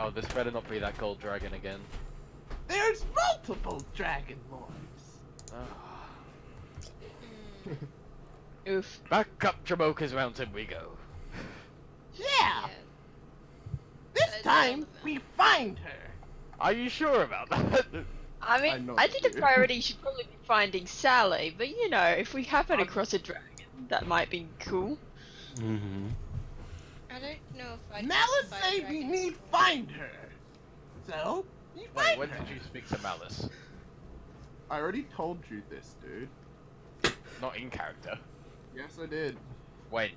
Oh, this better not be that gold dragon again. There's multiple dragon lords. Oof. Back up Jamoka's mountain we go. Yeah. This time we find her. Are you sure about that? I mean, I think the priority should probably be finding Sally, but you know, if we happen across a dragon, that might be cool. Mm-hmm. I don't know if I. Malice say we need find her. So we Wait, find when her. did you speak to Malice? I already told you this, dude. Not in character. Yes, I did. When?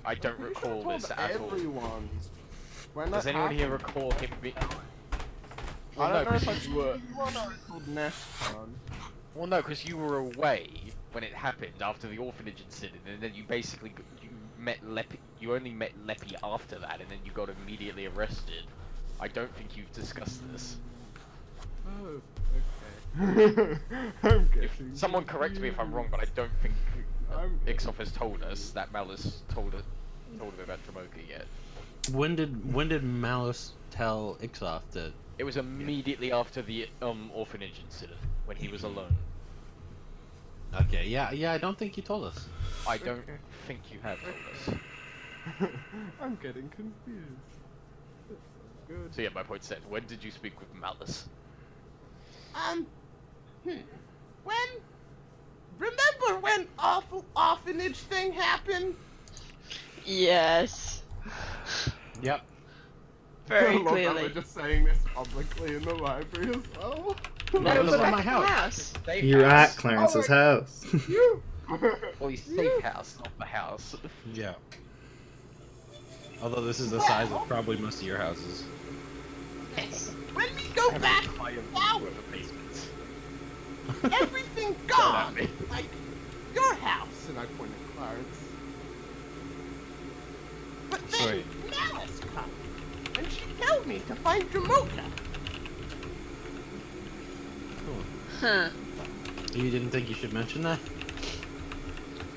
I don't Pretty sure I recall told this at all. everyone. When Does that anyone here happened. recall him being... I don't know if I because you were... called Nestcon. Well, no, because you were away when it happened after the orphanage incident, and then you basically met Leppy. You only met Leppy after that, and then you got immediately arrested. I don't think you've discussed this. Oh, okay. I'm If getting someone correct me if I'm wrong, but I don't think I'm- Ixoff has told us that Malice told him about Tramoka yet. When did Malice tell Ixoff that? It was immediately after the orphanage incident when he was alone. Okay, yeah, I don't think you told us. I don't Okay. think you have told us. I'm getting confused. That's so good. So yeah, my point said, when did you speak with Malice? When? Remember when awful orphanage thing happened? Yes. Yep. Very Look, clearly. I'm just saying this publicly in the library as well. No, it was but at back my to the house. Safe You're house. at Clarence's house. Well, he's safe house, not the house. Yeah. Although this is the size of probably most of your houses. Yes. When we go back, I am now with the basement. everything Don't gone. at me. Like your house, and I point at Clarence. But then Sorry. Malice comes, and she told me to find Jamoka. Huh. You didn't think you should mention that?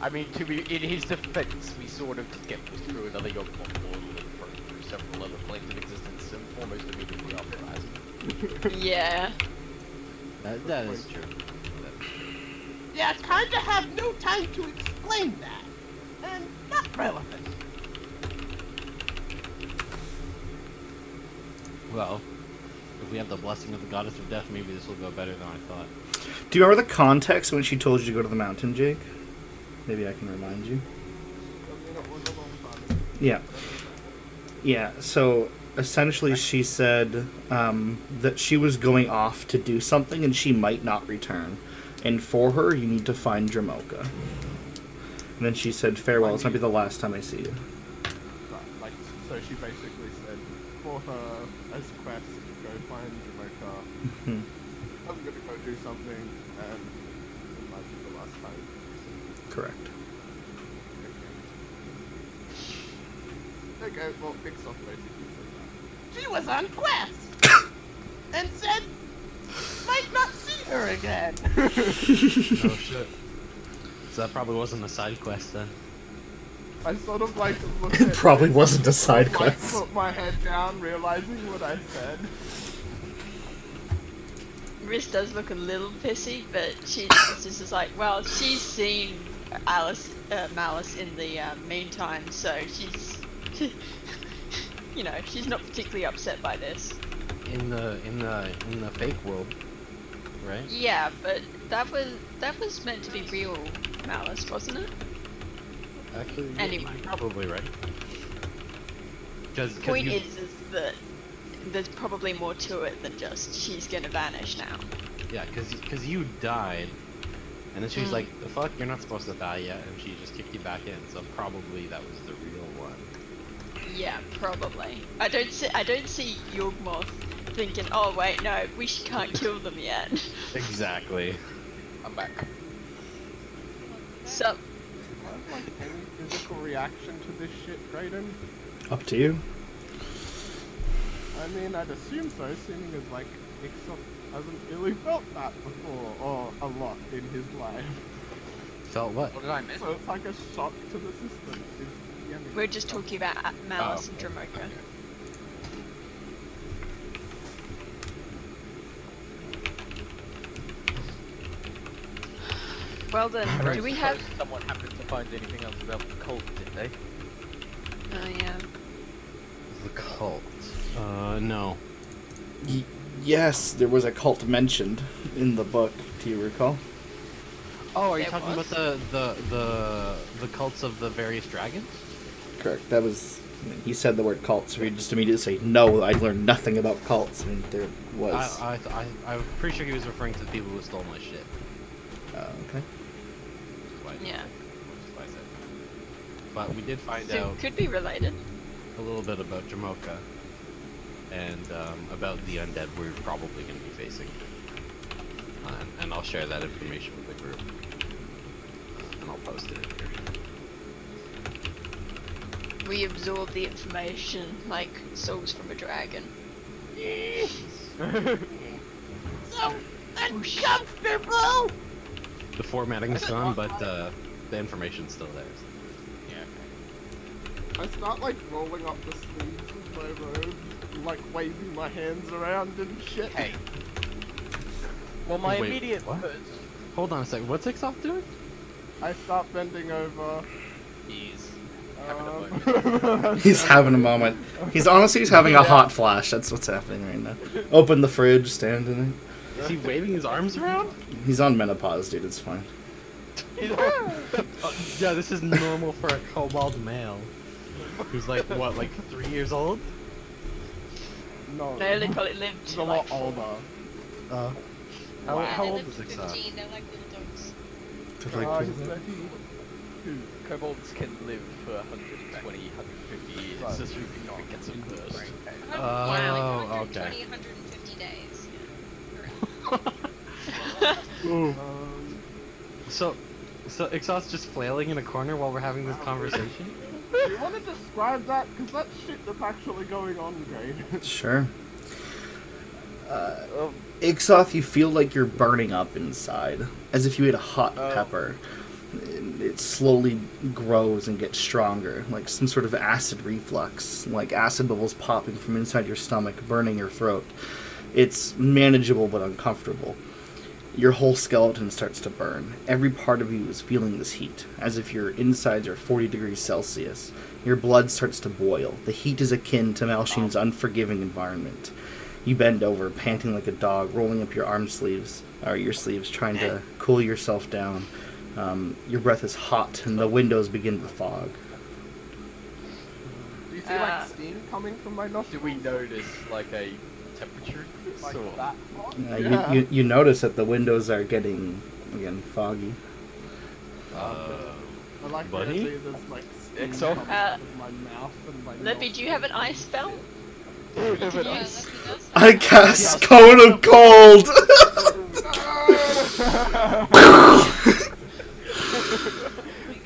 I mean, to be in his defense, we sort of did get pushed through another Yogmoth portal and through several other planes of existence, and almost immediately after that. Yeah. That is true. Yeah, kinda have no time to explain that, and not relevant. Well, if we have the blessing of the goddess of death, maybe this will go better than I thought. Do you remember the context when she told you to go to the mountain, Jake? Maybe I can remind you. Yeah. Yeah, so essentially she said that she was going off to do something and she might not return. And for her, you need to find Jamoka. And then she said, farewell, it's going to be the last time I see you. Like, so she basically said, for her as quest, go find Jamoka. I'm gonna go do something, and it might be the last time. Correct. Okay, well, Pixar basically said that. She was on quest! And said, might not see her again! Oh shit. So that probably wasn't a side quest then. I sort of like looked It at probably this, wasn't a side like, quest. put my head down, realizing what I said. Riz does look a little pissy, but she's just like, well, she's seen Malice in the meantime, so she's, you know, she's not particularly upset by this. In the fake world, right? Yeah, but that was meant to be real Malice, wasn't it? Actually, yeah, Anyway. you're probably right. Because The point is that there's probably more to it than just she's gonna vanish now. yeah, because you died, and then she's like, "The fuck, you're not supposed to die yet," and she just kicked you back in. So probably that was the real one. Yeah, probably. I don't see Yawgmoth thinking, oh wait, no, we can't kill them yet. Exactly. I'm back. So, Do you have, like, any physical reaction to this shit, Drayden? Up to you. I mean, I'd assume so, seeming as, like, Ixop hasn't really felt that before, or a lot in his life. Felt what? What did I miss? So it's like a shock to the system. We're just talking about Malice and Dramoka. Well then, do we have... Someone happened to find anything else about the cult, did they? Oh yeah. The cult. No. Yes, there was a cult mentioned in the book. Do you recall? Oh, are you There talking was? about the cults of the various dragons? Correct. That was. I mean, he said the word cult, so we just immediately say no. I learned nothing about cults. I mean, there was. I'm pretty sure he was referring to the people who stole my shit. Okay. Which is why I Yeah. which is why I said that. But we did find So out could be related. a little bit about Jamoka and about the undead we're probably going to be facing. And I'll share that information with the group. And I'll post it in here. We absorb the information like souls from a dragon. Uncomfortable! The formatting's gone, but the information's still there. Yeah. I start like rolling up the sleeves of my robe, like waving my hands around and shit. Hey. Well, my Wait, immediate what? first Hold on a second. What's Ixoff doing? I start bending over. is having a moment. He's having a moment. He's having a hot flash. That's what's happening right now. Open the fridge, stand in Is he waving his arms around? it. He's on menopause, dude. It's fine. Yeah, this is normal for a kobold male. Who's like, what, like 3 years old? No, No, they probably lived he's to a like lot older. How, Yeah, how they old live is to Ixoff? 15, they're like little dogs. He's 32. Kobolds can live for 120, 150 years, Right. assuming no one gets them first. Yeah, like Oh, 120, okay. 150 days. Yeah. Around. So Ixoff's just flailing in a corner while we're having this conversation? Do you want to describe that? Because that's shit that's actually going on, Grade. Sure. Ixoff, you feel like you're burning up inside, as if you ate a hot pepper. It slowly grows and gets stronger, like some sort of acid reflux, like acid bubbles popping from inside your stomach, burning your throat. It's manageable but uncomfortable. Your whole skeleton starts to burn. Every part of you is feeling this heat, as if your insides are 40 degrees Celsius. Your blood starts to boil. The heat is akin to Malshine's unforgiving environment. You bend over, panting like a dog, rolling up your your sleeves, trying to cool yourself down. Your breath is hot, and the windows begin to fog. Do you see like steam coming from my nostrils? Do we notice like a temperature Like or that? Uh, you notice that the windows are getting, again, foggy. I like Buddy? the idea there's like steam Exo? coming out of my mouth and my Leppy, do you have an ice spell? Yeah, Yes. Leppy does have I cast Cone of Cold!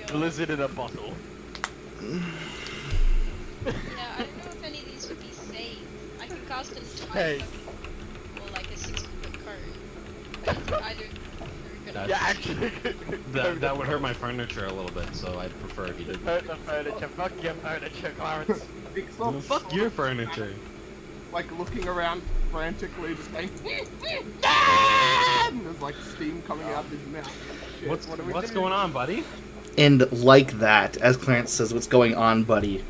blizzard in a bottle? Yeah, I don't know if any of these would be safe. I can cast an Hey. 20 or like a 60-foot cone. But either are gonna Yeah, actually. That would hurt my furniture a little bit, so I'd prefer if you didn't. Hurt the furniture. Fuck your furniture, Clarence. Ixoff Fuck your furniture. like looking around frantically, just going. And there's like steam coming out of his mouth. Shit, What's what do we what's do? going on, buddy? And like that, as Clarence says, what's going on, buddy?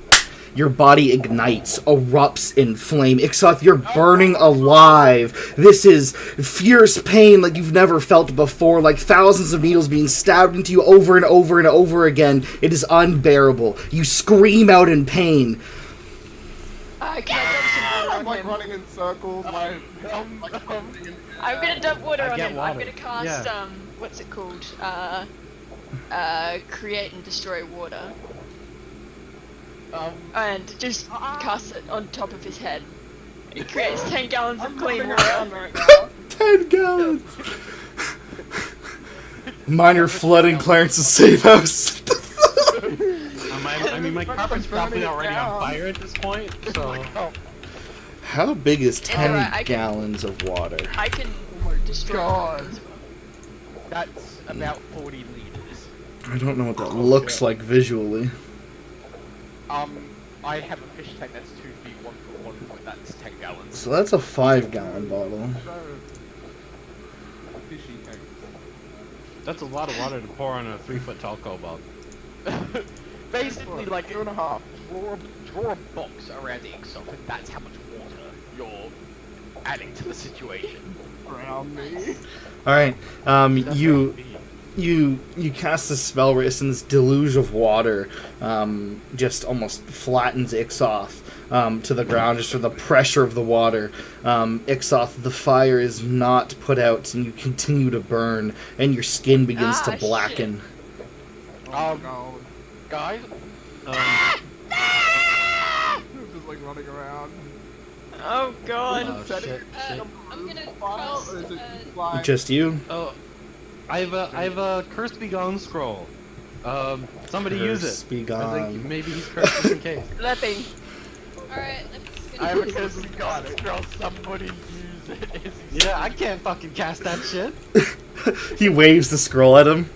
Your body ignites, erupts in flame. Ixoth, you're burning alive. This is fierce pain like you've never felt before, like thousands of needles being stabbed into you over and over and over again. It is unbearable. You scream out in pain. Can I dump some water I'm on like him? running in circles, like I'm gonna dump water I on get him. I'm water. gonna cast Yeah. what's it called? Create and destroy water, and just cast it on top of his head. It creates 10 gallons of I'm clean running water. around right now. 10 gallons! Minor flooding Clarence's safe house. I mean, my carpet's probably already on fire at this point, so... How big is 10 alright, I can- gallons of water? I can my destroy God. water as well. That's about 40 liters. I don't know what that looks like visually. I have a fish tank that's 2 feet, 1 foot, 1 foot. That's 10 gallons. So that's a 5-gallon bottle. So, fishy tanks. That's a lot of water to pour on a 3-foot tall cobalt. Basically, like 2.5. draw a box around Ixop, and that's how much water you're adding to the situation. Around me. All right. That's You right. you cast a spell where it's in this deluge of water, just almost flattens Ixoth to the ground just from the pressure of the water. Ixoth, the fire is not put out, and you continue to burn, and your skin begins to Ah, blacken. Oh my god. Guys, Just like running around. Oh god. Oh, shit. I'm gonna File, cast, or is it like... Just you. Oh, I have a Curse Be Gone scroll. Somebody use Curse it. be I gone. think maybe he's cursed just in case. Leppy. Alright, let's I have a go. curse of God spell. Somebody use it. Is he Yeah, I can't fucking cast that shit. He waves the scroll at him.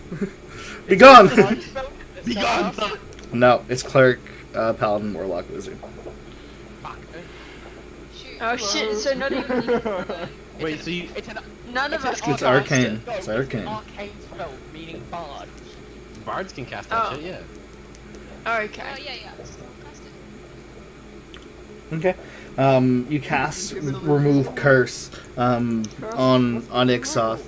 Be gone. Divine spell? Be gone, son. No, it's cleric, paladin, warlock, wizard. Fuck. Shoot. Oh shit, so not even Wait, so you It's an none of us It's can arcane. cast it. It's arcane. arcane spell, meaning bard. bards can cast that Oh. shit? Yeah. Oh Okay. yeah, just cast it. Okay. You cast remove curse on Ixoth.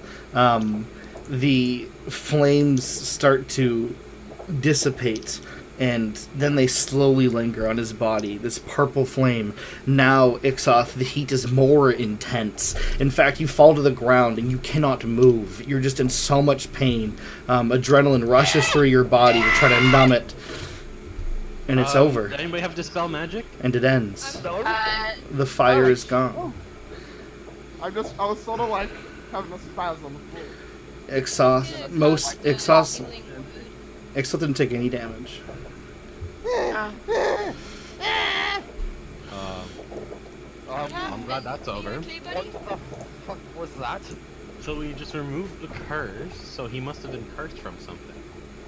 The flames start to dissipate, and then they slowly linger on his body. This purple flame. Now, Ixoth, the heat is more intense. In fact, you fall to the ground and you cannot move. You're just in so much pain. Adrenaline rushes through your body to try to numb it. And it's over. Does anybody have Dispel Magic? And it ends. The fire is gone. I was sort of like having a spaz on the floor. Ixoth, Feeling good. Ixoth didn't take any damage. I'm glad that's over. Okay, What buddy? the fuck was that? So we just removed the curse, so he must have been cursed from something.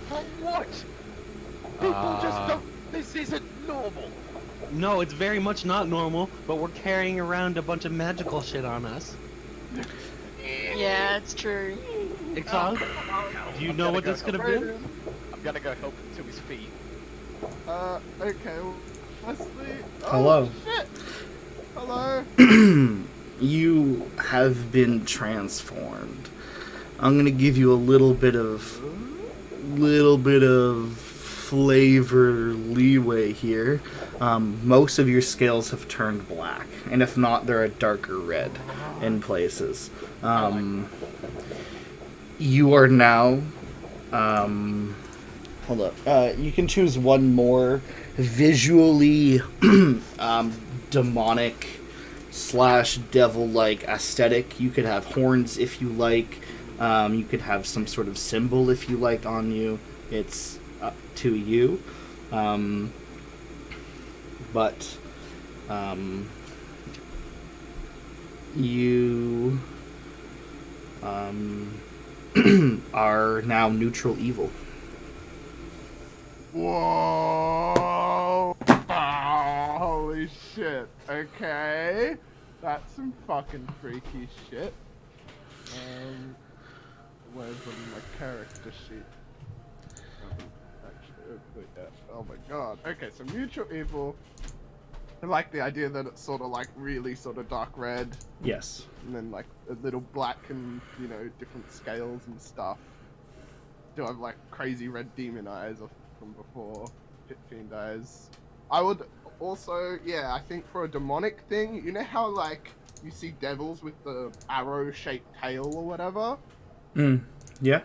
From what? People just don't. This isn't normal. No, it's very much not normal, but we're carrying around a bunch of magical shit on us. Yeah, it's true. Ixon, do you know what this could have been? I'm gonna go help him to his feet. Okay, well, Wesley. Oh, Hello. Shit. Hello. You have been transformed. I'm gonna give you a little bit of flavor leeway here. Most of your scales have turned black, and if not, they're a darker red in places. You are now. Hold up. You can choose one more visually demonic / devil-like aesthetic. You could have horns if you like. You could have some sort of symbol if you like on you. It's up to you. But you are now neutral evil. Whoa! Holy shit. Okay. That's some fucking freaky shit. Where's my character sheet? Oh my god. Okay, so mutual evil. I like the idea that it's sort of like really sort of dark red, Yes. and then like a little black and, you know, different scales and stuff. Do have like crazy red demon eyes from before, pit fiend eyes. I would also, yeah, I think for a demonic thing, you know how like you see devils with the arrow-shaped tail or whatever? Yeah.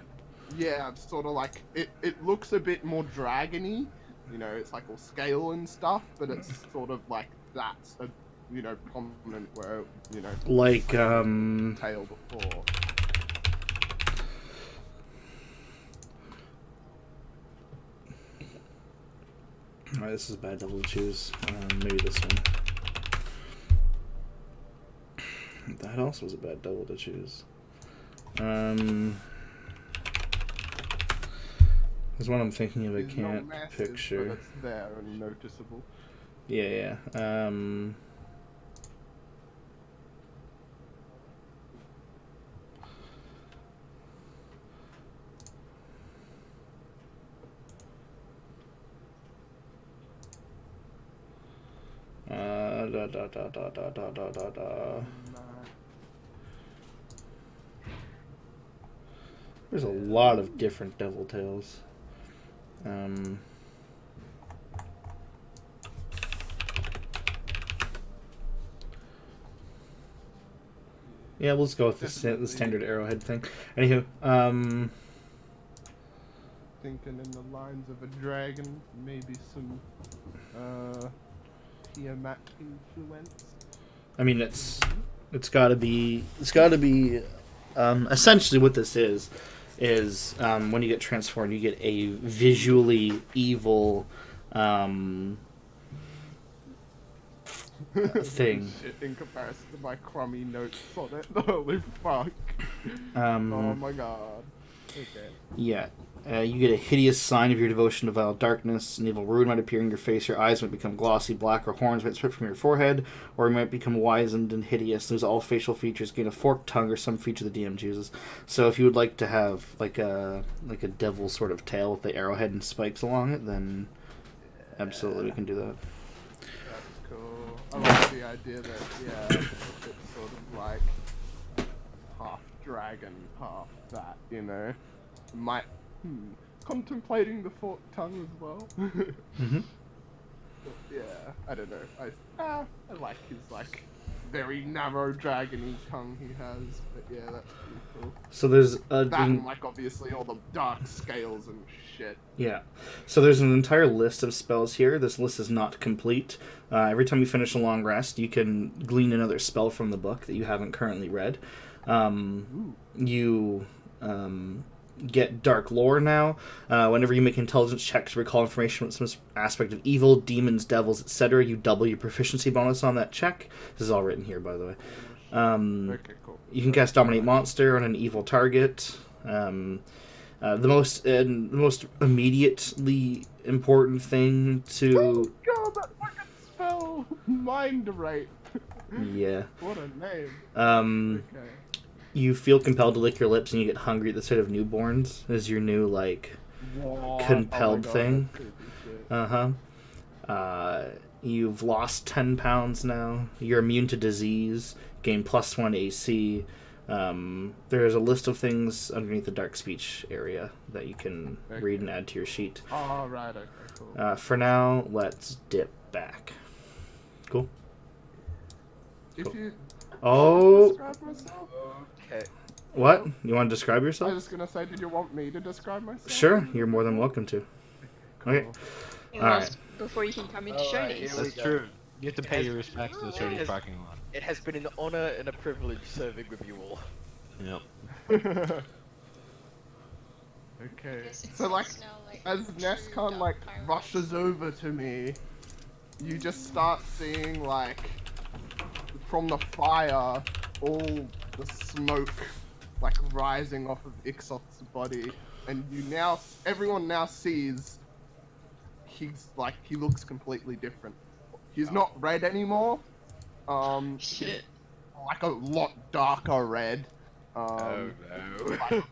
Yeah, it's sort of like it looks a bit more dragony. You know, it's like all scale and stuff, but it's sort of like that's a, you know, prominent where, you know, Like, tail before. Alright, this is a bad double to choose. Maybe this one. That also was a bad double to choose. There's one I'm thinking of. I It's not can't massive, picture. but it's there and noticeable. Yeah, yeah. Da, da, da, da, da, da, da, da, da. There's a lot of different devil tails. Yeah, let's go with the standard arrowhead thing. Anywho, Thinking in the lines of a dragon, maybe some Tiamat influence. I mean it's gotta be essentially what this is when you get transformed you get a visually evil thing. Shit in comparison to my crummy notes on it. Holy fuck. Oh my god. Okay. Yeah. You get a hideous sign of your devotion to vile darkness. An evil rune might appear in your face. Your eyes might become glossy black, or horns might split from your forehead, or you might become wizened and hideous. Lose all facial features, gain a forked tongue, or some feature the DM chooses. So if you would like to have like a devil sort of tail with the arrowhead and spikes along it, then absolutely we can do that. That's cool. I like the idea that, yeah, it's sort of like half dragon, half that, you know? Might, contemplating the forked tongue as well. Mm-hmm. Yeah, I don't know. I like his, like, very narrow dragony tongue he has, but yeah, that's pretty cool. So there's That and, like, obviously all the dark scales and shit. Yeah. So there's an entire list of spells here. This list is not complete. Every time you finish a long rest, you can glean another spell from the book that you haven't currently read. You get dark lore now. Whenever you make intelligence checks to recall information about some aspect of evil, demons, devils, etc., you double your proficiency bonus on that check. This is all written here, by the way. Okay, cool. You can cast Dominate Monster on an evil target. The most immediately important thing to... Oh god, that fucking spell! Mind Rape! Yeah. What a name. Okay. You feel compelled to lick your lips and you get hungry at the sight of newborns as your new, like, compelled thing. You've lost 10 pounds now. You're immune to disease. Gain +1 AC. There's a list of things underneath the dark speech area that you can read and add to your sheet. Oh, right, okay, cool. For now, let's dip back. Cool. If you Oh, describe myself? Okay. what? You want to describe I was yourself? just gonna say, did you want me to describe myself? Sure, you're more than welcome to. Okay. It All was right. before you can come into Alright, Shoney's. here we That's go. true. You have to pay has- your respects to the it Shoney's has- parking lot. It has been an honor and a privilege serving with you all. Yep. Okay. Guess it's So like, now, like as true Nescon dark like pirate. rushes over to me, you just start seeing like from the fire all the smoke like rising off of Ixoth's body, and everyone now sees he looks completely different. He's not red anymore. Shit. Like a lot darker red. Oh no. Like black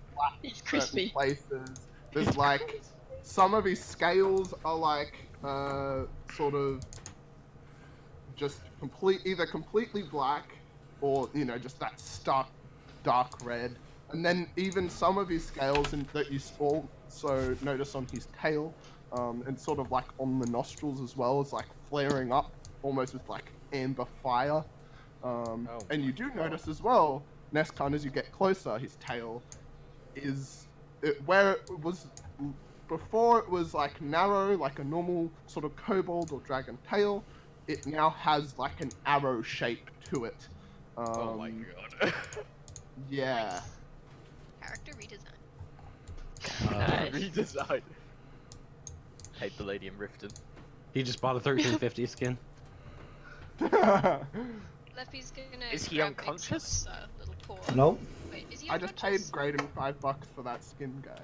It's certain crispy. places. There's like some of his scales are like sort of just either completely black or just that stark dark red. And then even some of his scales that you also notice on his tail and sort of like on the nostrils as well is like flaring up almost with like amber fire. And you do notice as well, Nescon, as you get closer, his tail is where it was before. It was like narrow, like a normal sort of kobold or dragon tail. It now has like an arrow shape to it. Oh my god. Yeah. Character redesign. Nice. Redesign. Hate the lady in Riften. He just bought a 1350 skin. Leffy's gonna. Is he grab unconscious? Ixoth's, little paw. Nope. Wait, is he I just paid unconscious? Graydon $5 for that skin guy.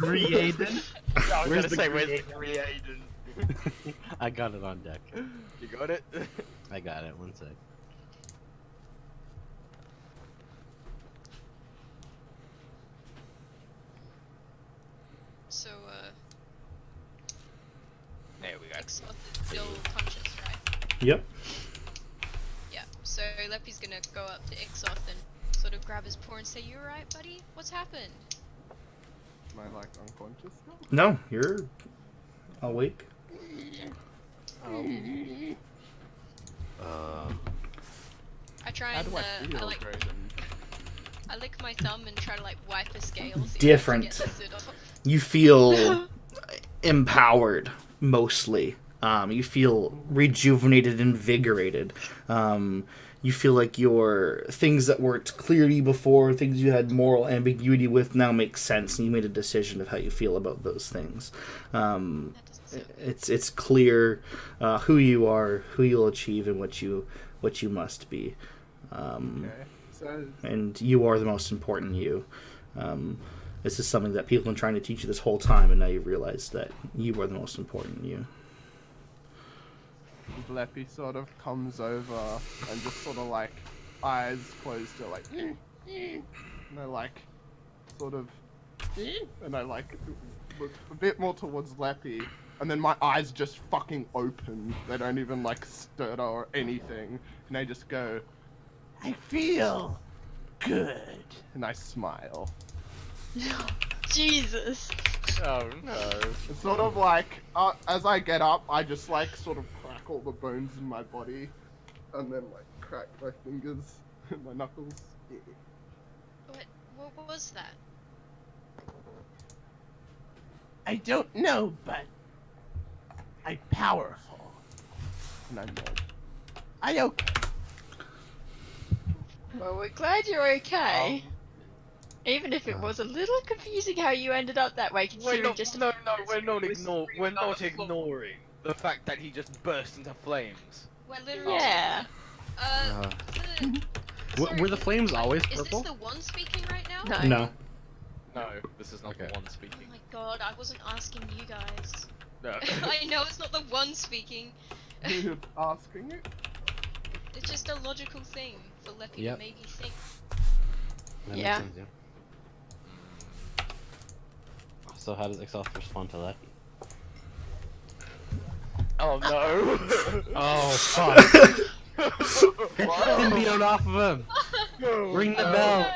Readen? I was Where's gonna the say, where's Grey the Grey Aiden? I got it on deck. You got it? I got it. One sec. So, There we go. Exoth is still conscious, right? Yep. Yeah. So Leppy's gonna go up to Exoth and sort of grab his paw and say, "You alright, buddy? What's happened?" Am I like unconscious now? No, you're awake. I try How and do I feel, like Graydon? I lick my thumb and try to like wipe the scales. Different. To get the soot off. You feel empowered, mostly. You feel rejuvenated, invigorated. You feel like your things that weren't clear to you before, things you had moral ambiguity with, now make sense, and you made a decision of how you feel about those things. That doesn't sound good. It's clear who you are, who you'll achieve, and what you must be. Okay. So And you are the most important you. This is something that people have been trying to teach you this whole time, and now you realize that you are the most important you. Leppy sort of comes over and just sort of like eyes closed to like and I like sort of and I like look a bit more towards Leppy and then my eyes just fucking open. They don't even like stutter or anything. And I just go, I feel good. And I smile. Jesus. Oh no. It's sort of like, as I get up, I just like sort of crack all the bones in my body, and then like crack my fingers and my knuckles. What was that? I don't know, but I'm powerful, and I'm dead. I okay. Well, we're glad you're okay. Even if it was a little confusing how you ended up that way, We're considering not, just no, we're was not ignoring the fact that he just burst into flames. We're literally. Yeah. Were the flames always Is purple? this the one speaking right now? No. No. No, this is not Okay. the one Oh speaking. my god, I wasn't asking you guys. No. I know it's not the one speaking. You're asking it? It's just a logical thing for Leppy Yep. to maybe think. That Yeah. makes sense, yeah. So how does Exoth respond to that? Oh no. Oh fuck! Symbiote off of him! Ring the bell!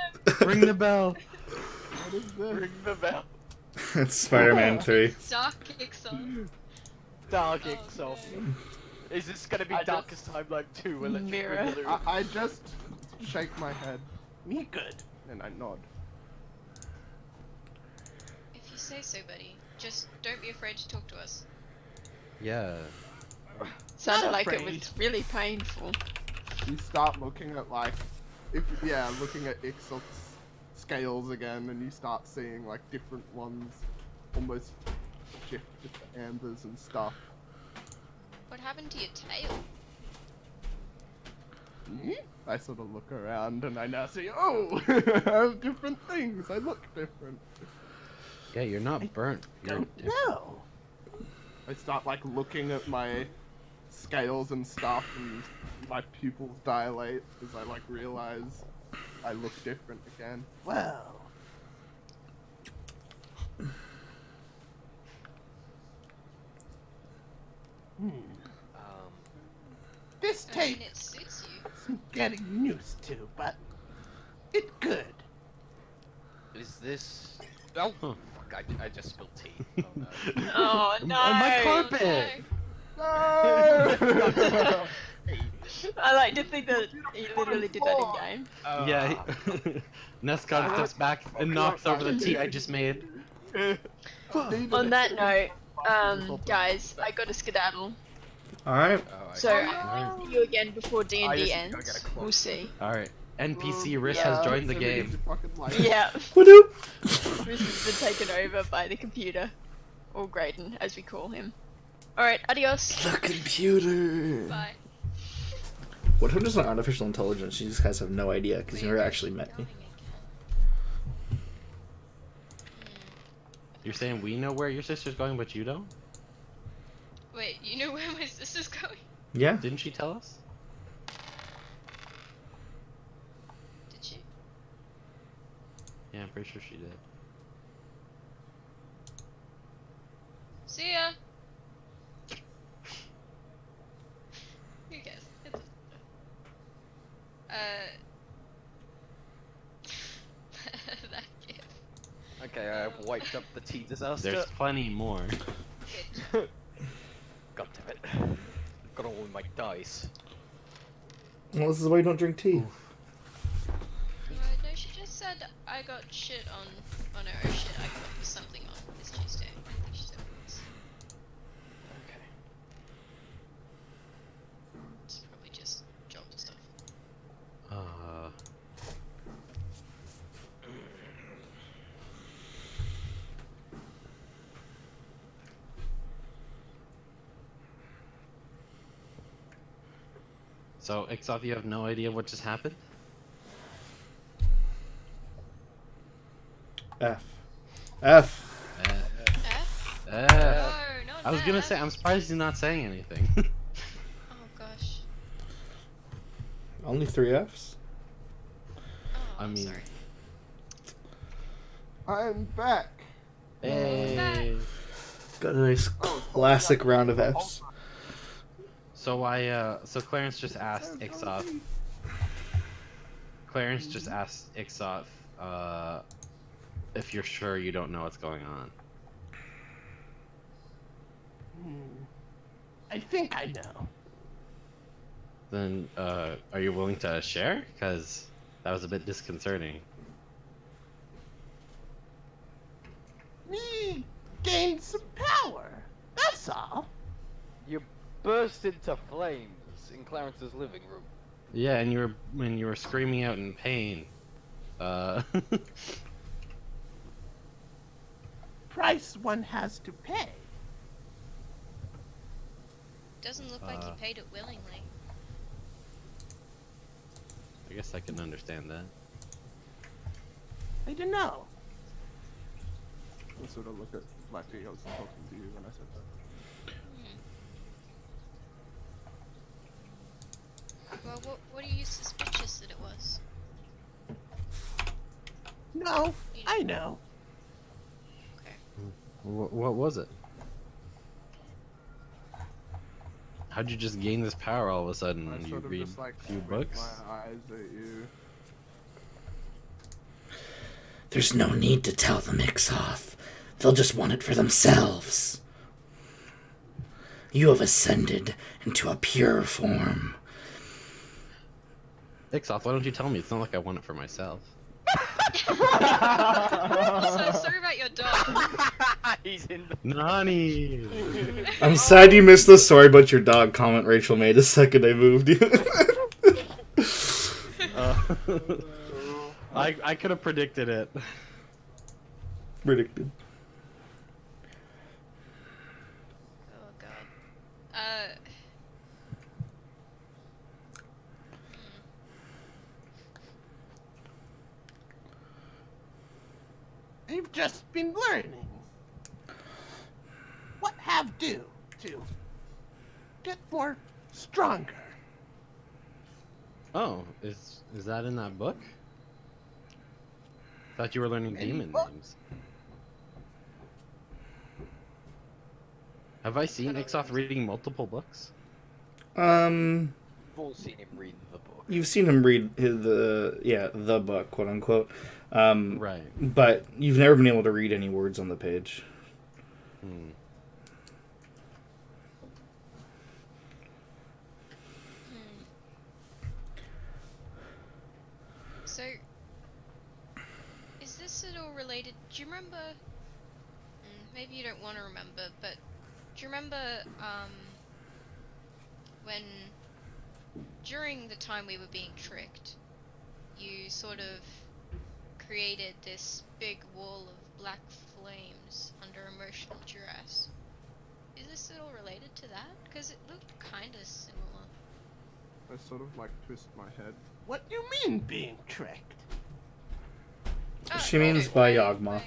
Ring the bell! What is this? Ring the bell. It's Spider-Man 3. Dark kicks on. Dark Oh, Exoff. Is this gonna be I just- Darkest Timeline 2? Electric Mirror. Boogaloo? I just shake my head. Me good. And I nod. If you say so, buddy. Just don't be afraid to talk to us. Yeah. Sounded Not like it afraid. was really painful. You start looking at like, looking at Ixot's scales again, and you start seeing like different ones almost shift to ambers and stuff. What happened to your tail? I sort of look around and I now see, oh, I have different things. I look different. Yeah, you're not burnt. You're know. I start like looking at my scales and stuff, and my pupils dilate as I like realize I look different again. Well. This I mean, tape it suits you. I'm getting used to, but it's good. Is this? Oh Huh. fuck! I just spilled tea. Oh no. Oh no! On my carpet! No! I like to think that he literally did that in game. Yeah. Nescon steps back and knocks over the tea I just made. On that note, guys, I got a skedaddle. Alright. So I will see you again before I D&D just gotta ends. get a clock. We'll see. Alright. NPC Riss Yeah. has joined the game. Yeah, Whadoop. this has been taken over by the computer. Or Graydon, as we call him. Alright, adios. The computer. Bye. What if I'm just an artificial intelligence? You just guys have no idea because you never actually met me. Going again. You're saying we know where your sister's going, but you don't? Wait, you know where my sister's going? Yeah. Didn't she tell us? Did she? Yeah, I'm pretty sure she did. See ya. Who cares? It's that gift. Okay, I've wiped up the tea disaster. There's plenty more. Good. God damn it. Got all my dice. Well, this is why you don't drink tea. No, she just said I got shit on her. Shit, I got something on this Tuesday. I think she said it was. Okay. It's probably just job stuff. So, Ixoth, you have no idea what just happened? F. F. F? Uh, No, not I was gonna F. say, I'm surprised he's not saying anything. Oh gosh. Only 3 Fs? Oh, I I'm mean- sorry. I'm back. Hey. Got a nice classic round of Fs. So Clarence just asked Ixoth. Clarence just asked Ixoth, if you're sure you don't know what's going on. I think I know. Then, are you willing to share? Because that was a bit disconcerting. Me gained some power. That's all. You burst into flames in Clarence's living room. Yeah, and you were screaming out in pain. Price one has to pay. Doesn't look like you paid it willingly. I guess I can understand that. I don't know. I sort of look at Blackie. I was talking to you when I said that. Well, what are you suspicious that it was? No, I know. Okay. What was it? How'd you just gain this power all of a sudden? I You sort of read just like a few squint books? my eyes at you. There's no need to tell them, Ixoth. They'll just want it for themselves. You have ascended into a pure form. Ixoth, why don't you tell me? It's not like I want it for myself. Also, sorry about your dog. He's in the... Nani! I'm sad you missed the sorry about your dog comment Rachel made the second I moved you. I could have predicted it. Predicted. Oh god. I've just been learning. What have do to get more stronger. Oh, is that in that book? Thought you were learning Any demon book? names. Have I seen Ixoth reading multiple books? We've all seen him read the book. You've seen him read the book, quote unquote. Right. But you've never been able to read any words on the page. Hmm. So, is this at all related? Do you remember? Maybe you don't want to remember, but do you remember when during the time we were being tricked, you sort of created this big wall of black flames under emotional duress? Is this at all related to that? Because it looked kind of similar. I sort of like twist my head. What do you mean being tricked? She means by Yawgmoth.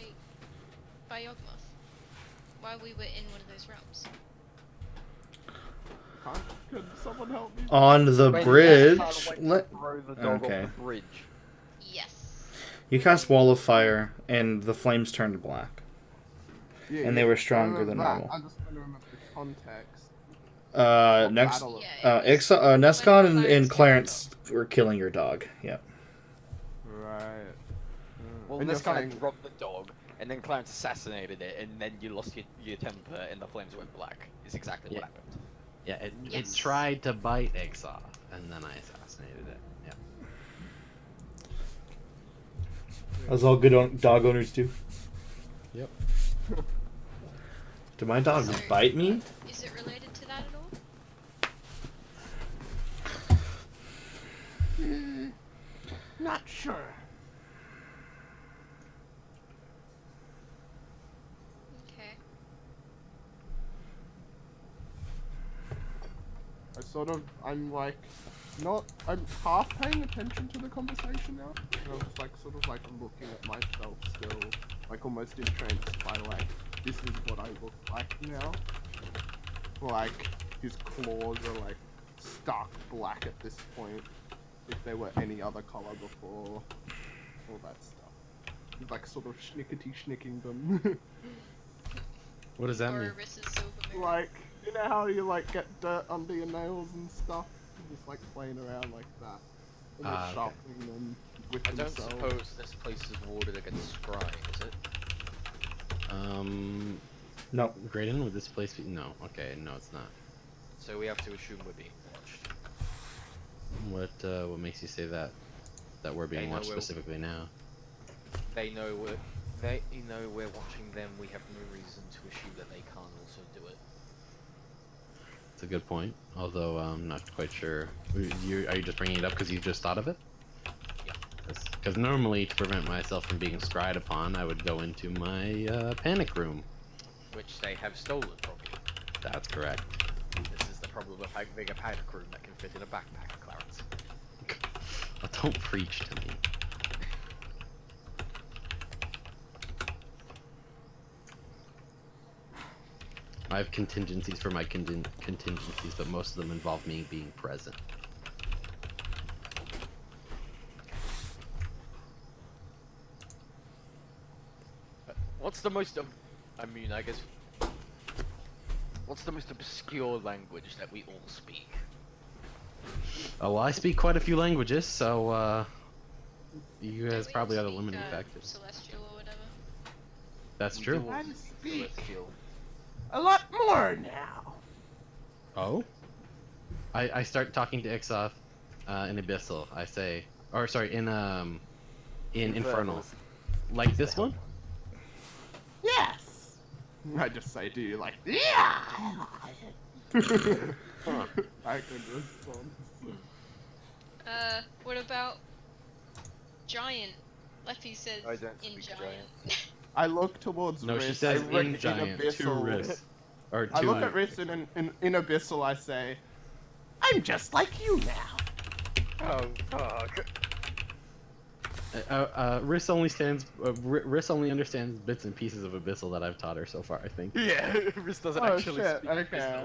By Yawgmoth. why we were in one of those realms. Could someone help me? On the When bridge. Nescon went to Let... throw the dog Okay. off the bridge. Yes. You cast Wall of Fire, and the flames turned black. Yeah, And they were stronger than normal. I'm just trying to remember the context. Next, Battle of- Yeah, it was Nescon when and Clarence Clarence were killing your dog. Yeah. Right. Well, And you're Nescon saying- had dropped the dog, and then Clarence assassinated it, and then you lost your temper, and the flames went black. Is exactly what happened. Yeah, it Yes. tried to bite Ixoth, and then I assassinated it. Yeah. As all good dog owners do. Yep. Did my dog So- bite me? Is it related to that at all? Not sure. Okay. I'm like, I'm half paying attention to the conversation now. And I'm just like, sort of like looking at myself still, like almost entranced by like, this is what I look like now. Like, his claws are like stark black at this point. If they were any other color before, all that stuff. He's like sort of schnickety-schnicking them. What does that Or mean? Arissa's silver mirror. Like, you know how you like get dirt under your nails and stuff? Just like playing around like that. And they're Okay. sharpening them with I don't themselves. suppose this place is warded against scry, is it? No. Graydon, would this place be? No. Okay, no, it's not. So we have to assume we're being watched. What makes you say that? That we're being They know watched we're- specifically now? They know we're watching them. We have no reason to assume that they can't also do it. It's a good point. Although I'm not quite sure. Are you just bringing it up because you just thought of it? Yeah. Because normally, to prevent myself from being scryed upon, I would go into my panic room. Which they have stolen from you. That's correct. This is the problem of having a panic room that can fit in a backpack, Clarence. Oh, don't preach to me. I have contingencies for my contingencies, but most of them involve me being present. What's the most, I mean, I guess, what's the most obscure language that we all speak? Oh, well, I speak quite a few languages, so you Don't guys we probably all are the speak, limiting factors. Celestial or whatever. That's We true. do all I speak speak. Celestial. A lot more now. Oh? I start talking to Ixoth in Abyssal. I say, or sorry, in Infernal. Like this one? Yes. I just say to you like, yeah. I can respond. What about giant? Leppy says I don't in speak giant. I look towards No, Riss. she says I look in giant, to Abyssal. Riss. Or I to look at Riss and in Abyssal I say, I'm just like you now. Oh, fuck. Riss only stands. Riss only understands bits and pieces of Abyssal that I've taught her so far. I think. Yeah, Riss doesn't Oh actually shit, speak okay.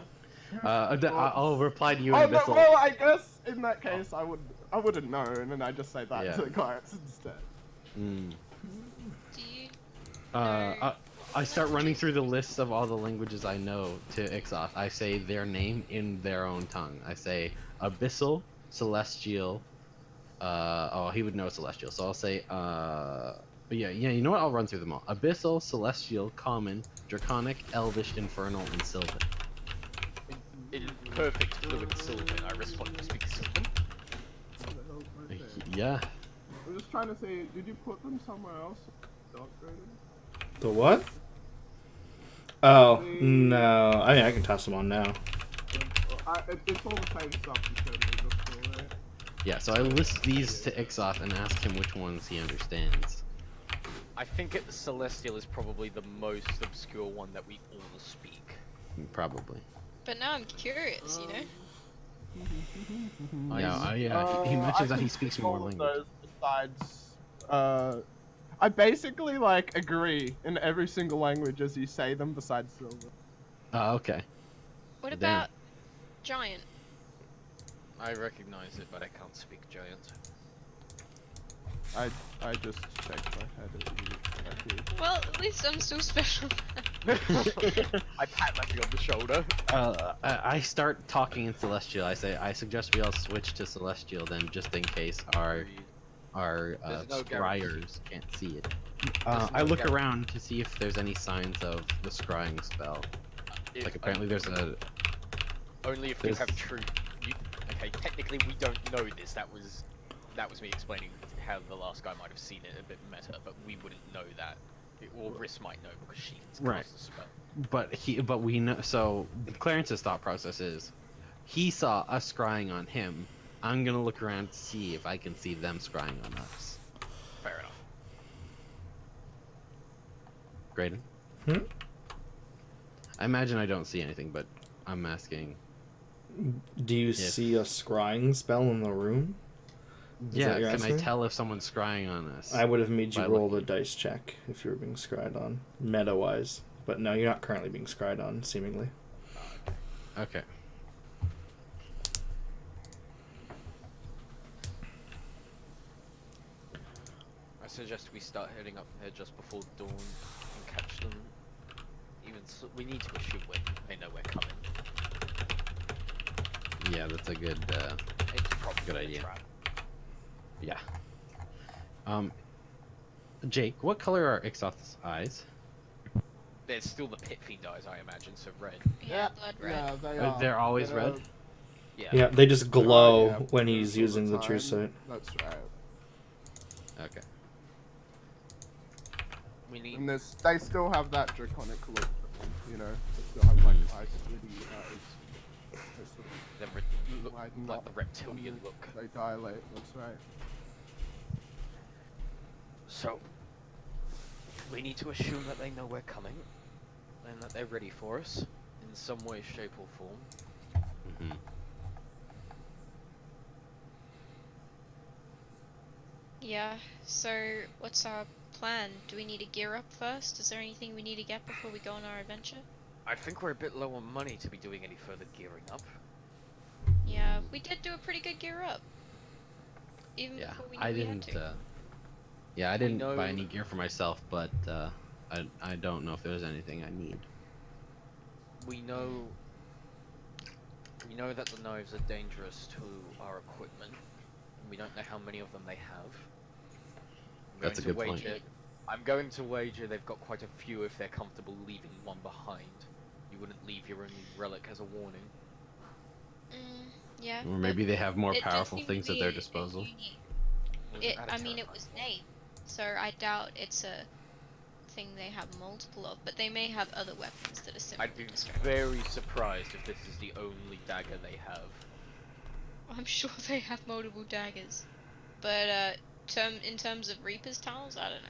Abyssal. I'll reply to you Oh in no, Abyssal. well I guess in that case I wouldn't know and then I just say that Yeah. to the clients instead. Mm. Do you? I start running through the list of all the languages I know to Ixoth. I say their name in their own tongue. I say Abyssal, Celestial. Oh, he would know Celestial, so I'll say. But yeah, you know what? I'll run through them all. Abyssal, Celestial, Common, Draconic, Elvish, Infernal, and Sylvan. In perfect fluent Sylvan, I respond to speak Sylvan. Yeah. I'm just trying to say, did you put them somewhere else? Dog graded? The what? Oh, no. I mean, I can toss them on now. It's all the same stuff you showed me before, right? Yeah, so I list these to Ixoth and ask him which ones he understands. I think the Celestial is probably the most obscure one that we all speak. Probably. But now I'm curious, you know. Yeah, he mentions that he speaks more all of languages. those besides, I basically like agree in every single language as you say them besides Silver. Oh, okay. What Damn. about giant? I recognize it, but I can't speak giant. I just shake my head at you. Becky. Well, at least I'm still special. I pat Leppy on the shoulder. I start talking in Celestial. I suggest we all switch to Celestial then, just in case our There's no scryers can't see it. There's I no look guarantee. around to see if there's any signs of the scrying spell. Like apparently there's a. Only if you there's- have true. Okay, technically we don't know this. That was me explaining how the last guy might have seen it a bit meta, but we wouldn't know that. Or Riss might know because she's Right. cast the spell. But we know. So Clarence's thought process is, he saw us scrying on him. I'm gonna look around to see if I can see them scrying on us. Fair enough. Graydon? Hmm? I imagine I don't see anything, but I'm asking. Do you see a scrying spell in the room? Is Yeah, that your can I answer? tell if someone's scrying on us? I would have made you By roll the looking. dice check if you were being scryed on, meta-wise. But no, you're not currently being scryed on, seemingly. Okay. I suggest we start heading up there just before dawn and catch them. Even so, we need to assume they know we're coming. Yeah, that's a good. It's probably Good a idea. trap. Yeah. Jake, what color are Ixoth's eyes? There's still the pit fiend eyes, I imagine, so red. Yeah, blood red. Yeah, they Are are. they always They're- red? Yeah. Yeah, they just glow yeah, when he's all the using the true time. sight. That's right. Okay. We need. And they still have that draconic look, you know. They still have like ice slitty eyes. They sort of Them look widen like up the reptilian and look. They dilate. That's right. So, we need to assume that they know we're coming, and that they're ready for us in some way, shape, or form. Mm-hmm. Yeah, so what's our plan? Do we need to gear up first? Is there anything we need to get before we go on our adventure? I think we're a bit low on money to be doing any further gearing up. Yeah, we did do a pretty good gear up. Even Yeah, before we knew I we had didn't. to. Yeah, I didn't know- buy any gear for myself, but I don't know if there's anything I need. We know that the knives are dangerous to our equipment. And we don't know how many of them they have. That's a good point. I'm going to wager they've got quite a few if they're comfortable leaving one behind. You wouldn't leave your only relic as a warning. Yeah. Or but maybe they have more it does powerful seem to things at be their a disposal. unique- Was It, that a I mean, it terrifying- was named, so I doubt it's a thing they have multiple of, but they may have other weapons that are similar I'd be to strength. very surprised if this is the only dagger they have. I'm sure they have multiple daggers, but in terms of Reaper's talons, I don't know.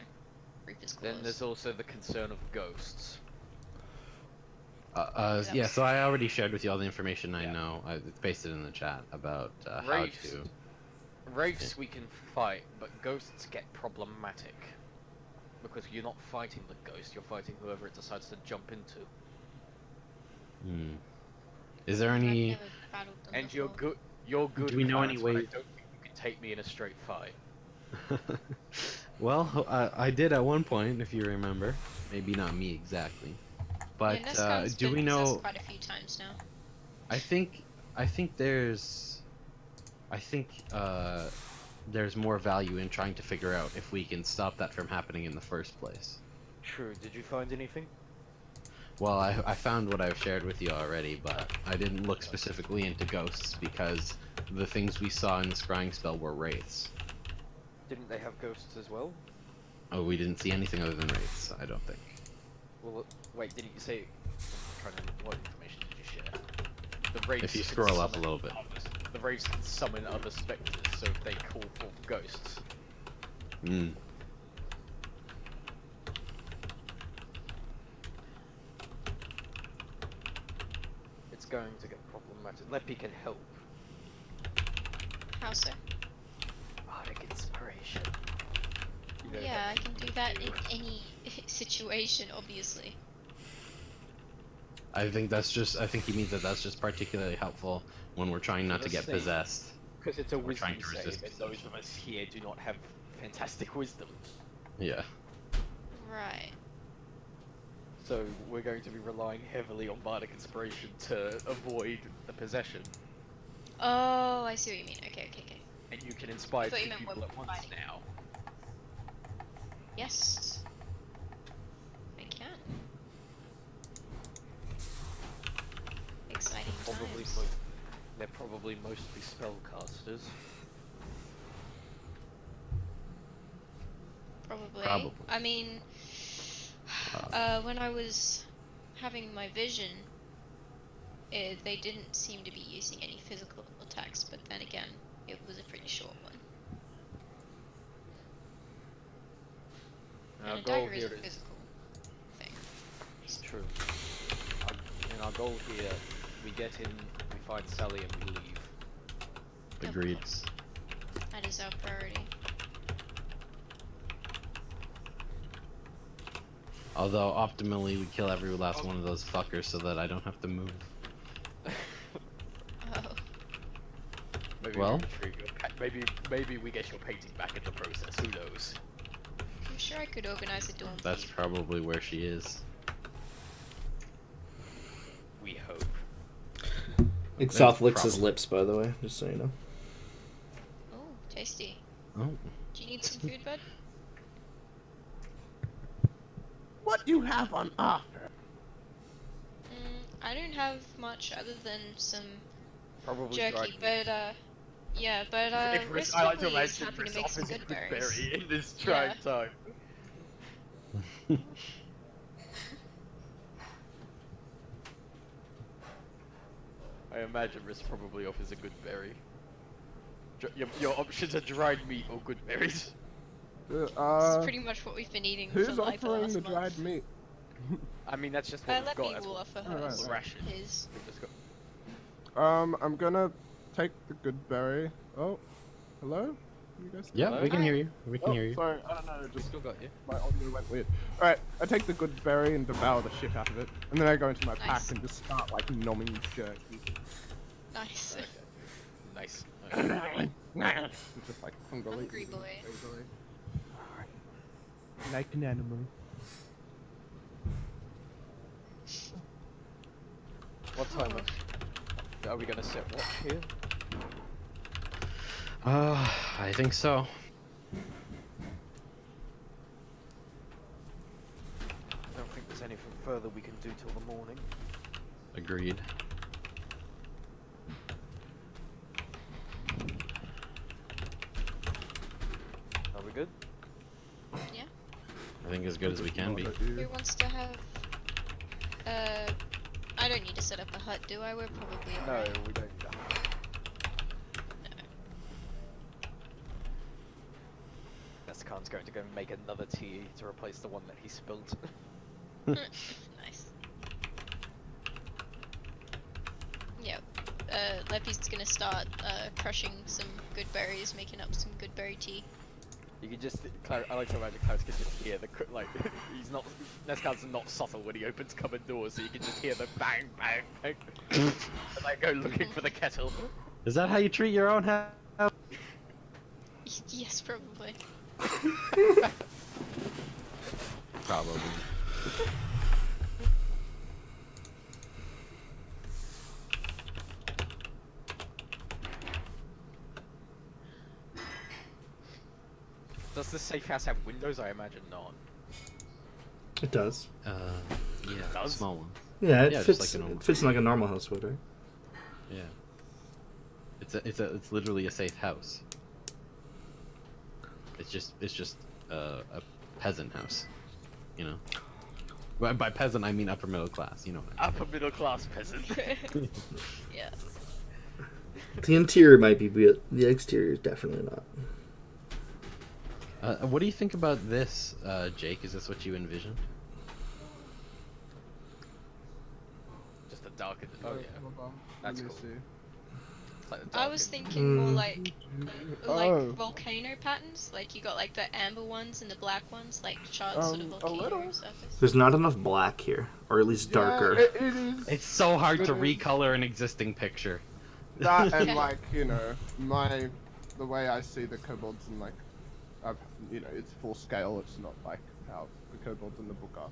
Reaper's claws. Then there's also the concern of ghosts. Yeah, so I already shared with you all the information I Yeah. know. I pasted in the chat about how Wraiths. to. Wraiths we can fight, but ghosts get problematic. Because you're not fighting the ghost, you're fighting whoever it decides to jump into. Hmm. Is there I've any? never battled them And before. you're good. Do we know any Clarence, but I way- don't think you can take me in a straight fight. Well, I did at one point, if you remember. Maybe not me exactly, but Yeah, Nescal's do been we possessed know? quite a few times now. I think there's more value in trying to figure out if we can stop that from happening in the first place. True, did you find anything? Well, I found what I've shared with you already, but I didn't look specifically into ghosts because the things we saw in the scrying spell were wraiths. Didn't they have ghosts as well? Oh, we didn't see anything other than wraiths, I don't think. Well, wait, didn't you say... I'm trying to... What information did you share? The wraiths If you can scroll up a summon little bit. The wraiths can summon other specters, so if they call forth ghosts. Hmm. It's going to get problematic. Leppy can help. How so? Bardic inspiration. You know, Yeah, I can do that in any situation, obviously. I think he means that that's just particularly helpful when we're trying not to Let's get see. possessed. Because it's a We're trying wisdom to save, resist and those possession. of us here do not have fantastic wisdom. Yeah. Right. So we're going to be relying heavily on bardic inspiration to avoid the possession. Oh, I see what you mean. Okay. And you can inspire thought you two meant people when at we're once fighting. now. Yes. I can. Exciting Probably times. they're probably mostly spellcasters. Probably. I mean, when I was having my vision, they didn't seem to be using any physical attacks, but then again, it was a pretty short one. Our And a goal dagger is here a is physical thing. true. And our goal here, we get in, we find Sally, and we leave. Agreed. Of course. That is our priority. Although optimally we kill every last one of those fuckers so that I don't have to move. Oh. Maybe Well? we retrieve your maybe we get your painting back in the process. Who knows? I'm sure I could organize a dorm. That's probably where she is. We hope. Ixoth licks his probably- lips, by the way, just so you know. Oh, tasty. Oh. Do you need some food, bud? What do you have on offer? I don't have much other than some Probably jerky, dried but yeah, but If Risk I like to probably is imagine happy to Riss make some offers a good good berries. berry in this trying time. I imagine Riss probably offers a good berry. Your options are dried meat or good berries. This is pretty much what we've been eating for Who's like the offering last the month. dried meat? I mean, that's just what we've Let got. me That's will what offer Alright, hers. the ration. His. We've just got. I'm gonna take the good berry. Oh, hello? You guys still Yeah, there? we can Hi. hear you. We can Oh, hear you. sorry, I don't know, We just still got you. my audio went weird. Alright, I take the good berry and devour the shit out of it. And then I go into my pack Nice. and just start, like, nomming jerky. Nice. Okay. Nice. It's just like, hungrily. Hungry boy. Easily. Like an animal. What time are we gonna set watch here? I think so. I don't think there's anything further we can do till the morning. Agreed. Are we good? Yeah. I think as good as we can be. Who wants to have? I don't need to set up a hut, do I? We're probably No, alright. we don't. Nescar's going to go and make another tea to replace the one that he spilled. Nice. Yep. Leppy's gonna start crushing some good berries, making up some good berry tea. You can just, I like to imagine Clarence can just hear the, like, Nescar's not subtle when he opens cupboard doors, so you can just hear the bang, bang, bang. And I go looking for the kettle. Is that how you treat your own house? Yes, probably. Probably. Does the safe house have windows? I imagine not. It does. Yeah, Does? small one. Yeah, it Yeah, just fits. like a normal- It fits like a normal house would, right? Yeah. It's literally a safe house. It's just a peasant house, you know. By peasant I mean upper middle class, you know. What I mean. Upper middle class peasant. Yeah. The interior might be, but the exterior is definitely not. What do you think about this, Jake? Is this what you envisioned? Just a darkened. Oh yeah. Hold on. That's Let me cool. see. Like the I was darkened- thinking more Mm. like Oh. volcano patterns. Like you got like the amber ones and the black ones, like shards sort of A volcano little. surface. There's not enough black here, or at least darker. Yeah, it is. It's so hard It to is. recolor an existing picture. That and Okay. like the way I see the kobolds and like, it's full scale. It's not like how the kobolds in the book are.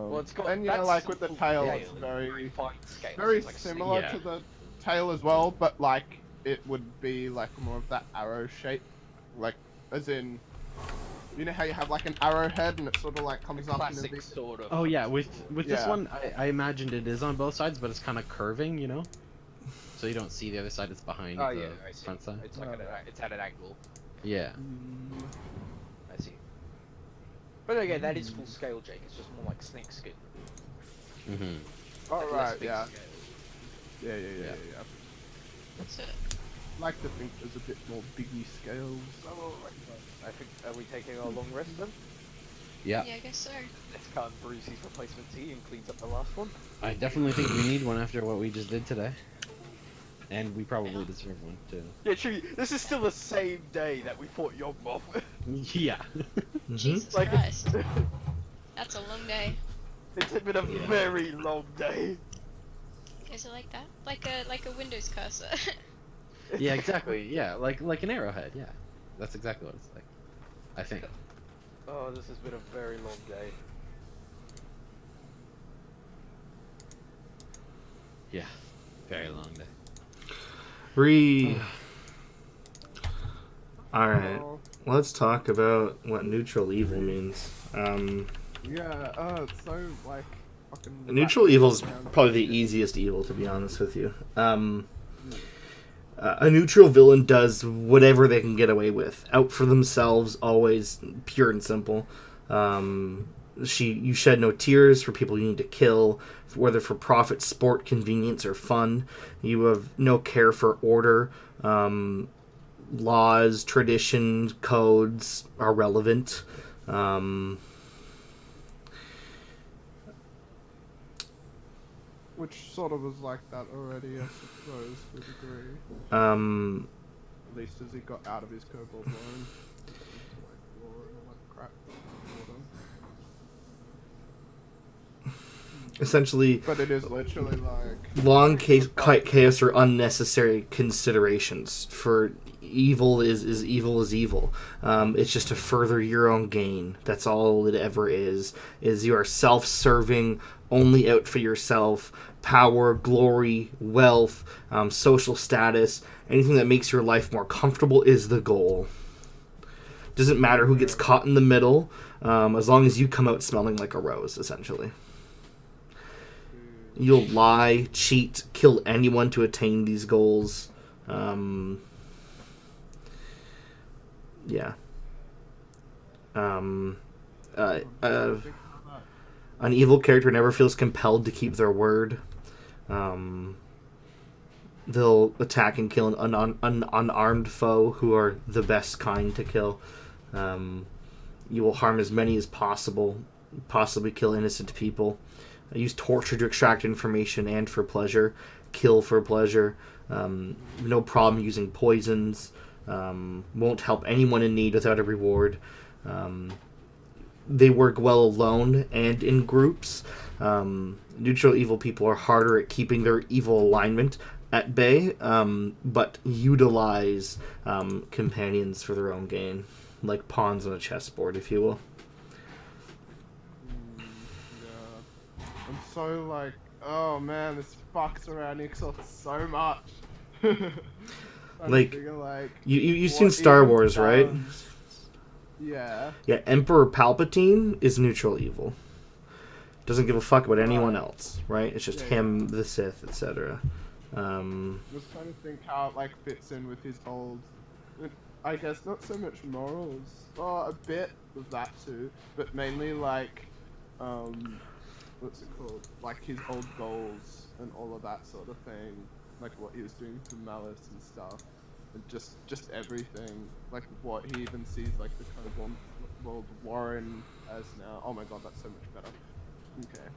Well, it's got And yeah, that's like with the full tail, scale, it's very fine scale. so very it's like similar Yeah. to the tail as well, but like it would be like more of that arrow shape, like as in, you know how you have like an arrowhead and it sort of like comes up in a classic big. sort of. Oh yeah, with this Yeah. one, I imagined it is on both sides, but it's kind of curving, you know? So you don't see the other side, it's behind Oh the yeah, I see. front side. It's like it's at an angle. Yeah. I see. But again, that is full scale, Jake. It's just more like snake skin. Mm-hmm. Oh Like less right, big yeah. scale. Yeah. So, Like to think there's a bit more biggie scales. Oh, right. I think are we taking our long rest then? Yeah. yeah, I guess so. Let's cut Brucey's replacement tea and cleans up the last one. I definitely think we need one after what we just did today. And we probably Yeah. deserve one too. Yeah, true. This is still the same day that we fought Yogmoth. Yeah. Mhm. Jesus Like- Christ. That's a long day. It's been a Yeah. very long day. Is it like that? Like a Windows cursor. Yeah, exactly. Yeah, like an arrowhead. Yeah, that's exactly what it's like. I think. Oh, this has been a very long day. Yeah, very long day. Alright, Oh, let's talk about what neutral evil means. yeah. It's so like fucking. Neutral wrapped evil's around probably the shit. easiest evil, to be honest with you. A neutral villain does whatever they can get away with, out for themselves, always pure and simple. You shed no tears for people you need to kill, whether for profit, sport, convenience, or fun. You have no care for order. Laws, tradition, codes are relevant. Which sort of was like that already, I suppose, to a degree. At least as he got out of his kobold line. Like lore and all that crap. Essentially, But it is literally like. long chaos or unnecessary considerations for evil is evil is evil. It's just to further your own gain. That's all it ever is you are self-serving, only out for yourself. Power, glory, wealth, social status, anything that makes your life more comfortable is the goal. Doesn't matter who gets caught in the middle, as long as you come out smelling like a rose, essentially. You'll lie, cheat, kill anyone to attain these goals. Yeah. An evil character never feels compelled to keep their word. They'll attack and kill an unarmed foe who are the best kind to kill. You will harm as many as possible, possibly kill innocent people. Use torture to extract information and for pleasure. Kill for pleasure. No problem using poisons. Won't help anyone in need without a reward. They work well alone and in groups. Neutral evil people are harder at keeping their evil alignment at bay, but utilize companions for their own gain, like pawns on a chessboard, if you will. Yeah. I'm so like, oh man, this fucks around Ixoth so much. I'm Like, thinking, like, You've what seen Star even Wars, right? sounds- Yeah. Yeah, Emperor Palpatine is neutral evil. Doesn't give a fuck about anyone Right. else, right? It's just Yeah, him, the Sith, etc. I was trying to think how it like fits in with his old, I guess not so much morals, or a bit of that too, but mainly like, what's it called? Like his old goals and all of that sort of thing, like what he was doing for Malice and stuff, and just everything, like what he even sees like the Kobold World Warren as now. Oh my god, that's so much better. Okay.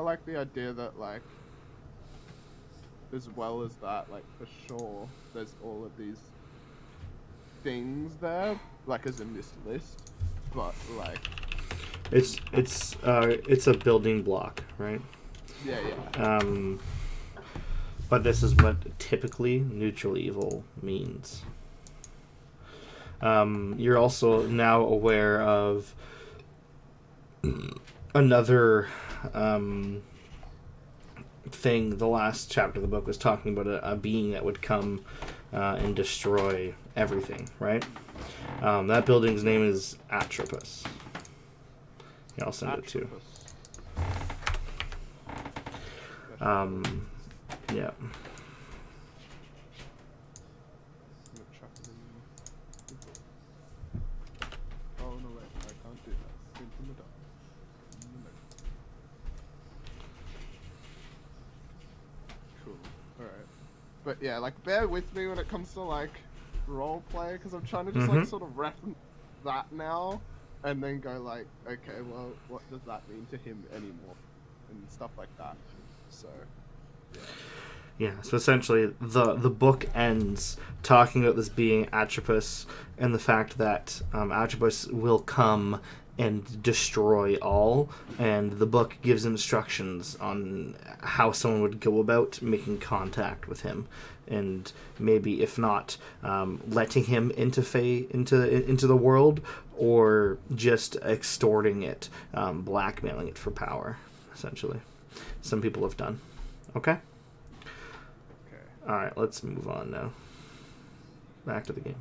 I like the idea that, like, as well as that, like, for sure, there's all of these things there, like, as in this list, but, like... It's a building block, right? Yeah. But this is what typically neutral evil means. You're also now aware of another thing. The last chapter of the book was talking about a being that would come and destroy everything, right? That building's name is Atropos. Yeah, I'll send it to you. Yeah. Oh no, wait, I can't do that. Sync in the dark. Cool. Alright. But yeah, like, bear with me when it comes to, like, roleplay, because I'm trying to just, like, sort of reference that now, and then go, like, okay, well, what does that mean to him anymore? And stuff like that. So, yeah. Yeah, so essentially the book ends talking about this being Atropos and the fact that Atropos will come and destroy all, and the book gives instructions on how someone would go about making contact with him, and maybe if not letting him into the world, or just extorting it, blackmailing it for power, essentially. Some people have done. Okay? Alright, let's move on now. Back to the game.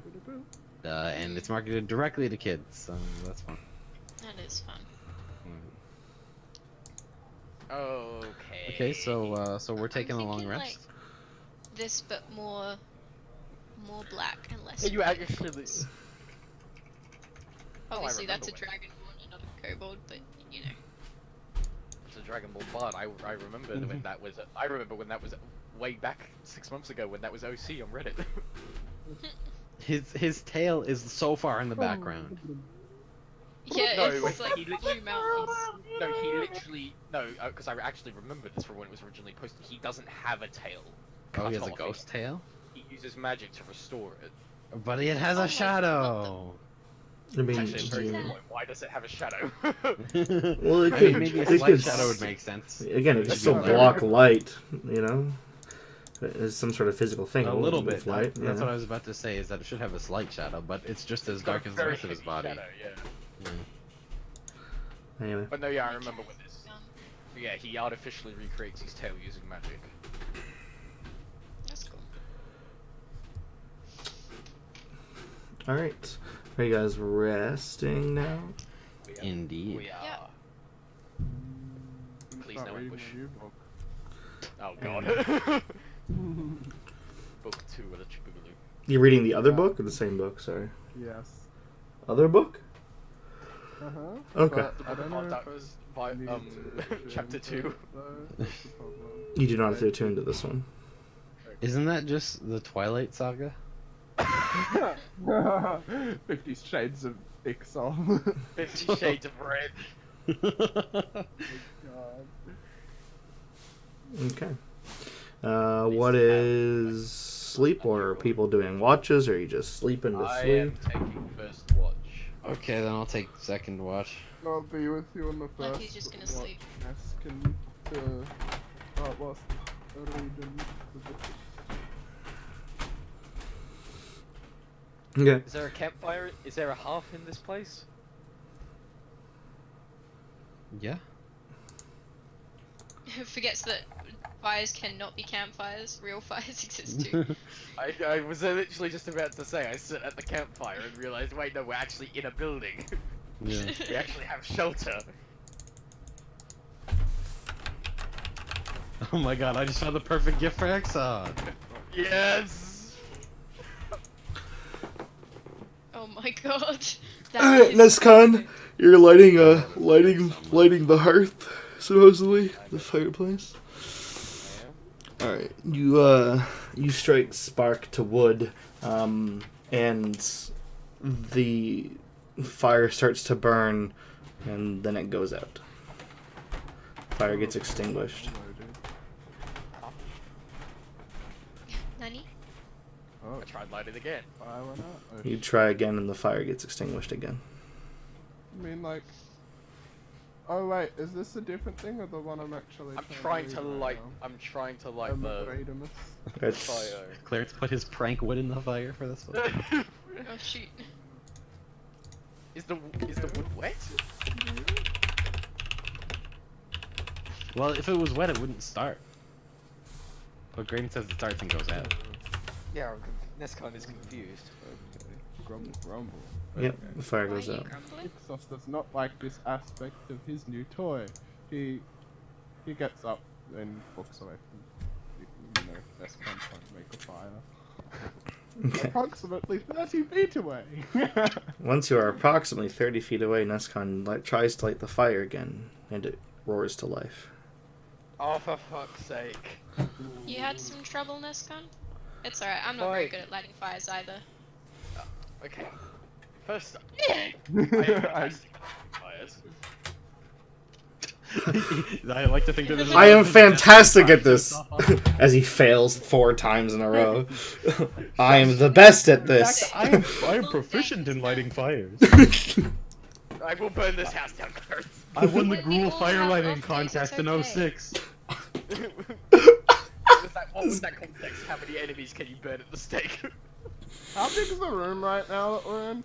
And it's marketed directly to kids, so that's fun. That is fun. Okay. Okay, so we're taking a long thinking, rest. like, this, but more black and less. You white. actually. Obviously, that's a remember when. dragonborn, not a kobold, but you know. It's a Dragon Ball Bard. I remember when that was. I remember when that was way back 6 months ago when that was OC on Reddit. His tail is so far in the background. Yeah, No, it's like he blue literally- mountains. No, he literally because I actually remember this from when it was originally posted. He doesn't have a tail. Oh, he cut has a off. ghost tail? He uses magic to restore it. But it has Oh a my shadow! I mean, Actually, a very Yeah. good point. Why does it have a shadow? well, it I could, mean, maybe a it slight could, shadow would make sense. again, it could Should still be block light, you know? It's some sort of physical thing. A little with bit. light. That's what I was about to say, is that it should have a slight shadow, but it's just as dark as the Very rest of his heavy body. shadow, yeah. Yeah. Anyway. But no, yeah, I remember when this. Yeah, he artificially recreates his tail using magic. That's cool. Alright. Are you guys resting now? Indeed. We are. Yeah. Please Start no reading ambush. a new book. Oh god. Book 2 of the Chibugaloo. You're reading the other book or the same book? Sorry. Yes. Other book? Okay. But I don't know if That was I need to chapter change 2. it, though. That's the problem. You do not have to attune to this one. Isn't that just the Twilight Saga? 50 Shades of Ixol. 50 Shades of Red. God. Okay. What is sleep, or are people doing watches, or are you just sleeping to I sleep? am taking first watch. Okay, then I'll take second watch. I'll be with you on the first. Like he's just gonna watch. sleep. Yes, can whilst I read the book. Okay. Is there a campfire? Is there a hearth in this place? Yeah? Forgets that fires cannot be campfires. Real fires exist too. I was literally just about to say, I sit at the campfire and realized, wait, no, we're actually in a building. Yeah. We actually have shelter. Oh my god, I just found the perfect gift for Exxon! Yes! Oh my god. That Alright, is Nescon, you're lighting the hearth, supposedly, the fireplace. Alright, you strike spark to wood, and the fire starts to burn, and then it goes out. fire gets extinguished. Nani? Oh, I tried lighting again. fire went out. Oh, You try again and the fire gets extinguished again. I mean, like. Oh wait, is this a different thing or the one I'm actually? I'm trying to read right light. now? I'm trying to light the Radimus. It's fire. Clarence put his prank wood in the fire for this one. Oh shoot. Is the wood wet? Well, if it was wet, it wouldn't start. But Graydon says it starts and goes out. Yeah, Nescon is confused. Okay. Grumble, grumble. Yep, Okay. the fire Why are goes you out. grumbling? Ixos does not like this aspect of his new toy. He gets up and walks away from Nescon trying to make a fire. Okay. Approximately 30 feet away. Once you are approximately 30 feet away, Nescon tries to light the fire again, and it roars to life. Oh, for fuck's sake! You had some trouble, Nescon? It's alright, I'm not very good at lighting fires either. Okay. First, I am fantastic at fires. I like to think that this is I am his fantastic best at this! practice. As he fails 4 times in a row. I am the best at this. I am proficient in lighting fires. I will burn this house down, Clarence. I won the We Gruul all fire have lighting off days, contest it's in okay. 06. What was that context? How many enemies can you burn at the stake? How big is the room right now that we're in?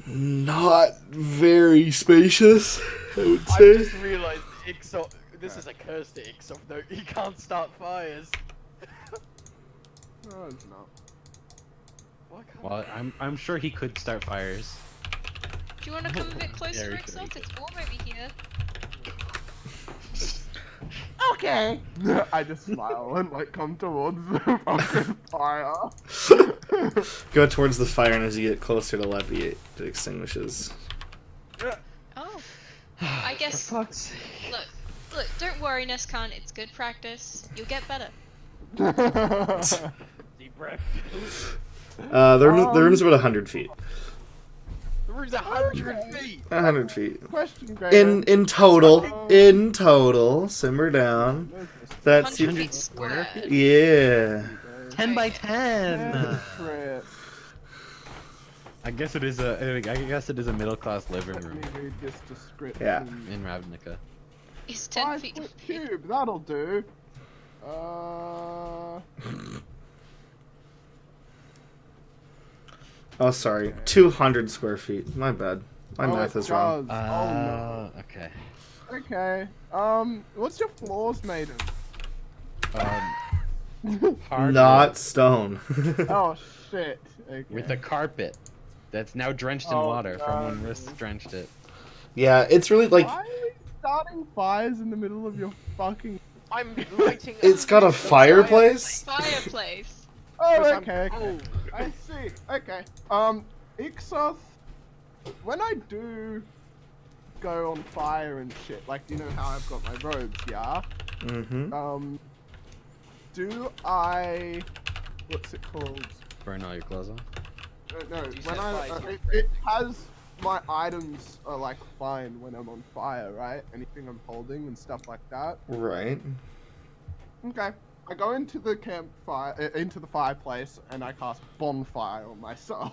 Not very spacious, I would I say. just realised Ixop. This is a curse to Ixop. No, he can't start fires. No, it's not. Why can't Well, I'm sure he could start fires. Do you want to come a bit closer, Very Rexos? good. It's warm over here. Okay. I just smile and like come towards the fucking fire. Go towards the fire, and as you get closer to Levy, it extinguishes. Oh. I guess. Look, don't worry, Nescon. It's good practice. You'll get better. deep breath? The room's about 100 feet. The room's 100 feet. 100 feet. Question, Graham. In total, simmer down. That's 100 feet squared. yeah. 10 by 10. Crit. I guess it is a middle class living Let room me read this description. Yeah. in Ravnica. It's 10 5 feet. foot cube, that'll do. Oh, sorry. 200 square feet. My bad. My oh, math it is wrong. does. Oh Okay. no. Okay. What's your floors made Hardwood Not stone. of? Oh shit. Okay. with a carpet that's now drenched in Oh, water from when no. Riss drenched it. Yeah, it's really like Why are we starting fires in the middle of your fucking? I'm lighting. it's got a fireplace. Fireplace. Oh, Because I'm okay. cold. I see. Okay. Ixoth, when I do go on fire and shit, like you know how I've got my robes, yeah. Mm-hmm. Do I? What's it called? Burn all your clothes off. No, You when set I fire to your it has my items are like fine when I'm on fire, right? Anything I'm holding and stuff like that. Right. Okay. I go into the campfire, into the fireplace, and I cast bonfire on myself.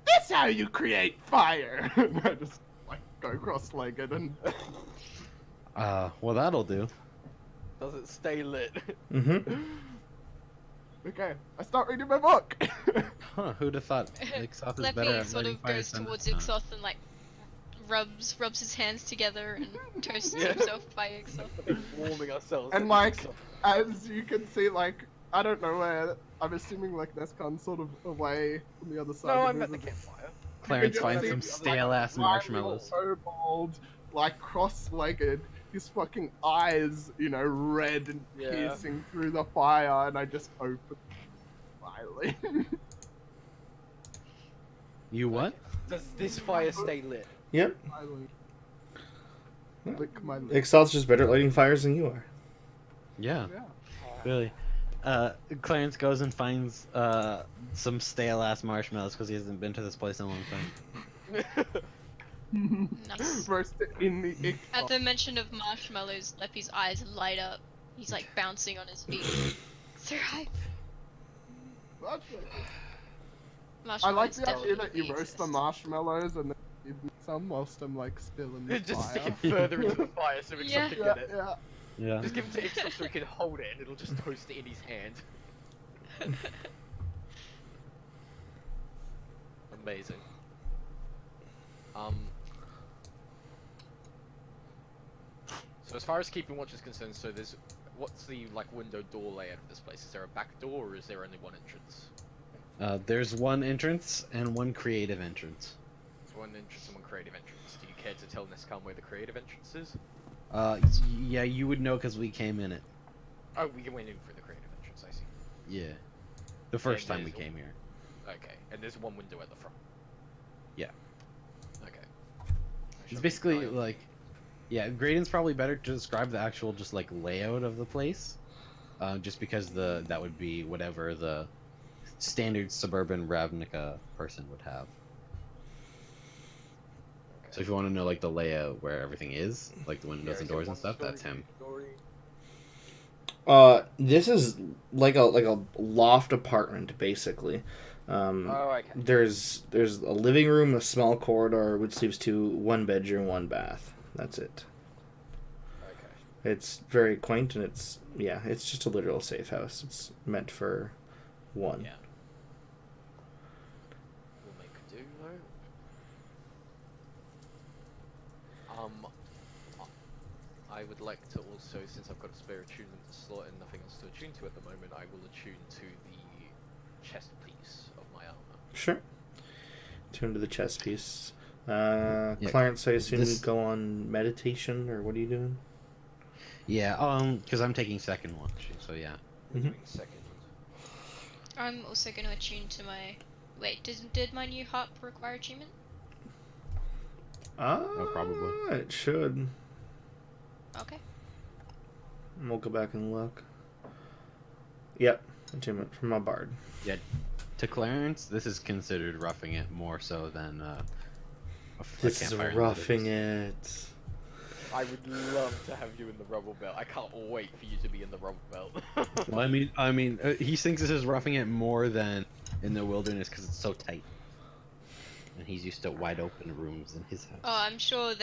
That's how you create fire. And I just like go cross-legged and. Well that'll do. Does it stay lit? Mm-hmm. Okay, I start reading my book. Huh, who'd have thought Ixoth is better Leppy at sort lighting of goes fires than towards Nescon. Ixoth and like rubs his hands together and toasts Yeah. himself by Ixoth. Warming ourselves. And like, as you can see, like, I don't know where. I'm assuming like Nescon's sort of away from the other side. No, of I'm the at the river. campfire. Clarence You can finds just some see, stale ass slightly marshmallows. Kobold, like cross-legged, his fucking eyes, you know, red and Yeah. piercing through the fire, and I just open slightly. You what? Does this fire stay lit? Yep. Lick my lips. Excel's just better at lighting fires than you are. Yeah, Yeah. really. Clarence goes and finds some stale ass marshmallows because he hasn't been to this place in a long time. Nice. Roast it in the ick. At the mention of marshmallows, Leppy's eyes light up. He's like bouncing on his feet. It's alright. I like Marshmallows the idea that you definitely roast the exist. marshmallows and then give me some whilst I'm like still in the Just fire. stick it further into the fire so Ixoff Yeah. can Yeah, get it. yeah. Yeah. Just give it to Ixoff so he can hold it and it'll just toast it in his hand. Amazing. So as far as keeping watch is concerned, so what's the like window door layout of this place? Is there a back door or is there only one entrance? There's one entrance and one creative entrance. There's one entrance and one creative entrance. Do you care to tell Nescam where the creative entrance is? Yeah, you would know because we came in it. Oh, we went in for the creative entrance, I see. Yeah. The first And time we there's- came here. Okay, and there's one window at the front. Yeah. Okay. It's basically like, yeah, Graydon's probably better to describe the actual just like layout of the place, just because that would be whatever the standard suburban Ravnica person would have. So if you want to know like the layout where everything is, like the windows and doors and stuff, that's him. This is like a loft apartment basically. Oh, okay. There's a living room, a small corridor which leaves to one bedroom, one bath. That's it. Okay. It's very quaint and it's just a literal safe house. It's meant for one. Yeah. We'll make do though. I would like to also, since I've got a spare attunement slot and nothing else to attune to at the moment, I will attune to the chest piece of my armor. Sure. Turn to the chess piece. Yeah, Clarence, I assume this- you go on meditation, or what are you doing? Yeah, because I'm taking second watch, so yeah. Mhm. Doing second. I'm also going to attune to my. Wait, did my new harp require attunement? Probably. It should. Okay. We'll go back and look. Yep, attunement from my bard. Yeah, to Clarence, this is considered roughing it more so than This is roughing it. I would love to have you in the rubble belt. I can't wait for you to be in the rubble belt. Well, I mean, he thinks this is roughing it more than in the wilderness because it's so tight, and he's used to wide open rooms in his house. Oh, I'm sure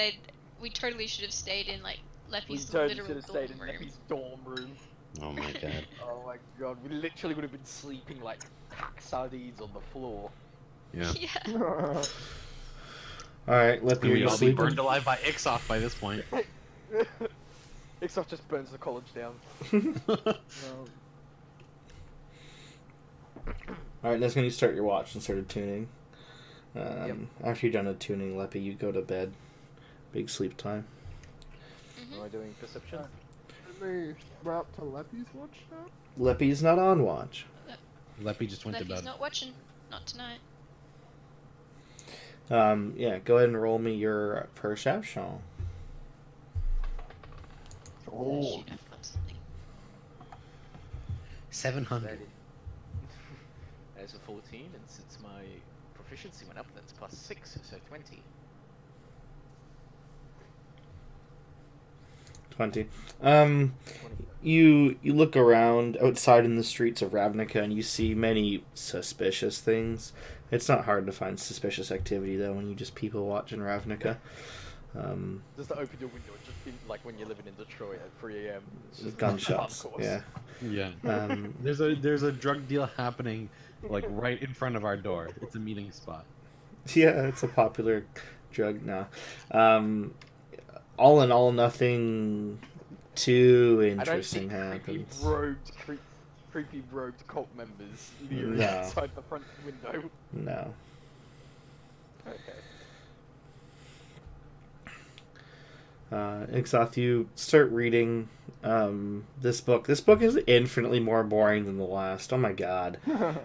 we totally should have stayed in like We Leppy's totally literal should have stayed in dorm room. Leppy's dorm room. Oh my god. Oh my god, we literally would have been sleeping like packed sardines on the floor. Yeah. Yeah. Alright, let We'd me all be sleep. burned alive by Ixoff by this point. Ixoff just burns the college down. Alright, that's when you start your watch and started tuning. After you're done with tuning, Leppy, you go to bed. Big sleep time. Am I doing perception? We're up to Leppy's watch now? Leppy's not on watch. Leppy just went to Leppy's bed. not watching. Not tonight. Yeah, go ahead and roll me your perception. Oh. Shoot, I've got something. 700. There's a 14, and since my proficiency went up, that's plus 6, so 20. 20. You look around outside in the streets of Ravnica and you see many suspicious things. It's not hard to find suspicious activity though when you just people watch in Ravnica. Just to open your window, and just be like when you're living in Detroit at 3 a.m. It's just Gunshots. hardcore. Yeah. Yeah. There's a drug deal happening like right in front of our door. It's a meeting spot. Yeah, it's a popular drug now. All in all, nothing too interesting I don't think happens. creepy robed cult members leering No. outside the front window. No. Okay. Ixoth, you start reading this book. This book is infinitely more boring than the last. Oh my god.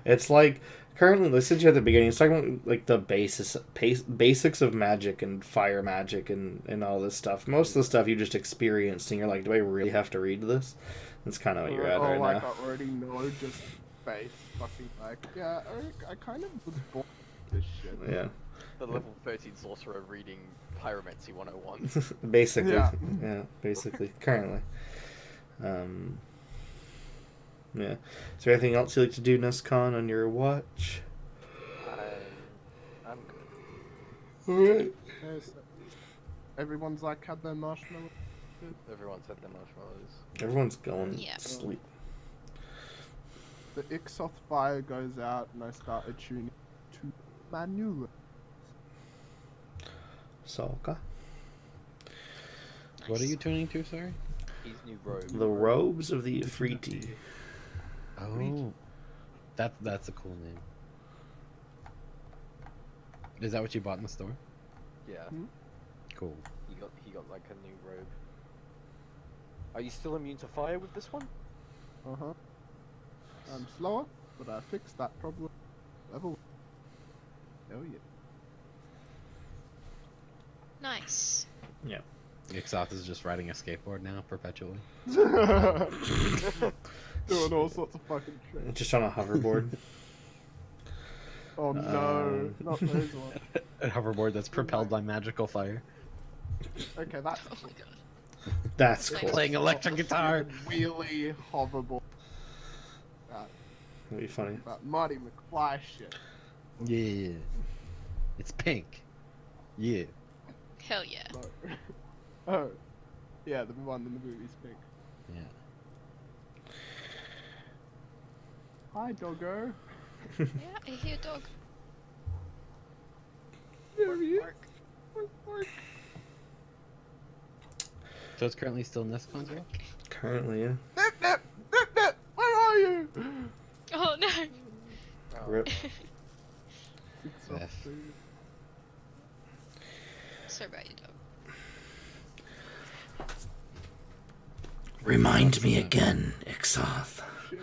It's like, currently, like, since you're at the beginning, it's talking about like the basics of magic and fire magic and all this stuff. Most of the stuff you just experienced and you're like, do I really have to read this? That's kind of what you're at right like now. I already know, just face fucking like, yeah, I kind of was born this shit. Yeah, The level 13 sorcerer reading Pyromancy 101. basically. Yeah. Yeah, basically. Currently. Yeah. Is there anything else you like to do, Nuscon, on your watch? I'm Alright. Yes. Everyone's like had their marshmallow. Everyone's had their marshmallows. Everyone's going Yeah. to sleep. The Ixoth fire goes out and I start attuning to Manu. Salka. What are you tuning to, sorry? His new robe. The robes of the Ifriti. Oh, that's a cool name. Is that what you bought in the store? Yeah. Cool. He got like a new robe. Are you still immune to fire with this one? Uh-huh. I'm slower, but I fixed that problem. Level. Hell yeah. Nice. Yeah. Ixoth is just riding a skateboard now, perpetually. Doing all sorts of fucking tricks. Just on a hoverboard. Oh no, not those ones. A hoverboard that's propelled by magical fire. Okay, that's Oh my god. That's Nice. cool. Playing electric guitar. Wheelie hoverboard. That'd be funny. That Marty McFly shit. Yeah. It's pink. Yeah. Hell yeah. No. Oh. Yeah, the one in the movie's pink. Yeah. Hi, doggo. Yeah, I hear dog. There he is. Bark. Bark, bark. So it's currently still Nescon's row? Currently, yeah. Nip, nip, nip, nip. Where are you? Oh no. Rip. It's off, F. dude. Sorry about your dog. Remind me again, Ixoth, Shit.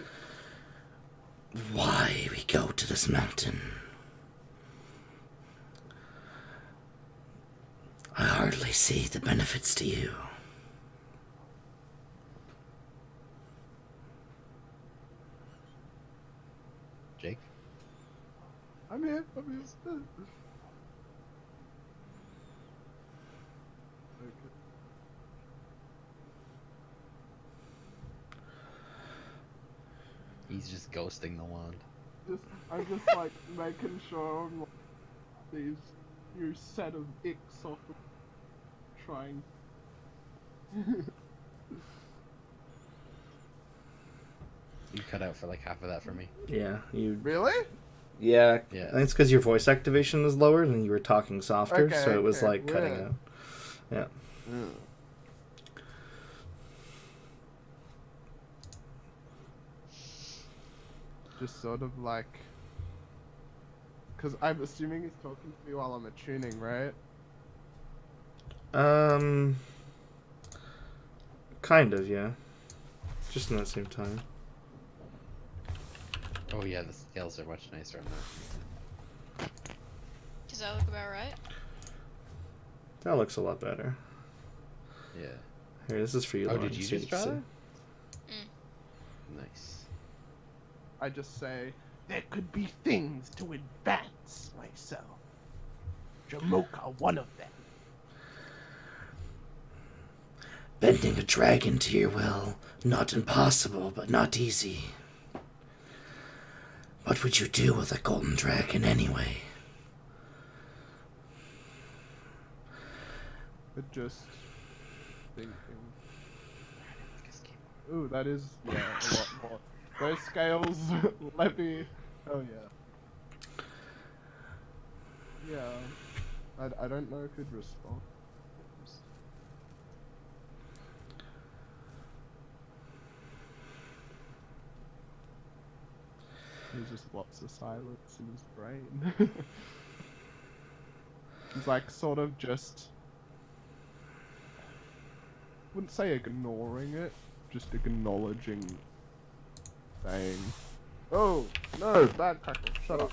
why we go to this mountain. I hardly see the benefits to you. Jake? I'm here. I'm here. Okay. He's just ghosting the wand. I'm just like making sure I'm, like, these new set of icks off of trying. You cut out for like half of that for me. Yeah, you. Really? Yeah, Yeah. I think it's because your voice activation is lowered and you were talking softer, Okay, so it was okay, like cutting weird. out. Yeah. Just sort of like. Because I'm assuming he's talking to me while I'm attuning, right? Kind of, yeah. Just in the same time. Oh yeah, the scales are much nicer on that. Does that look about right? That looks a lot better. Yeah. Here, this is for you. Oh, Lauren, did you so just can draw see. that? Nice. I just say, there could be things to advance myself. Jamoka, one of them. Bending a dragon to your will, not impossible, but not easy. What would you do with a golden dragon anyway? But just thinking. Ooh, that is, yeah, a lot more. Those scales, Levy. Oh yeah. Yeah. I don't know if he'd respond. There's just lots of silence in his brain. He's like sort of just. Wouldn't say ignoring it, just acknowledging. Saying, "Oh no, bad crackle! Shut up."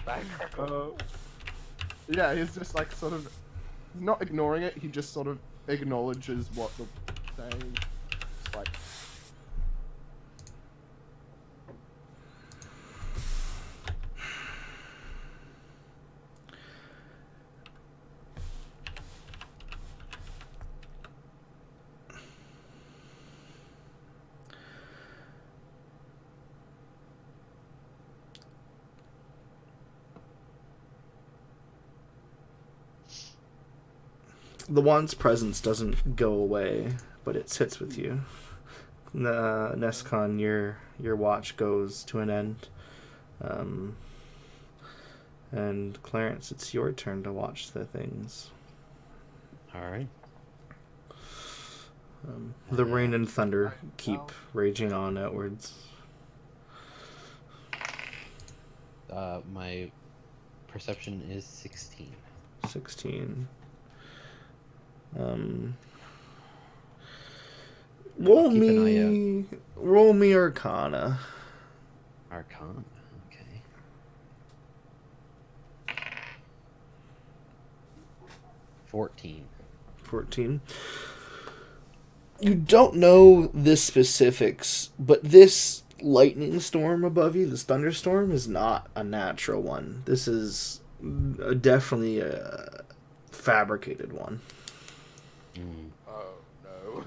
Bad crackle. Yeah, he's just like sort of. He's not ignoring it. He just sort of acknowledges what the saying. It's like. The wand's presence doesn't go away, but it sits with you. Nescon, your watch goes to an end. And Clarence, it's your turn to watch the things. All right. The rain and thunder keep raging on outwards. My perception is 16. 16. Roll Keep an eye Roll me Arcana. Arcana. Okay. 14. 14. You don't know the specifics, but this lightning storm above you, this thunderstorm, is not a natural one. This is definitely a fabricated one. Oh no.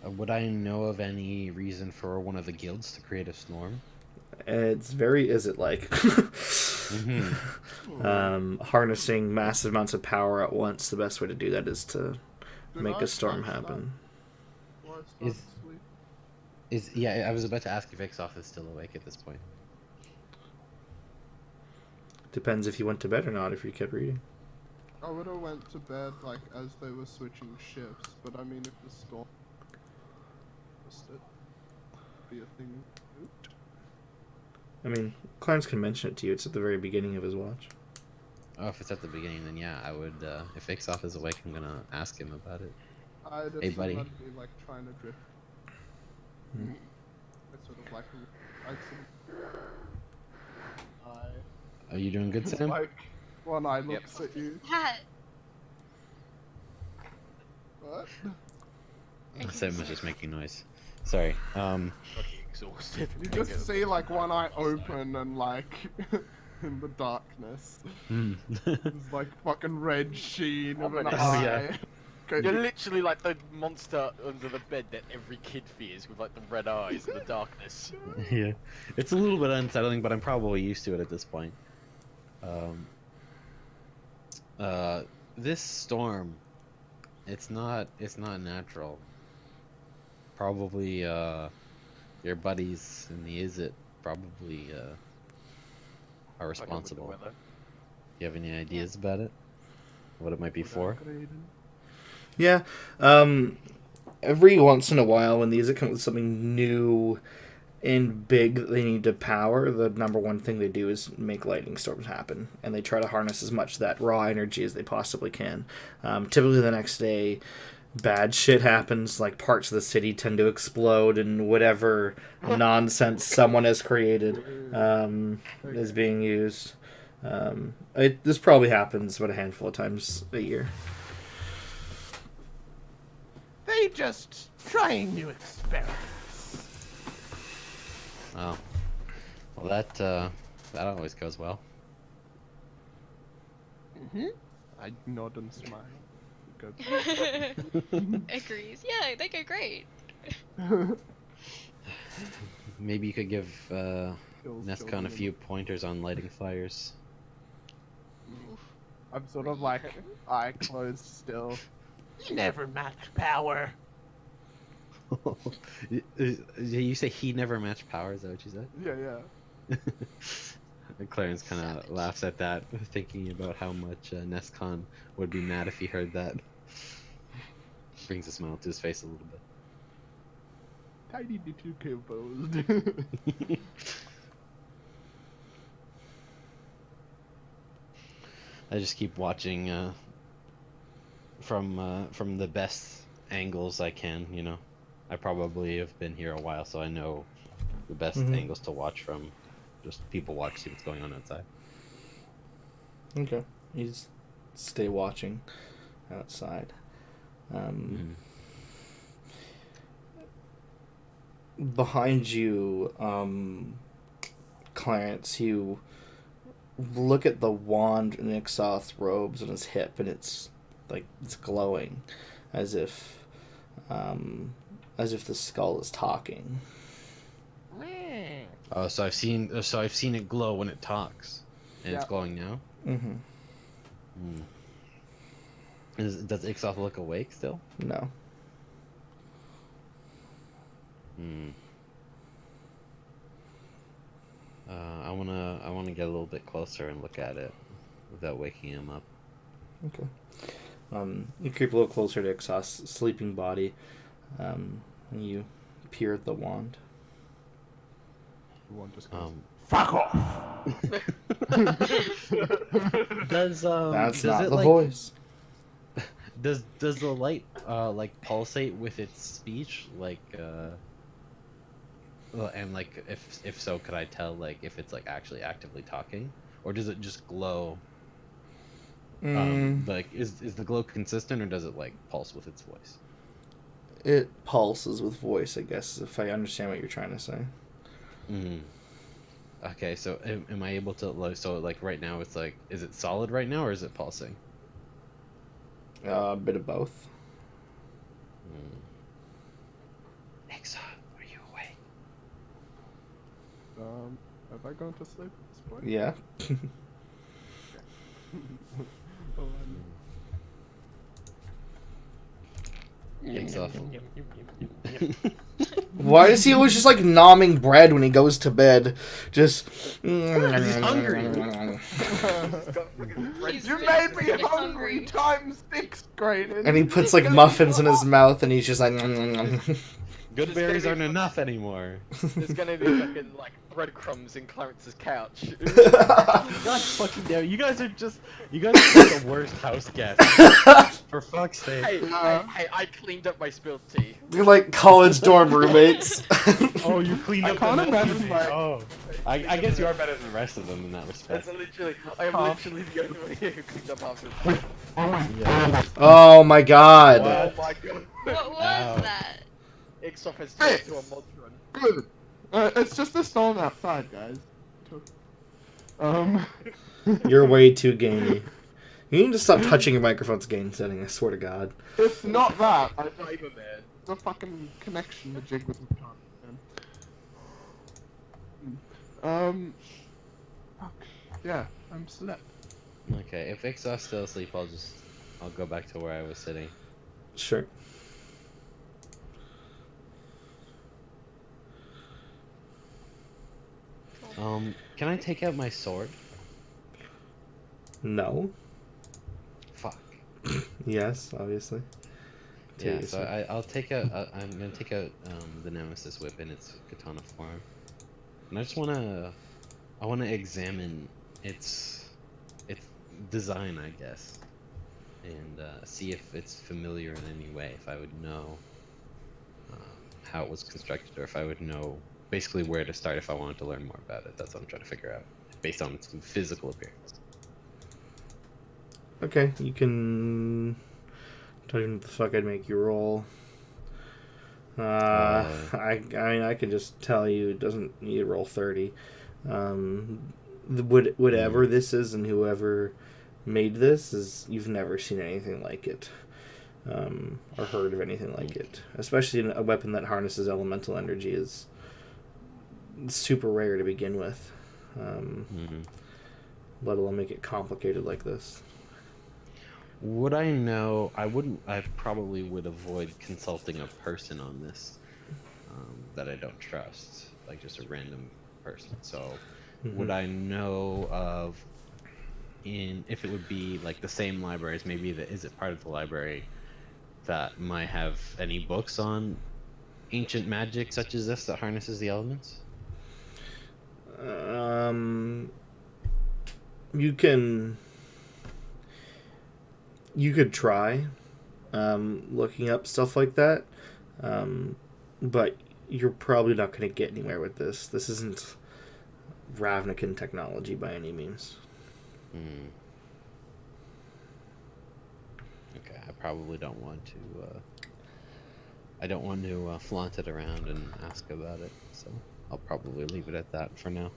Would I know of any reason for one of the guilds to create a storm? It's very is-it-like. Harnessing massive amounts of power at once, the best way to do that is to make a storm happen. Yeah, I was about to ask if Ixoff is still awake at this point. Depends if you went to bed or not, if you kept reading. I would have went to bed like as they were switching shifts, but I mean if the storm be a thing. I mean, Clarence can mention it to you. It's at the very beginning of his watch. Oh, if it's at the beginning, then yeah, I would. If Ixoff is awake, I'm gonna ask him about it. I'd Hey, buddy. I'd be like trying to drift. It's sort of like I'd sort Are you doing good, of, Sam? like one eye looks at you. Hat. What? Sam was just making noise. Sorry. Fucking exhausted. You just see like one eye open and like in the darkness. There's like fucking red sheen of an Ominous. eye. Oh, yeah. You're literally like the monster under the bed that every kid fears with like the red eyes and the darkness. Yeah, it's a little bit unsettling, but I'm probably used to it at this point. This storm, it's not natural. Probably your buddies in the Is It probably are responsible. You have any ideas about it? What it might be for? Yeah. Every once in a while, when these come up with something new and big that they need to power, the number one thing they do is make lightning storms happen. And they try to harness as much of that raw energy as they possibly can. Typically the next day, bad shit happens, like parts of the city tend to explode and whatever nonsense someone has created is being used. This probably happens about a handful of times a year. They just trying new experiments. Oh, well that always goes well. I nod and smile. Go. Agrees. Yeah, they go great. Maybe you could give Nescon a few pointers on lighting fires. I'm sort of like eye closed still. You never match power. You say he never matched power, is that what you said? Yeah. Clarence kind of laughs at that, thinking about how much Nescon would be mad if he heard that. Brings a smile to his face a little bit. Tiny little composed. I just keep watching from the best angles I can, you know. I probably have been here a while, so I know the best angles to watch from. Just people watch, see what's going on outside. Okay. You just stay watching outside. Behind you, Clarence, you look at the wand in Ixoth's robes on his hip, and it's like it's glowing, as if the skull is talking. Oh, so I've seen it glow when it talks, and it's Yeah. glowing now. Mm-hmm. Does Ixoth look awake still? No. I wanna get a little bit closer and look at it without waking him up. Okay. You creep a little closer to Ixoth's sleeping body, and you peer at the wand. The one just goes, fuck off! Does That's does not it, the like, voice. Does the light like pulsate with its speech, like well, and like if so, could I tell like if it's like actually actively talking, or does it just glow? Like is the glow consistent, or does it like pulse with its voice? It pulses with voice, I guess, if I understand what you're trying to say. Okay, so am I able to so like right now it's like, is it solid right now or is it pulsing? A bit of both. Exxon, are you awake? Have I gone to sleep at this point? Yeah. Oh, Exxon. Why is he always just like nomming bread when he goes to bed? Just. He's hungry. You made me hungry times 6th grade. And he puts like muffins in his mouth, and he's just like. Good berries aren't enough anymore. There's gonna be fucking like breadcrumbs in Clarence's couch. God fucking damn! You guys are the worst house guests. For fuck's sake. Hey, I cleaned up my spilled tea. They're like college dorm roommates. Oh, you cleaned up. can't the imagine, like- Oh, I guess you are better than the rest of them in that respect. I am literally the only one here who cleaned up after. Yeah. Oh my god. Oh my god. What was Wow. that? Ixoff has turned into a Modron. Good. It's just a storm outside, guys. You're way too gamey. You need to stop touching your microphone's gain setting, I swear to god. It's not that. I'm not even there. The fucking connection jig with the fuck. Yeah, I'm slept. Okay, if Ixoth's still asleep, I'll go back to where I was sitting. Sure. Can I take out my sword? No. Fuck. Yes, obviously. Yeah, Take so it. I'm gonna take out the Nemesis whip in its katana form, and I wanna examine its design, I guess, and see if it's familiar in any way. If I would know how it was constructed, or if I would know basically where to start if I wanted to learn more about it. That's what I'm trying to figure out, based on its physical appearance. Okay, you can. Don't even know what the fuck I'd make you roll. I mean, I can just tell you it doesn't need to roll 30. Whatever this is and whoever made this is, you've never seen anything like it, or heard of anything like it. Especially a weapon that harnesses elemental energy is super rare to begin with. Let alone make it complicated like this. Would I know? I probably would avoid consulting a person on this that I don't trust, like just a random person. So, would I know of if it would be like the same libraries? Maybe is it part of the library that might have any books on ancient magic such as this that harnesses the elements? You could try looking up stuff like that, but you're probably not going to get anywhere with this. This isn't Ravnican technology by any means. Okay, I probably don't want to. I don't want to flaunt it around and ask about it, so I'll probably leave it at that for now.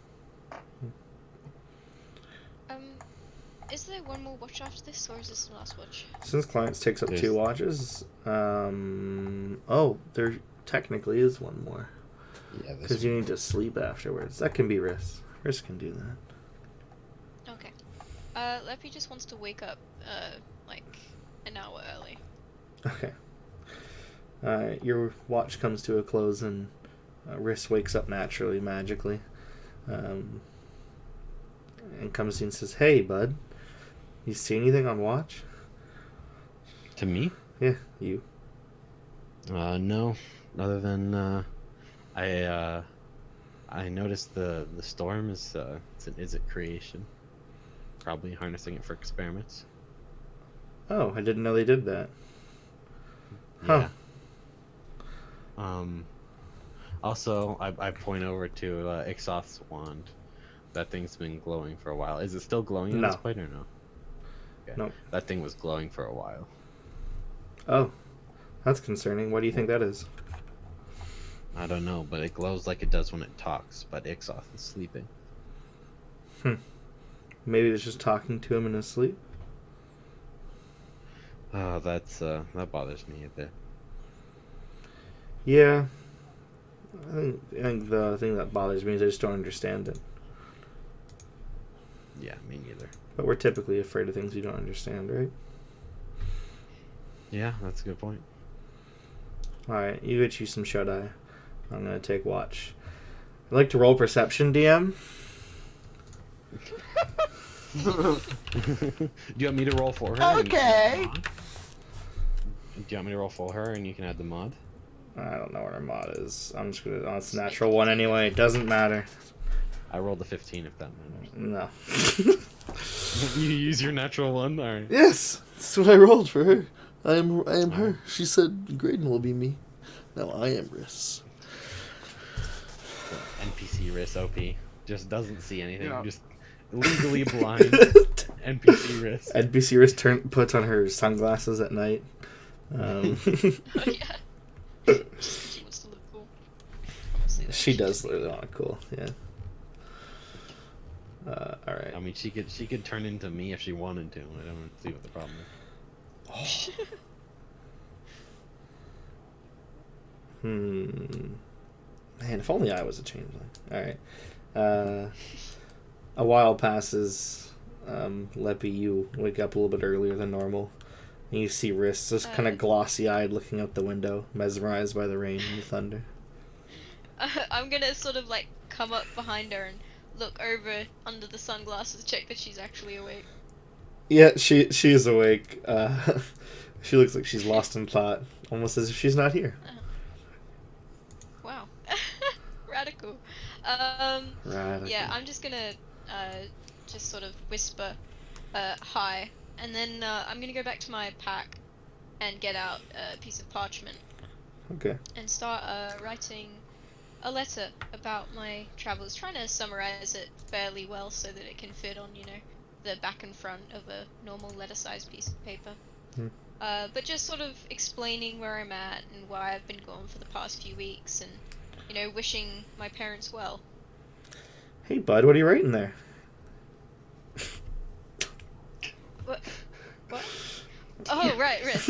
Is there one more watch after this, or is this the last watch? Since Clients takes up 2 watches, there technically is one more. Yeah, Because you need to sleep afterwards. That can be Riss. Riss can do that. Okay. Leppy just wants to wake up, like, an hour early. Okay. Your watch comes to a close and Riss wakes up naturally, magically. And comes in and says, "Hey, bud. You see anything on watch?" To me? Yeah, you. No. Other than I noticed the storm is is it creation? Probably harnessing it for experiments. Oh, I didn't know they did that. Huh. Yeah. Also, I point over to Ixoth's wand. That thing's been glowing for a while. Is it still glowing at No. this point or no? Okay. Nope. That thing was glowing for a while. Oh, that's concerning. What do you think that is? I don't know, but it glows like it does when it talks, but Ixoth is sleeping. Maybe it's just talking to him in his sleep? Oh, that bothers me a bit. Yeah. I think the thing that bothers me is I just don't understand it. Yeah, me neither. But we're typically afraid of things we don't understand, right? Yeah, that's a good point. Alright, you get you some shut-eye. I'm going to take watch. I'd like to roll perception, DM. Do you want me to roll for her? and you can add the Okay. mod? Do you want me to roll for her and you can add the mod? I don't know what our mod is. I'm just going to... Oh, it's a natural one anyway. It doesn't matter. I rolled a 15 if that matters. No. You use your natural one? Alright. Yes, that's what I rolled for her. I am her. She said Graydon will be me. Now I am Riss. NPC risk OP. Just doesn't see anything. Yeah. Just legally blind NPC risk. NPC Riss puts on her sunglasses at night. Oh, yeah. Just 'cause she wants to look cool. Obviously, that's She what does look really cool, yeah. Alright. I mean, she could turn into me if she wanted to. I don't see what the problem is. Man, if only I was a changeling. Alright. A while passes. Leppy, you wake up a little bit earlier than normal. And you see Riss just kind of glossy-eyed looking out the window, mesmerized by the rain and the thunder. I'm gonna sort of like come up behind her and look over under the sunglasses, check that she's actually awake. Yeah, she is awake. She looks like she's lost in thought, almost as if she's not here. Wow. Radical. Radical. Yeah, I'm just gonna just sort of whisper hi, and then I'm gonna go back to my pack and get out a piece of parchment Okay. and start writing a letter about my travels, trying to summarize it fairly well so that it can fit on, the back and front of a normal letter-sized piece of paper. But just sort of explaining where I'm at and why I've been gone for the past few weeks, and wishing my parents well. Hey, bud, what are you writing there? What? Oh, right, Riz.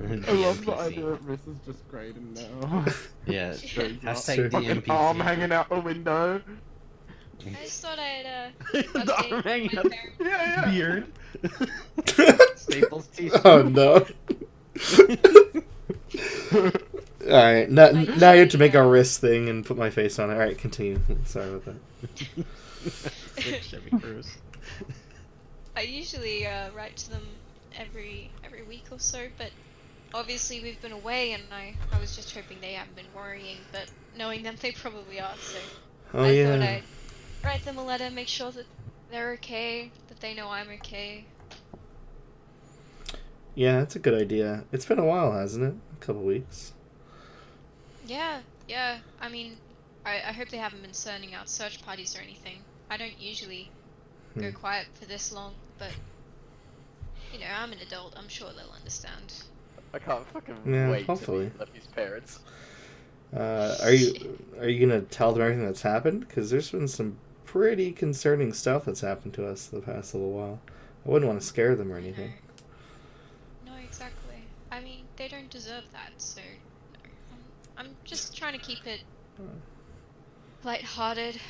I love the idea that Riss is just Graydon now. Yeah, Shows up. hashtag Fucking DMPC. arm hanging out the window. I just thought I'd The arm update hanging my out. parents. Yeah, yeah. Beard. Staples t-shirt. Oh, no. Alright, now you have to make a wrist thing and put my face on it. Alright, continue. Sorry about that. Chevy Cruise. I usually write to them every week or so, but obviously we've been away, and I was just hoping they haven't been worrying, but knowing them, they probably are, so Oh, I yeah. thought I'd write them a letter, make sure that they're okay, that they know I'm okay. Yeah, that's a good idea. It's been a while, hasn't it? A couple weeks. Yeah, I mean, I hope they haven't been sending out search parties or anything. I don't usually go quiet for this long, but, I'm an adult, I'm sure they'll understand. I can't fucking Yeah, wait hopefully. to meet Leppy's parents. Are you gonna tell them everything that's happened? Because there's been some pretty concerning stuff that's happened to us the past little while. I wouldn't want to scare them or anything. No, exactly. I mean, they don't deserve that, so no. I'm just trying to keep it lighthearted.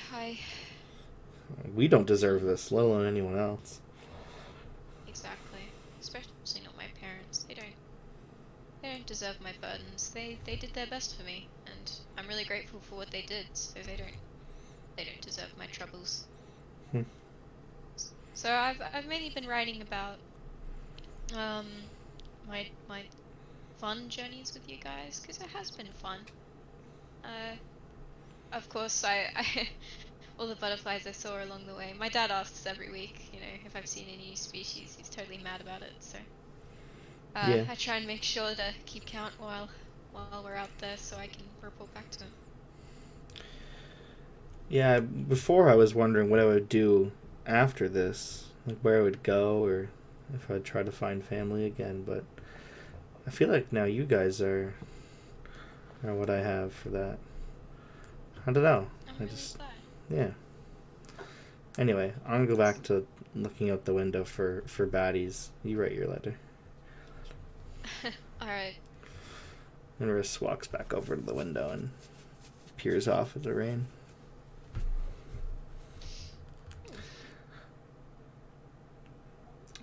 We don't deserve this, let alone anyone else. deserve my burdens. They did their best for me, and I'm really grateful for what they did. So they don't deserve my troubles. Hmm. So I've mainly been writing about my fun journeys with you guys, because it has been fun. Of course, I all the butterflies I saw along the way. My dad asks every week, if I've seen any new species. He's totally mad about it. So Yeah. I try and make sure to keep count while we're out there, so I can report back to him. Yeah, before I was wondering what I would do after this, like where I would go or if I'd try to find family again, but I feel like now you guys are what I have for that. I don't know. I'm I really just, glad. yeah. Anyway, I'm gonna go back to looking out the window for baddies. You write your letter. Alright. And Riss walks back over to the window and peers off at the rain.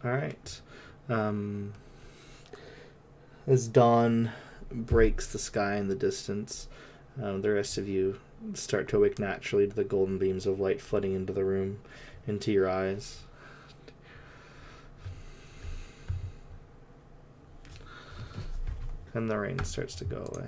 Alright. As dawn breaks the sky in the distance, the rest of you start to awake naturally to the golden beams of light flooding into the room, into your eyes. And the rain starts to go away.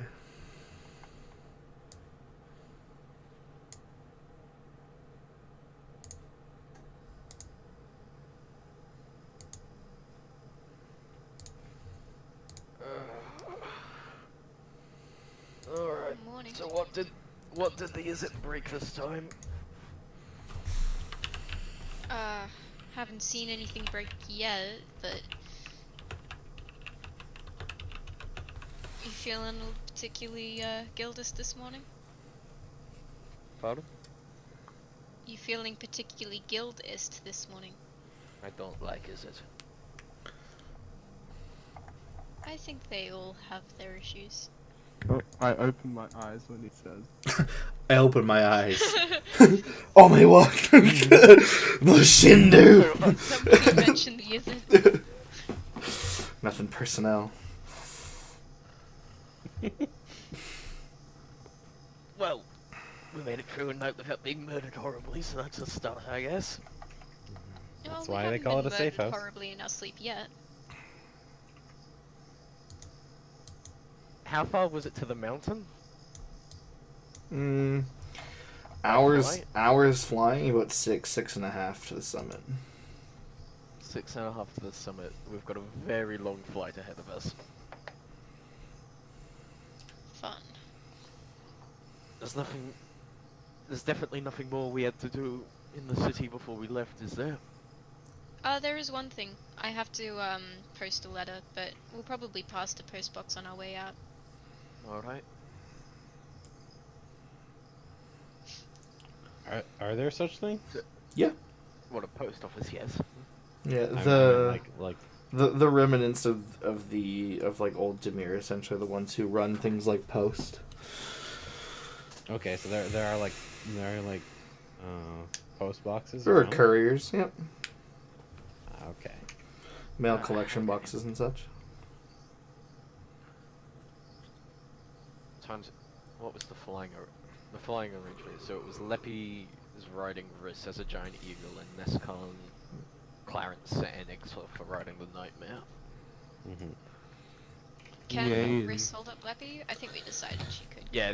Alright. Morning. So what did the Izzet break this time? Haven't seen anything break yet, but you feeling particularly Gildist this morning? Pardon? You feeling particularly Gildist this morning? I don't like Izzet. I think they all have their issues. Oh, I open my eyes when he says. I open my eyes. Oh my god! Mushindu! Somebody mentioned the Izzet. Nothing personnel. Well, we made it through a night without being murdered horribly, so that's a start, I guess. That's Well, why we they haven't call been it a safe murdered house. horribly in our sleep yet. How far was it to the mountain? Hours Flight? flying, about 6.5 to the summit. 6.5 to the summit. We've got a very long flight ahead of us. Fun. There's definitely nothing more we had to do in the city before we left, is there? There is one thing. I have to post a letter, but we'll probably pass the post box on our way out. Alright. Are there such things? What, a post office, yes. Yeah, I the mean, like the remnants of like old Demir, essentially the ones who run things like Post. okay, so there are like post boxes. There are around? couriers, yep. Okay. Mail collection boxes and such. What was the flying arrangement? So it was Leppy is riding Riss as a giant eagle, and Nescon, Clarence, and Exor for riding the Nightmare. Mm-hmm. Can Yay. Riss hold up Leppy? I think we decided she could. Yeah,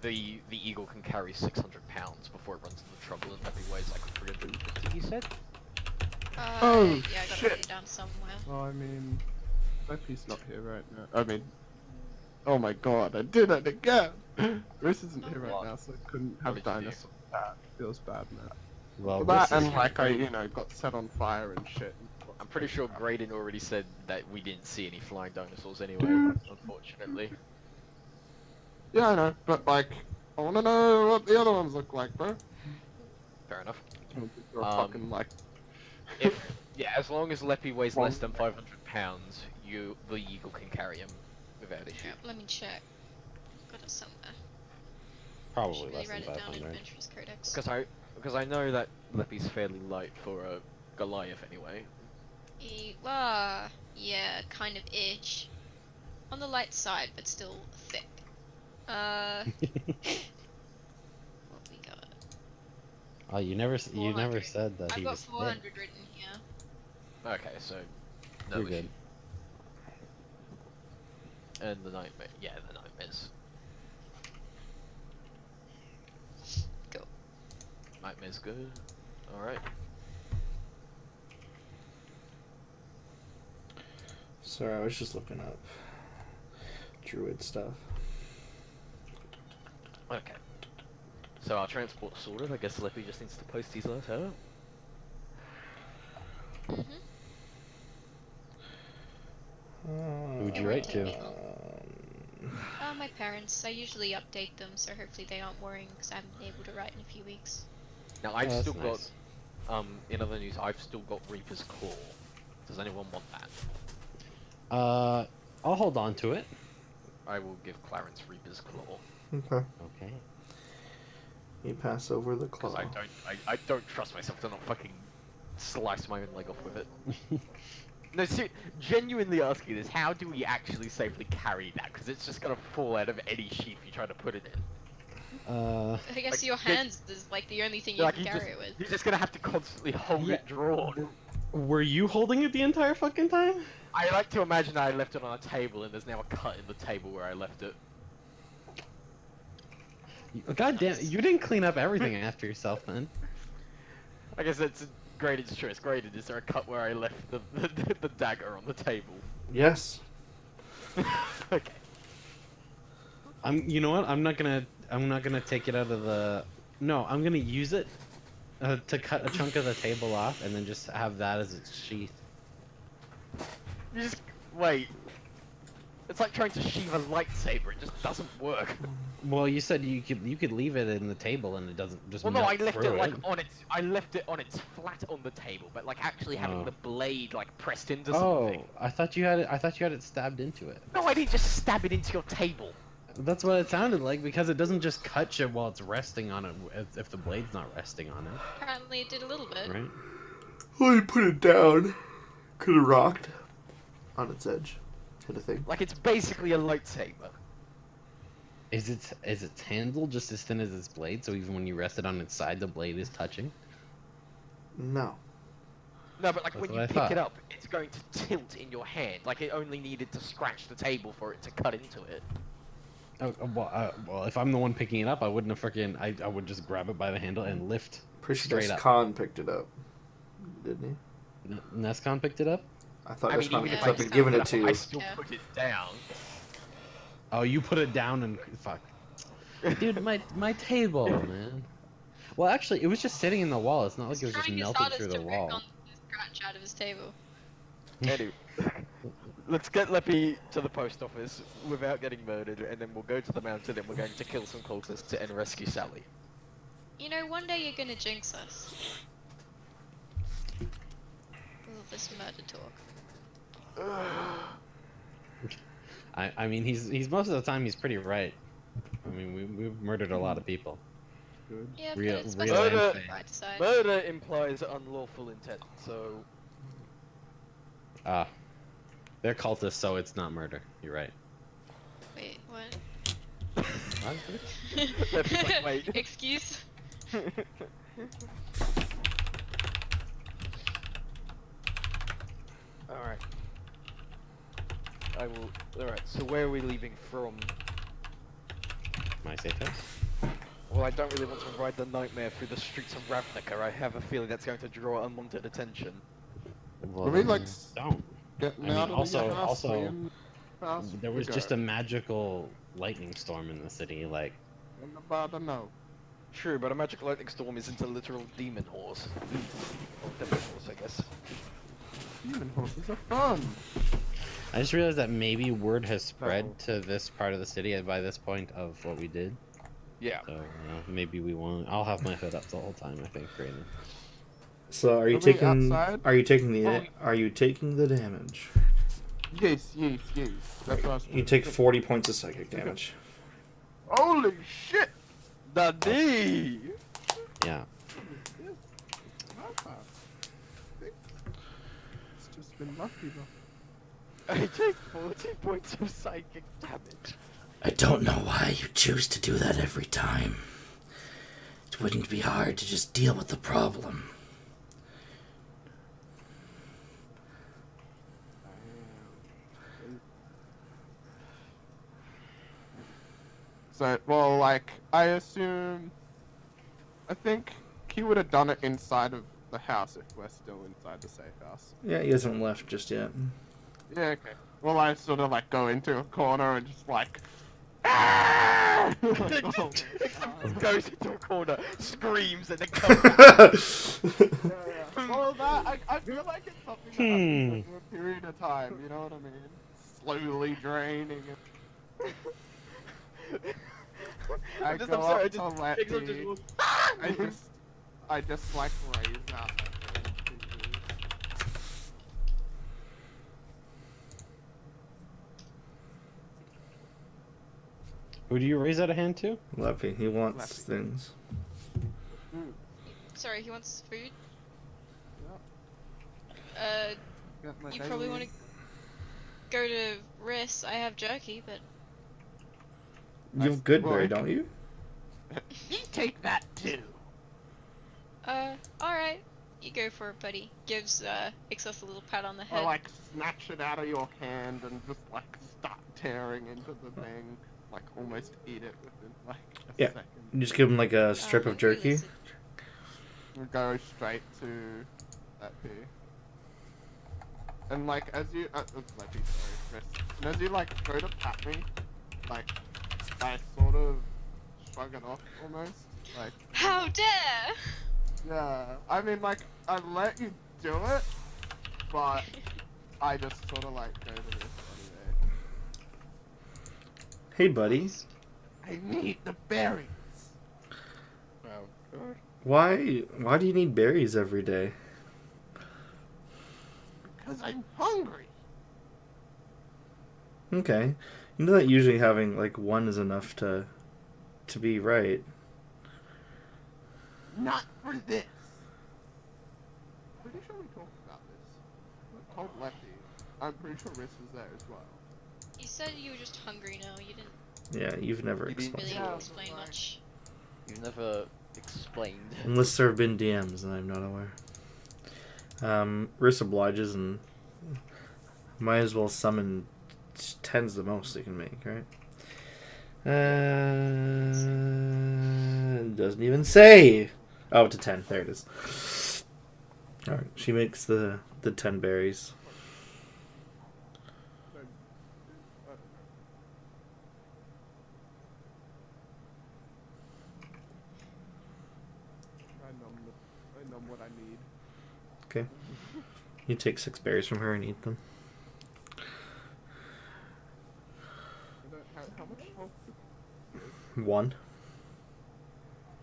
the eagle can carry 600 pounds before it runs into trouble, and Leppy weighs like 350, he said? Oh, Yeah, I got shit. it down somewhere. Well, I mean, Leppy's not here right now. I mean, oh my god, I did it again! Riss isn't here right What? now, so I couldn't What have did you do? dinosaurs. That feels bad now. Well, That this is- and like I, got set on fire and shit. I'm pretty sure Graydon already said that we didn't see any flying dinosaurs anyway, unfortunately. Yeah, I know, but like, I wanna know what the other ones look like, bro. Fair enough. You're Um, fucking like, Yeah, as long as Leppy weighs Well- less than 500 pounds, the eagle can carry him without issue. Yeah, let me check. Got it somewhere. probably Should really less than write it down in 500. Adventurers Codex. Because I know that Leppy's fairly light for a Goliath anyway. Yeah, kind of ish. on the light side, but still thick. What we got? Oh, you never 400. said that I've he got was thick. 400 written here. Okay, so no You're issue. good. And the nightmare. Yeah, the nightmares. Cool. Nightmares good. All right. Sorry, I was just looking up druid stuff. Okay. So our transport sorted. I guess Lippy just needs to post his letter. Mhm. Who would you write to? My parents. I usually update them, so hopefully they aren't worrying because I haven't been able to write in a few weeks. Now I've Oh, still that's nice. got, in other news, I've still got Reaper's Claw. Does anyone want that? I'll hold on to it. I will give Clarence Reaper's Claw Okay. Okay. You pass over the because claw. I don't trust myself to not fucking slice my own leg off with it. No, genuinely asking this, how do we actually safely carry that? Because it's just gonna fall out of any sheath you try to put it in. I guess Like, your hands is like the only thing you Like can carry it with. you're just gonna have to constantly hold Yeah. it drawn. Were you holding it the entire fucking time? I like to imagine I left it on a table and there's now a cut in the table where I left it. God damn, you didn't clean up everything after yourself then. I guess it's Graydon's choice. Graydon, is there a cut where I left the dagger on the table? Yes. Okay. You know what? I'm not gonna take it out of the. No, I'm gonna use it to cut a chunk of the table off, and then just have that as its sheath. You just wait. It's like trying to sheath a lightsaber. It just doesn't work. Well, you said you could leave it in the table, and it doesn't just. Well, no, melt I left through it like on its. I left it on its flat on the table, but like actually having Oh. the blade like pressed into Oh, something. I thought you had it. I thought you had it stabbed into it. No, I didn't just stab it into your table. That's what it sounded like, because it doesn't just cut you while it's resting on it if the blade's not resting on it, Apparently it did a little bit. right? Well, you put it down. Could have rocked on its edge. Hit a thing. Like it's basically a lightsaber. Is its handle just as thin as its blade, so even when you rest it on its side, the blade is touching? No. No, but like That's when what you I pick thought. it up, it's going to tilt in your hand. Like it only needed to scratch the table for it to cut into it. Oh, well, if I'm the one picking it up, I wouldn't have freaking. I would just grab it by the handle and lift Pretty straight sure up. Khan picked it up. Didn't he? Nescon picked it up. I thought I mean, Nescon even if picked I up and picked given it it up, to you. I still Yeah. put it down. Oh, you put it down and fuck, dude, my table, man. Well, actually, it was just sitting in the wall. It's not like it was just Trying his melted hardest through to the break wall. on the scratch out of his table. Anyway, let's get Leppy to the post office without getting murdered, and then we'll go to the mountain and we're going to kill some cultists and rescue Sally. You know, one day you're gonna jinx us. All this murder talk. I mean, he's most of the time he's pretty right. I mean, we've murdered a lot of people. Good. Yeah, Real- but it's real supposed to and be fake. the right side. Murder implies unlawful intent, so Ah, they're cultists, so it's not murder. You're right. Wait, what? Leppy's like, wait. Excuse? Alright. I will. Alright, so where are we leaving from? My safe house. Well, I don't really want to ride the nightmare through the streets of Ravnica. I have a feeling that's going to draw unwanted attention. Well, I mean, like, don't. Getting I mean, out of also- the house, also, staying fast, There was we just go. a magical lightning storm in the city. Like, And about to know. True, but a magic lightning storm isn't a literal demon horse. Or devil horse, I guess. Demon horses are fun. I just realized that maybe word has spread No. to this part of the city by this point of what we did. Yeah. So maybe we won't. I'll have my hood up the whole time. I think, Brandon. So are you Are we taking? outside? Are you taking the? Oh. Are you taking the damage? Yes. That's what I was You take 40 points of psychic damage. Holy shit! Daddy! Yeah. It's just been lucky though. I take 40 points of psychic damage. I don't know why you choose to do that every time. It wouldn't be hard to just deal with the problem. So, well, like, I think he would have done it inside of the house if we're still inside the safe house. Yeah, he hasn't left just yet. Yeah, okay. Well, I sort of, like, go into a corner and just, like... "Ah!" Goes into a corner, screams, and then comes back. Yeah. Well, I feel like it's something that happens over a period of time, you know what I mean? Slowly draining it. I I'm go sorry, up to Letty. I just like raise out. Who do you raise out a hand to? Leppy, he wants Leppy. things. Sorry, he wants food. Got my You probably want to go to Riss. I have jerky, but You have Goodberry, Well, don't you? You take that too. alright. You go for it, buddy. Gives Ixos a little pat on the Or head. like snatch it out of your hand and just like start tearing into the thing, like almost eat it within like a Yeah. second. You just give him like a strip of Hungry jerky. lizard. We go straight to that pea. And like as you, like sorry, Chris. And as you like go to pat me, like I sort of shrug it off almost, like. How dare! Yeah, I mean like I let you do it, but I just sort of like go to this anyway. Hey, buddy. I need the berries. Why do you need berries every day? Because I'm hungry. Okay. You know that usually having like one is enough to be right. Not for this. Pretty sure we talked about this. I told Lefty. I'm pretty sure Riss was there as well. You said you were just hungry now. You didn't Yeah, you've never You didn't explained. really Yeah, explain right. much. You've never explained. Unless there have been DMs and I'm not aware. Riss obliges and might as well summon 10's the most they can make, right? Doesn't even say. Oh, to 10. There it is. All right, she makes the 10 berries. I know what I need. Okay. You take 6 berries from her and eat them. How much health? 1.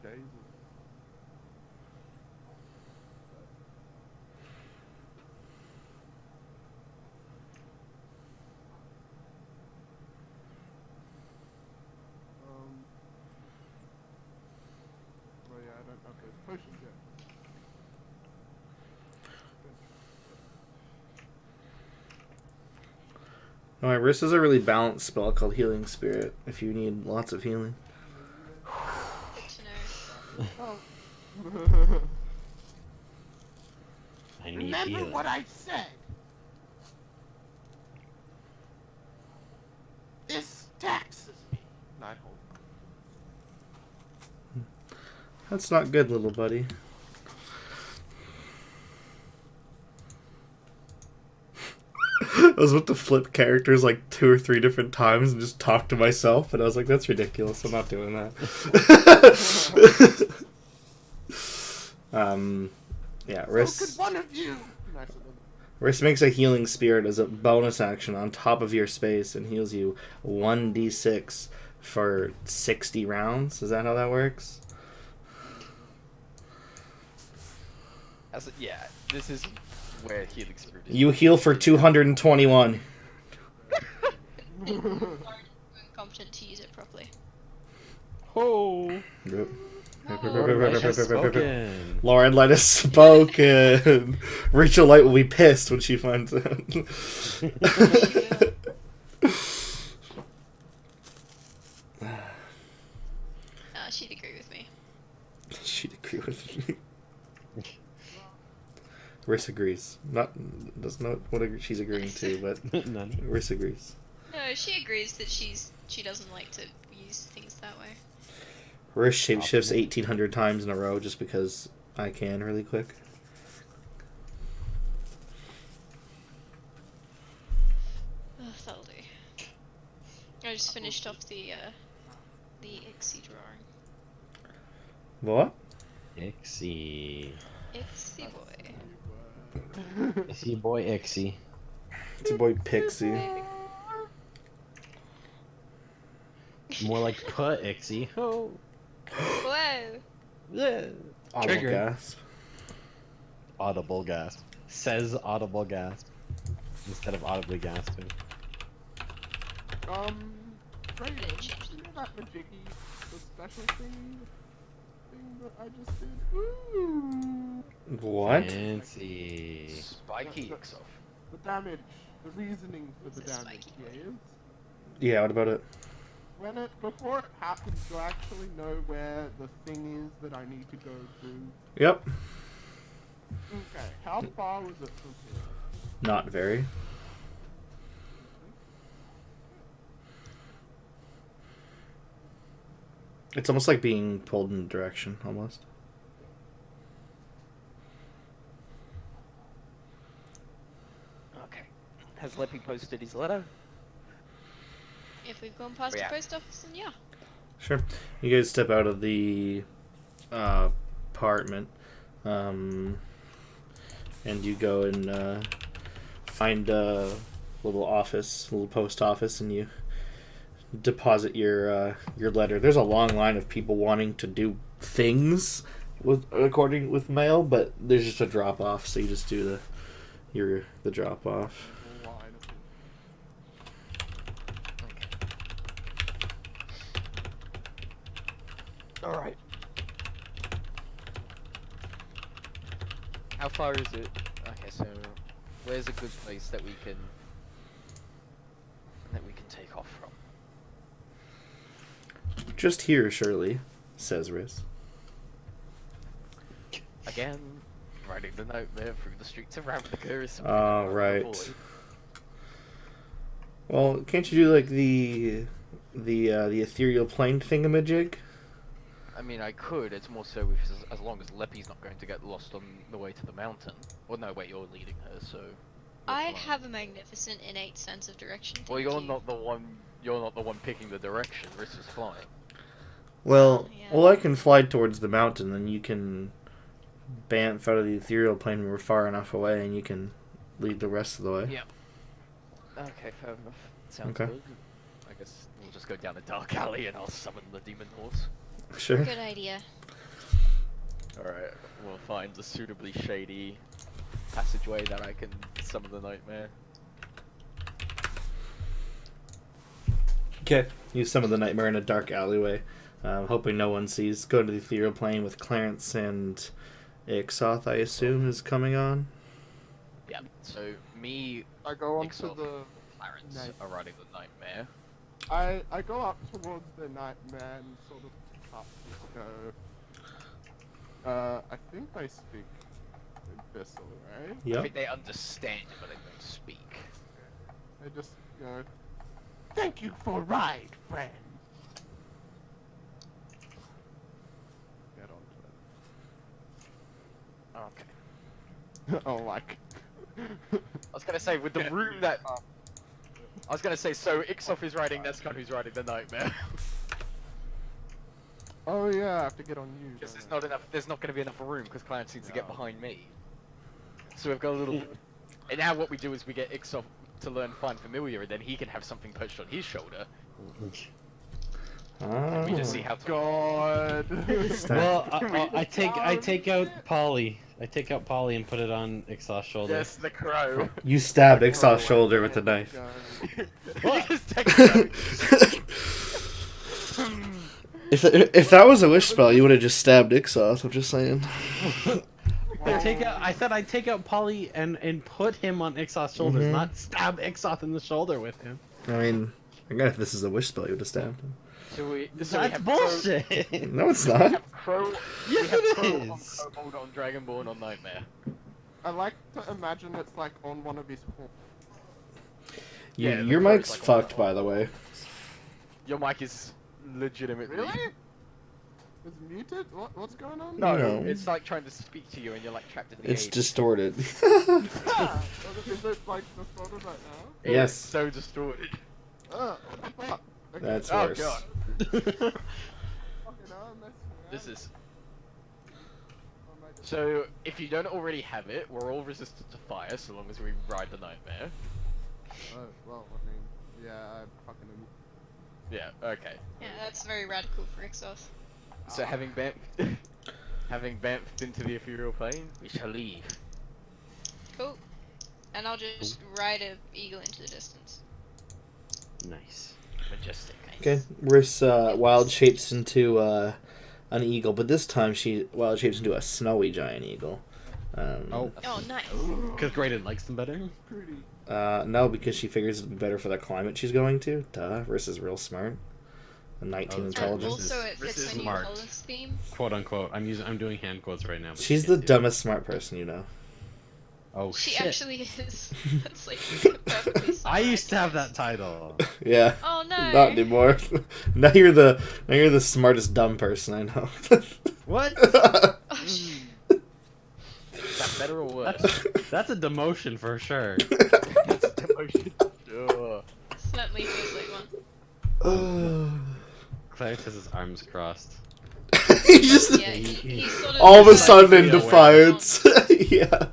Jesus. Oh yeah, I don't have those potions yet. Alright, Riss is a really balanced spell called Healing Spirit if you need lots of healing. Good to know. Oh. I need Remember healing. what I said. This taxes me. Night hold. That's not good, little buddy. I was about to flip characters like 2 or 3 different times and just talk to myself, and I was like, that's ridiculous. I'm not doing that. Yeah, So Riss. could one of you? Nice of them. Riss makes a healing spirit as a bonus action on top of your space and heals you 1d6 for 60 rounds. Is that how that works? Yeah, this is where healing spirit is. You heal for 221. Incompetent to use it properly. Oh. Yep. Light has spoken. Lauren Light has spoken. Rachel Light will be pissed when she finds out. She'd agree with me. She'd agree with me. Riss agrees. Doesn't know what she's agreeing to, but None. Riss agrees. No, she agrees that she doesn't like to use things that way. Riss shapeshifts 1,800 times in a row just because I can really quick. That'll do. I just finished off the Ixie drawing. What? Ixie. Ixie boy. Ixie boy Ixie. It's a boy Pixie. More like put Ixie. Oh. Whoa! Audible Triggered. gasp. Audible gasp. Says audible gasp. Instead of audibly gasping. Ray, you know that Majiggy, the special thing that I just did? Ooh. What? Fancy. Spiky Ixof. The damage, the reasoning for the It's a damage spiky is Yeah, what about it? before it happens, do I actually know where the thing is that I need to go through? Yep. Okay, how far was it from here? Not very. It's almost like being pulled in a direction, almost. Okay. Has Leppy posted his letter? If we've gone past Yeah. the post office, then yeah. Sure. You guys step out of the apartment, and you go and find a little office, little post office, and you deposit your letter. There's a long line of people wanting to do things with mail, but there's just a drop off, so you just do the drop off. Line of it. Alright. How far is it? Okay, so where's a good place that we can take off from? Just here, surely, says Riz. Again, riding the nightmare through the streets of Ravnica is something Oh, I wanna right. avoid. Well, can't you do like the ethereal plane thingamajig? I mean, I could. It's more so if, as long as Leppy's not going to get lost on the way to the mountain. Well, no, wait, you're leading her, so. you're I fine. have a magnificent innate sense of direction. Well, thank you're you. not the one. You're not the one picking the direction. Riss is flying. Well, Yeah. well, I can fly towards the mountain, and you can bamf out of the ethereal plane when we're far enough away, and you can lead the rest of the way. Yeah. Okay, fair enough. Sounds Okay. good. I guess we'll just go down a dark alley and I'll summon the demon horse. Sure. Good idea. Alright, we'll find a suitably shady passageway that I can summon the nightmare. Okay. You summon the nightmare in a dark alleyway, hoping no one sees. Go to the ethereal plane with Clarence and Ixoth, I assume, is coming on. Yeah, so me, I go on to Ixoth, the. Clarence Night- are riding the nightmare. I go up towards the nightmare and sort of up and go. I think they speak Abyssal, right? I Yep. think they understand it, but they don't speak. They just go. Thank you for a ride, friend. Get onto it. Okay. Oh, like. I was gonna say, with the room that... I was gonna say, so Ixoth is riding Nescon, who's riding the nightmare. Oh yeah, I have to get on you. Because don't there's I? not enough. There's not going to be enough room because Clarence needs to get behind me. So we've got a little. And now what we do is we get Ixoth to learn Find Familiar, and then he can have something perched on his shoulder. And we just see how. God. Well, I take out Polly. I take out Polly and put it on Ixoth's shoulder. Yes, the crow. You stabbed Ixoth's shoulder with a knife. You just take it out. If that was a wish spell, you would have just stabbed Ixoth. I'm just saying. I said I'd take out Polly and put him on Ixoth's shoulders, Mhm. not stab Ixoth in the shoulder with him. I mean, again, if this is a wish spell, you would have stabbed him. So we That's have bullshit. No, it's We not. have Crow. Yes, we have it Crow is. on Kobold, on Dragonborn, on Nightmare. I like to imagine it's like on one of his horns. Yeah, the Your crow's mic's like on fucked, the- by the way. Your mic is legitimately. Really? It's muted? What's going on? No, No. it's like trying to speak to you and you're like trapped in the It's 80s. distorted. Ah, is it like distorted right now? It's Yes. so distorted. What the fuck? Okay. That's Oh worse. god. Fucking hell, I'm messing This around. is. Oh my God. So, if you don't already have it, we're all resistant to fire so long as we ride the Nightmare. Oh, well, I mean, yeah, I fucking am. Yeah, okay. Yeah, that's very radical for Ixoth. So, having bamfed into the ethereal plane, we shall leave. Cool. And I'll just ride a eagle into the distance. Nice. Majestic. Okay, Riss wild shapes into an eagle, but this time she wild shapes into a snowy giant eagle. Oh. Oh, nice. Because Graydon likes them better? Pretty. No, because she figures it'd be better for the climate she's going to. Duh, Riss is real smart. A 19 Oh, that's right. And intelligence. also, it This fits is my new smart. colors theme. Quote unquote. I'm doing hand quotes right now. but She's you the can't do it. dumbest smart person you know. Oh She shit. actually is. That's like perfectly I used to have summarized. that title. Yeah. Oh no. Not anymore. now you're the smartest dumb person I know. What? Oh, shit. Is that better or worse? That's a demotion for sure. That's a demotion. Sure. Certainly feels like one. Clarence has his arms crossed. he just Yeah, he's sort of all of a just sudden like- in Psychically aware. defiance. yeah.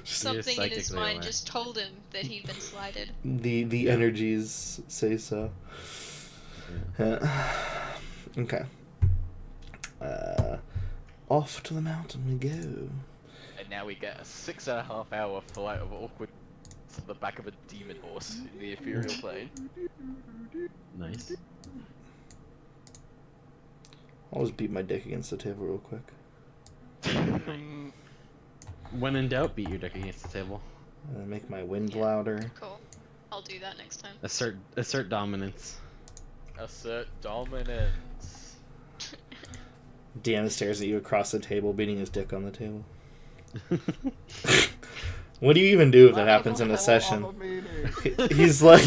Something in his psychically mind aware. just told him that he'd been slighted. The energies say so. Okay. Off to the mountain we go. And now we get a 6.5 hour flight of awkward to the back of a demon horse in the ethereal plane. Nice. I'll just beat my dick against the table real quick. When in doubt, beat your deck against the table. Make my wind Yeah. louder. Cool. I'll do that next time. Assert dominance. Assert dominance. DM stares at you across the table, beating his dick on the table. What do you even do if that happens in a session? He's like,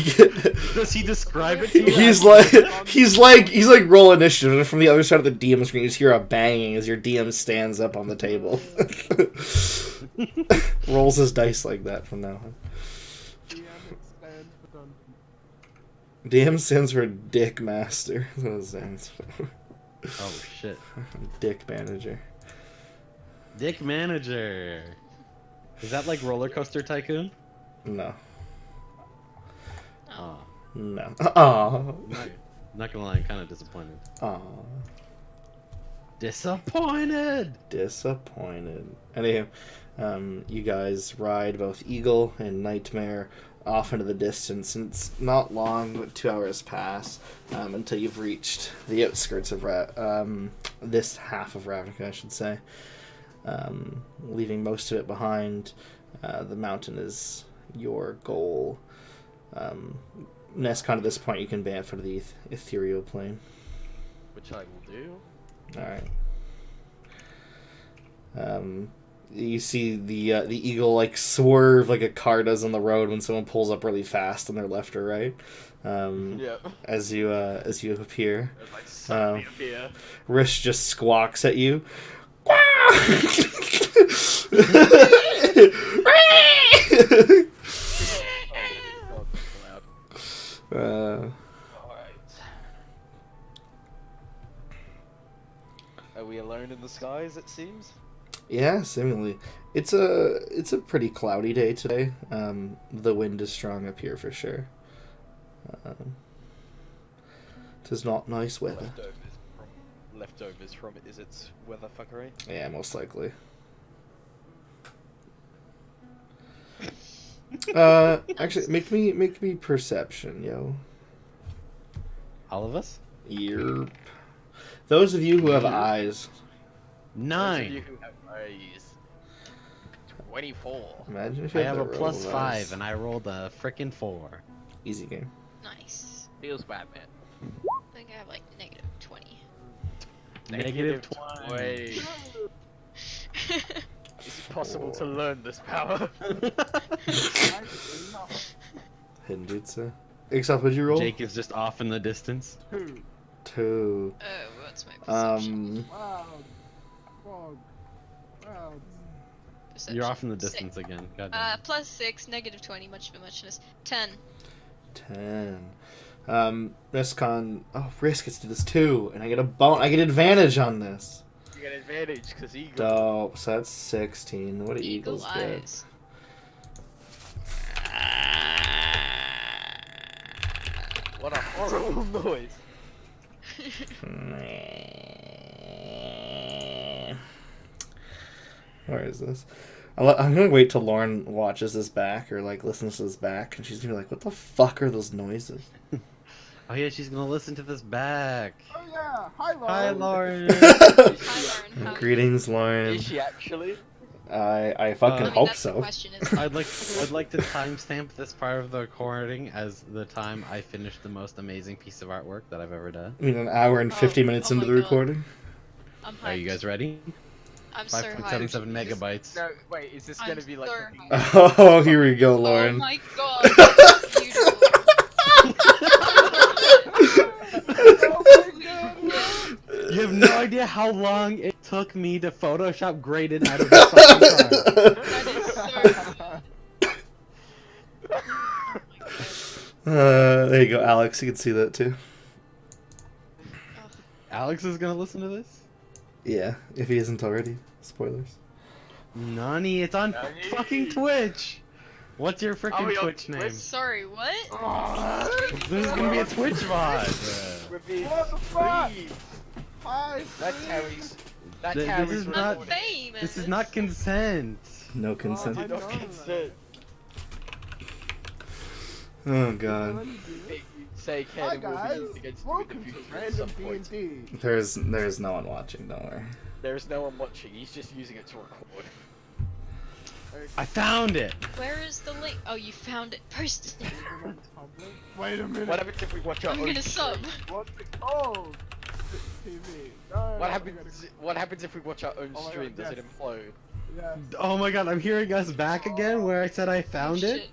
Does he describe it to you? he's like roll initiative, and from the other side of the DM screen, you just hear a banging as your DM stands up on the table. Rolls his dice like that from now on. DM stands for Dick Master. That's what it stands for. Oh shit. Dick Manager. Dick Manager. Is that like Roller Coaster Tycoon? No. Oh. No. Aw. Not gonna lie, I'm kind of disappointed. Aw. Disappointed! Disappointed. Anywho, you guys ride both Eagle and Nightmare off into the distance, and it's not long, but 2 hours pass until you've reached the outskirts of this half of Ravnica, I should say. Leaving most of it behind. The mountain is your goal. Nescon, at this point, you can ban for the ethereal plane. Which I will do. Alright. You see the eagle like swerve like a car does on the road when someone pulls up really fast on their left or right. Yeah. As you appear, It's like suddenly appear. Rish just squawks at you. Oh, that's loud. uh, Alright. Are we alone in the skies, it seems? yeah, seemingly. It's a pretty cloudy day today. The wind is strong up here for sure. It is not nice weather. Leftovers from it is its weather fuckery. Yeah, most likely. Actually, make me perception, yo. All of us? Yerp. Those of you who have eyes, Those of you 9. who have eyes. 24. imagine if you I had have a the roll plus of 5, eyes. and I rolled a frickin' 4. Easy game. Nice. Feels bad, man. I think I have like negative 20. Negative 20. Wait. Is it possible to learn this power? Hinjutsu. Ixop, what'd you roll? Jake is just off in the distance. 2. 2. Oh, what's my perception? Wow. Frog. Wow. Perception. You're off in the Six. distance again. God damn. Plus 6, negative 20, much of a muchness. 10. 10. Risk gets to this too, and I get I get advantage on this. You get advantage because eagle. Dope. So that's 16. What do Eagle eagles get? eyes. What a horrible noise. Where is this? I'm gonna wait till Lauren watches this back or like listens to this back, and she's gonna be like, "What the fuck are those noises?" Oh yeah, she's gonna listen to this back. Oh yeah. Hi, Lauren. Hi, Lauren. Hi, Lauren. How Greetings, Lauren. Is she actually? I fucking I mean, hope that's the so. question, isn't it? I'd like to timestamp this part of the recording as the time I finished the most amazing piece of artwork that I've ever done. I mean, an hour and 50 minutes oh into my the God. recording. I'm hyped. Are you guys ready? I'm so hyped. 5.77 megabytes. No, wait, is this I'm gonna be like so a- hyped. Oh, here we go, Oh Lauren. my god, that's beautiful. You have no idea how long it took me to Photoshop Graydon out of the fucking car. That is so There you go, Alex. You can see that too. Alex is gonna listen to this? Yeah, if he isn't already. Spoilers. Nani, it's on Nani? fucking Twitch. What's your Are freaking we on Twitch name? Twitch? Sorry, what? This is gonna be a Twitch VOD. We're being What the fuck? free. Hi. That's how he's. That's This how is he's not- I'm recording. famous. This is not consent. No consent. I Did not know consent. Oh god. Say Hi Ken will be guys. used against you in Welcome the to future at Random some point. D&D. There's no one watching. Don't worry. There is no one watching. He's just using it to record. I found it. Where is the link? Oh, you found it. Post it. Wait a minute. What happens if we watch our I'm own gonna sub. stream? What's it called? TV. No, What no, happens? What happens if we watch our own Oh my stream? God, Does it yes. implode? Yeah. Oh my god, I'm hearing us back again where I said I found Oh, it. shit.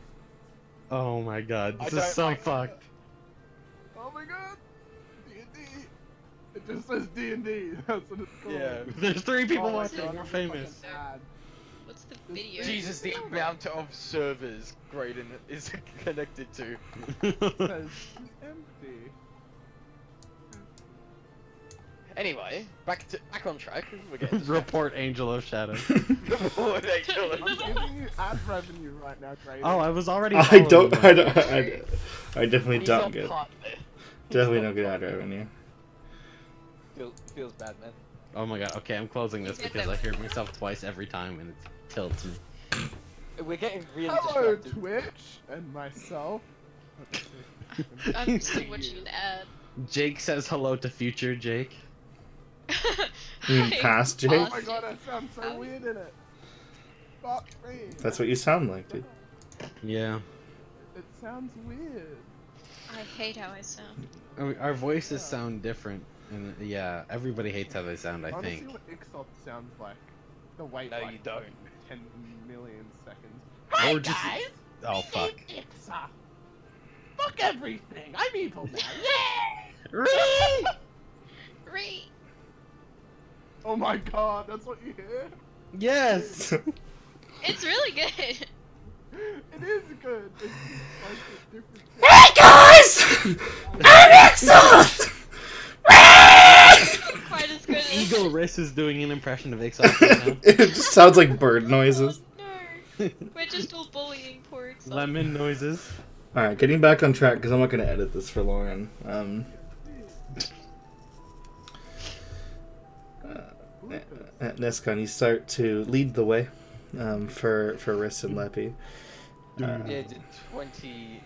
Oh my god, I this don't is so like it. fucked. Oh my god. D&D. It just says D&D. That's what it's called. Yeah. There's 3 people Oh my watching. God, We're I'm famous. fucking sad. What's the video? Jesus, the amount of servers Graydon is connected to. It says empty. Anyway, back on track. We're getting distracted. Report Angel of Shadow. Report Angel. I'm giving you ad revenue right now, Grady. Oh, I was already. I following don't. you. I definitely He's don't on get. partner. Definitely He's don't on get ad partner. revenue. Feels bad, man. Oh my god. Okay, I'm closing this because I hear myself twice every time and it tilts me. We're getting really Hello, distracted. Twitch and myself. I'm still watching an ad. Jake says hello to future Jake. You mean Hi. past Jake? Oh my god, I sound so weird in it. Fuck me. That's what you sound like, dude. Yeah. It sounds weird. I hate how I sound. I mean, our voices sound different, and yeah, everybody hates how they sound. I want to see think. what Ixop sounds like. The wait No, like you don't. 10 million seconds. Or just. Oh fuck. Ixop. Fuck everything. I'm evil now. Re. Oh my god, that's what you hear? Yes. It's really good. It is good. It's just like a different. Hey guys! I'm Exos! Not quite as good as. Eagle Riss is doing an impression of Ixop right now. It just sounds like bird noises. Oh, no. We're just all bullying poor Exo. Lemon noises. All right, getting back on track because I'm not going to edit this for Lauren. Nescon, you start to lead the way for Riss and Leppy. Yeah, did 20.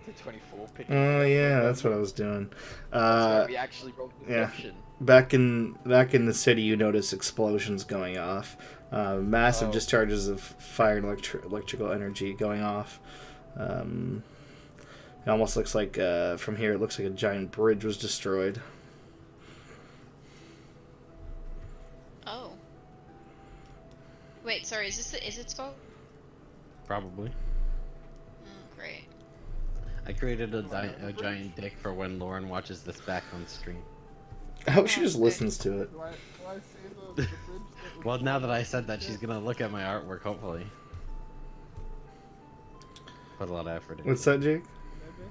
to 24. Picking Oh up yeah, from, that's what I was doing. That's where we actually rolled yeah. deception. Back in the city, you notice explosions going off, massive Oh. discharges of fire and electrical energy going off. It almost looks like from here, it looks like a giant bridge was destroyed. Oh. Wait, sorry, is its fault? Probably. Oh, great. I created a giant dick for when Lauren watches this back on stream. I hope she Oh, just okay. listens to it. Do I see the bridge that was Well, now that I falling said that, and she's shit? gonna look at my artwork, hopefully. Put a lot of effort in. What's that, Jake? Maybe.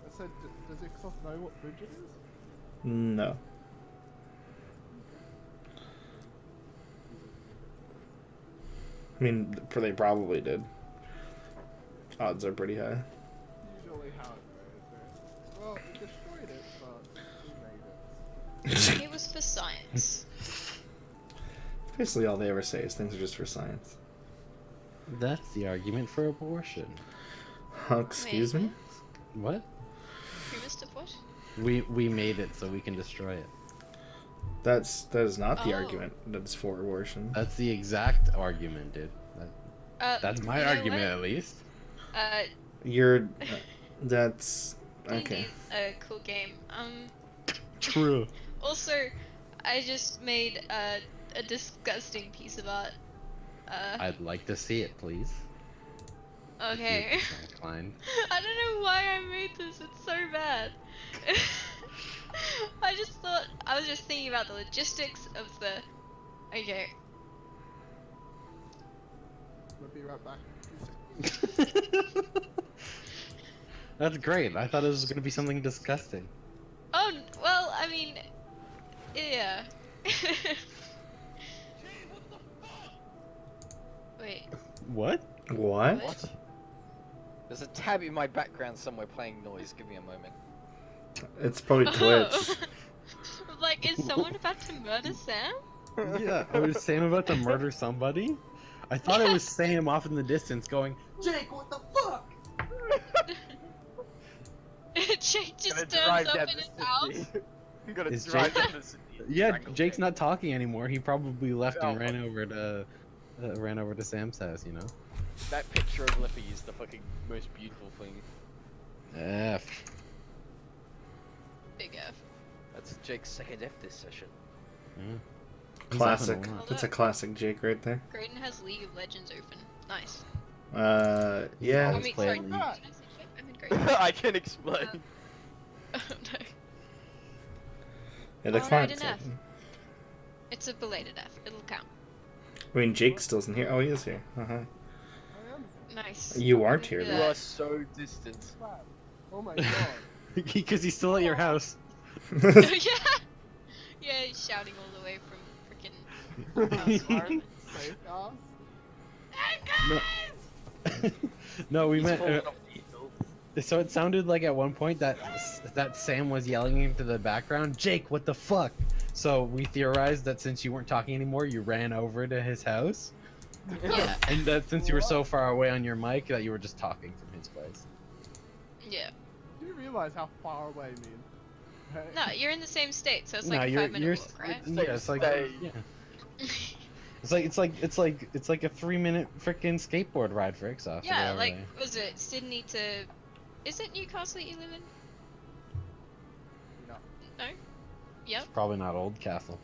I said, does Ixoff know what bridge it is? No. I mean, they probably did. Odds are pretty high. Usually how it goes, right? Well, we destroyed it, but we made it. It was for science. Basically, all they ever say is things are just for science. That's the argument for abortion. Excuse me? What? Premise of what? We made it so we can destroy it. That is not the Oh. argument that's for abortion. That's the exact argument, dude. That's my you know argument, what? at least. You're. That's. D&D's Okay. a cool game. True. Also, I just made a disgusting piece of art. I'd like to see it, please. Okay. If you're so inclined. I don't know why I made this. It's so bad. I was just thinking about the logistics of the. Okay. We'll be right back. That's great. I thought it was gonna be something disgusting. Oh well, I mean, yeah. Wait. What? What? What? There's a tab in my background somewhere playing noise. Give me a moment. It's probably Twitch. Like, is someone about to murder Sam? Yeah, I was Sam about to murder somebody. I thought it was Sam off in the distance going, Jake, what the fuck? Jake just Gonna turns drive up down in to his house. Sydney. I'm gonna Is drive Jake- down to Sydney and yeah, strangle Jake's him. not talking anymore. He probably left and Oh. ran over to Sam's house, you know? That picture of Lippy is the fucking most beautiful thing. F. Big F. That's Jake's second F this session. Yeah. Classic. He's having a lot. That's a classic Jake right there. Graydon has League of Legends open. Nice. Yeah. I Always mean, play sorry. League. Did I say Jake? I meant Graydon. I can explain. Oh no. Yeah, the Alright, client's enough. open. It's a belated F. It'll count. I mean, Jake still isn't here. Oh, he is here. Uh-huh. I am Nice. You aren't here, Yeah. You though. are so distant. flat. Oh my god. Because he's still at your house. Yeah. Yeah, he's shouting all the way from freaking. Alright, safe ass. No, we He's meant. fallen off the hill. So it sounded like at one point that Sam was yelling into the background, "Jake, what the fuck?" So we theorized that since you weren't talking anymore, you ran over to his house, Yeah. and that since you were so far away on your mic, that you were just talking from his place. Yeah. Do you realize how far away means? Hey. No, you're in the same state, so it's like No, a you're 5-minute walk, right? yeah, it's like Stay. yeah. It's like a 3-minute freaking skateboard ride for Ixoff. to Yeah, get over like, there. was it Sydney to. Is it Newcastle that you live in? No. No? Yep, Probably not Old Castle.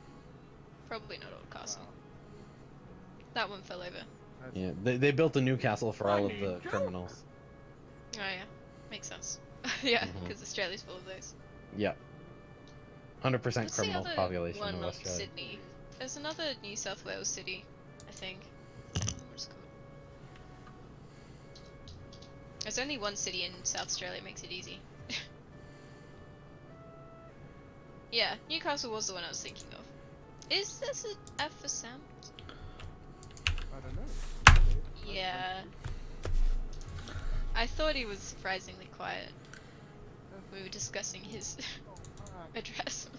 probably not Oldcastle. That one fell over. That's- Yeah, they built a new castle for all of the criminals. Oh yeah, makes sense. Yeah, Mhm. because Australia's full of those. Yeah. 100% What's the criminal other population one of on Australia. Sydney? There's another New South Wales city, I think. I don't know what it's called. There's only one city in South Australia, it makes it easy. Yeah, Newcastle was the one I was thinking of. Is this an F for Sam? I don't know. Yeah. I thought he was surprisingly quiet. We were discussing his Alright, address.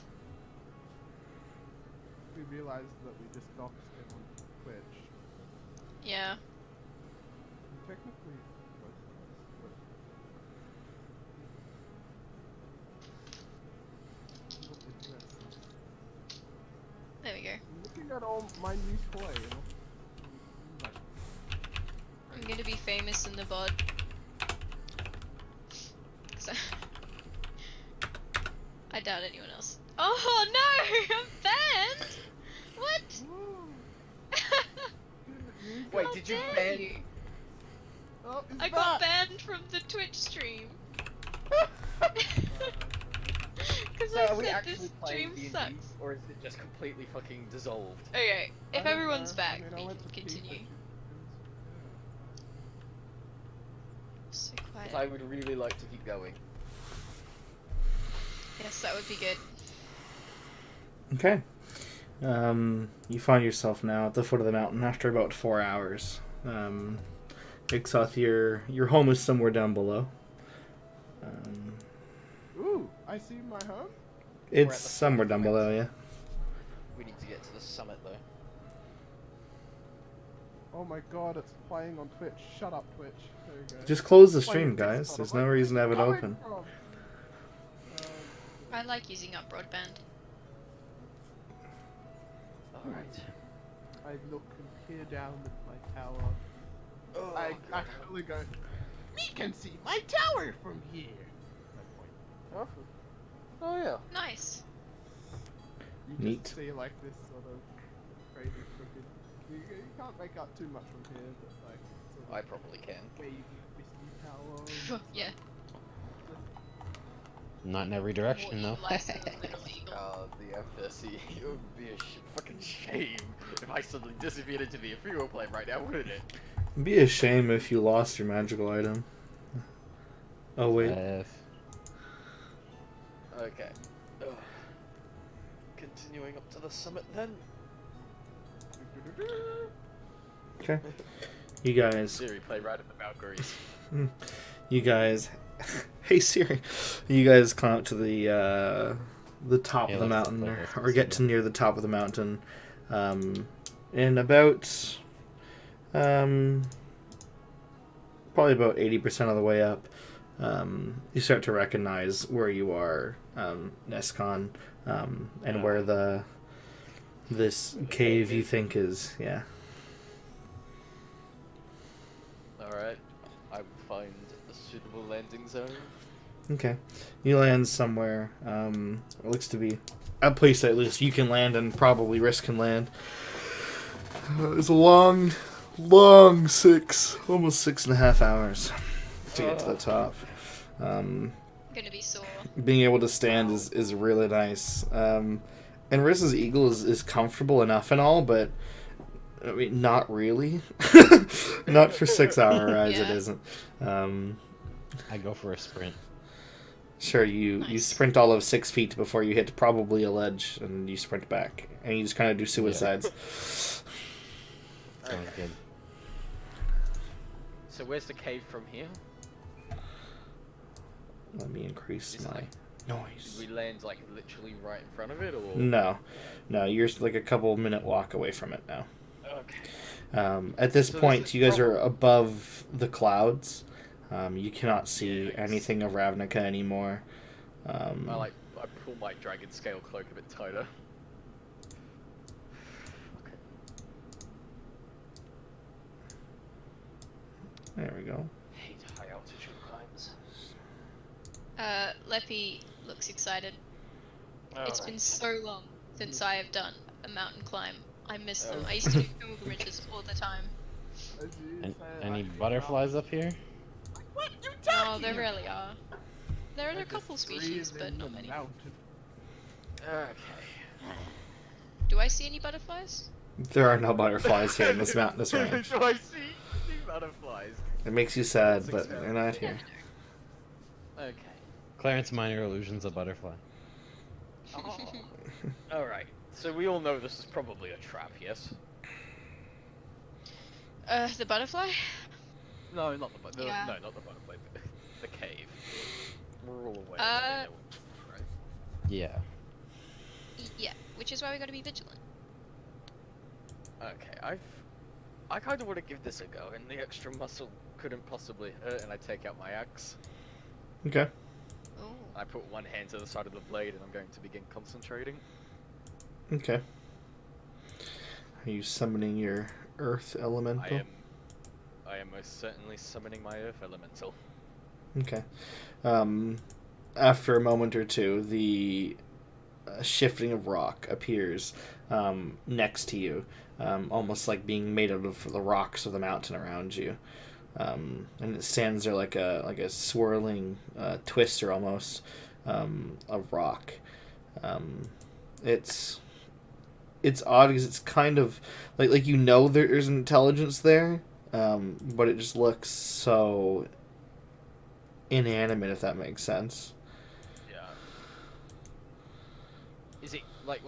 we realized that we just doxed him on Twitch. Yeah. Technically, both of us, at all my new toy, you know? Like, I'm gonna be famous in the bod. 'Cause I doubt anyone else. Oh no! I'm banned! What? Wait, How did you dare ban? you? oh, it's I got back! banned from the Twitch stream. Because So I are we said actually this playing stream D&D, sucks. or is it just completely fucking dissolved? Okay, I if don't everyone's know. back, I mean, I we went can to peek, but continue. you So quiet. 'Cause I would really like to keep going. Yes, that would be good. Okay. You find yourself now at the foot of the mountain after about 4 hours. Ixoth, your home is somewhere down below. Ooh, I see my home. It's at the somewhere down below, yeah. We need to get to the summit though. Oh my god, it's playing on Twitch. Shut up, Twitch. There you go. Just close the It's playing stream, on guys. Discord. There's I'm no like, reason to have it "Where's open. coming from?" I like using up broadband. Alright. I look and peer down at my tower. Oh, I actually go, "Me can see my tower from here." I point. oh yeah. Nice. You Neat. just see like this sort of crazy crooked. You can't make out too much from here, but like sort of I probably can. wavy, twisty tower. Yeah. Not in every direction, though. More lice than a little eagle. The FSE. It would be a fucking shame if I suddenly disappeared into the ethereal plane right now, wouldn't it? It'd be a shame if you lost your magical item. Oh, wait. Okay. Ugh. Continuing up to the summit then. Okay. You guys. Siri, play right at the Valkyries. You guys. Hey, Siri. You guys climb up to the top Yeah, of the let's mountain, play this or get to near the top of the mountain. In about. Probably about 80% of the way up, you start to recognize where you are, Nescon, and where this cave you think is, yeah. Alright. I will find a suitable landing zone. Okay. You land somewhere, it looks to be a place that at least you can land and probably Risk can land. It's a long almost 6.5 hours to get to the top. Gonna be sore. Being able to stand is really nice. And Riss's eagle is comfortable enough and all, but I mean, not really. Not for 6-hour rides, it Yeah. isn't. I go for a sprint. Sure, you Nice. sprint all of 6 feet before you hit probably a ledge, and you sprint back, and you just kind of do suicides. Sounds good. So where's the cave from here? Let me increase Is it my like- noise. Did we land like literally right in front of it, or? No, you're like a couple minute walk away from it now. Okay. At this So point, this is you guys are above the clouds. You cannot see Yes. anything of Ravnica anymore. I pull my dragon scale cloak a bit tighter. Okay. There we go. Hate high altitude climbs. Leppy looks excited. It's been Alright. so long since I have done a mountain climb. I miss them. I used to do pilgrimages all the time. As you And, say, any like, butterflies up here? What you No, talking there about? rarely are. There are I a just couple species, breathe but in not the many. mountain. Okay. Do I see any butterflies? There are no butterflies here in this mountainous Do range. I see butterflies? It makes you sad, but they're not here. Okay. Clarence Minor Illusion's a butterfly. Oh. Alright. So we all know this is probably a trap, yes? The butterfly? No, not the butterfly. Yeah. No, not the butterfly. The cave. We're all aware. Uh, that they know, right? Yeah. Yeah, which is why we gotta be vigilant. Okay, I kind of want to give this a go, and the extra muscle couldn't possibly hurt, and I take out my axe. Okay. Oh. I put one hand to the side of the blade, and I'm going to begin concentrating. Okay. Are you summoning your earth elemental? I am most certainly summoning my earth elemental. Okay. After a moment or two, the shifting of rock appears next to you, almost like being made out of the rocks of the mountain around you. And it stands there like a swirling twister almost of rock. It's odd because it's kind of like there's intelligence there, but it just looks so inanimate, if that makes sense. Yeah. Is it like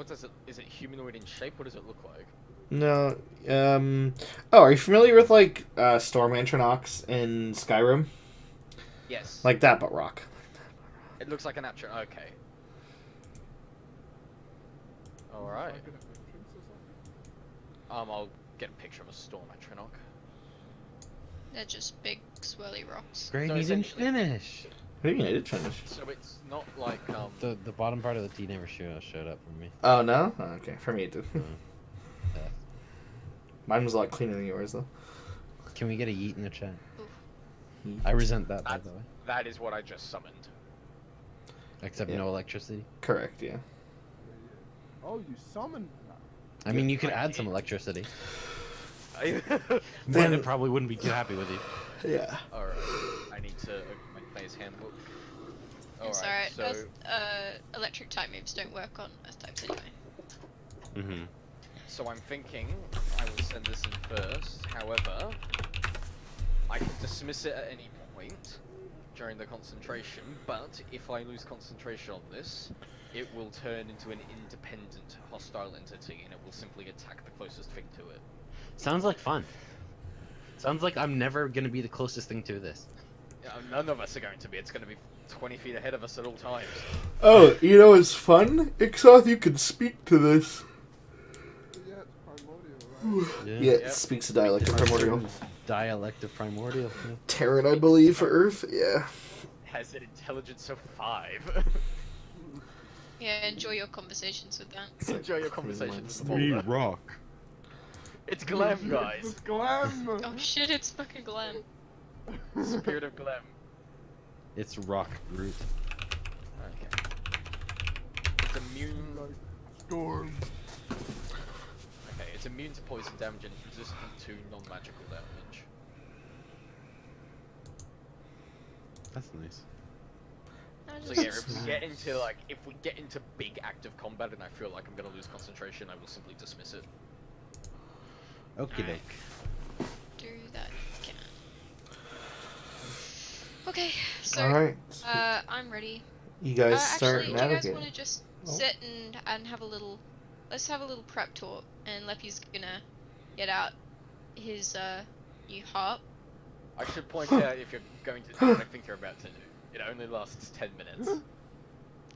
is it humanoid in shape? What does it look like? No. Oh, are you familiar with like Storm Antronox in Skyrim? Yes. Like that, but rock. It looks like an actual. Okay. All right. Like an entrance or something? I'll get a picture of a storm Atronach. They're just big swirly rocks. Great, So you didn't essentially- finish. What do you mean? I did finish. So it's not like The bottom part of the T never showed up for me. Oh no? Oh, okay, for me it did. Uh, Mine was a lot cleaner than yours though. Can we get a yeet in the chat? Yeet. I resent that, by That's- the way. that is what I just summoned. Except Yeah. no electricity. Correct, yeah. Oh, you summoned that. I mean, you could I add some did. electricity. Alright, Then it probably wouldn't be too happy with you. Yeah. I need to open my player's handbook. It's Alright, alright. so Electric type moves don't work on earth types anyway. Mm-hmm. so I'm thinking I will send this in first. However, I can dismiss it at any point during the concentration, but if I lose concentration on this, it will turn into an independent hostile entity and it will simply attack the closest thing to it. Sounds like fun. Sounds like I'm never gonna be the closest thing to this. None of us are going to be. It's going to be 20 feet ahead of us at all times. Oh, you know it's fun? Ixoth, you can speak to this. Yeah, it's primordial, right? Yeah, it Yep. speaks a dialect of Primordial. Dialect of Primordial. Yeah. Terran, I believe, for Earth. Yeah. Has an intelligence of 5. Yeah, enjoy your conversations with that. Enjoy your conversations with We Paula. rock. It's Glam, guys. It's glam! Oh shit, it's fucking Glenn. Spirit of Glam. It's rock Groot. Okay. It's immune. Storm. Okay, it's immune to poison damage and resistant to non-magical damage. That's nice. I So just- yeah, if we get into big active combat and I feel like I'm gonna lose concentration, I will simply dismiss it. Okie Alright. doke. do that again. Okay, so Alright. I'm ready. You guys start Actually, do you guys navigating. want to just Oh. sit and have a little? Let's have a little prep talk, and Leppy's gonna get out his new harp. I should point out if you're going to do what I think you're about to do, it only lasts 10 minutes.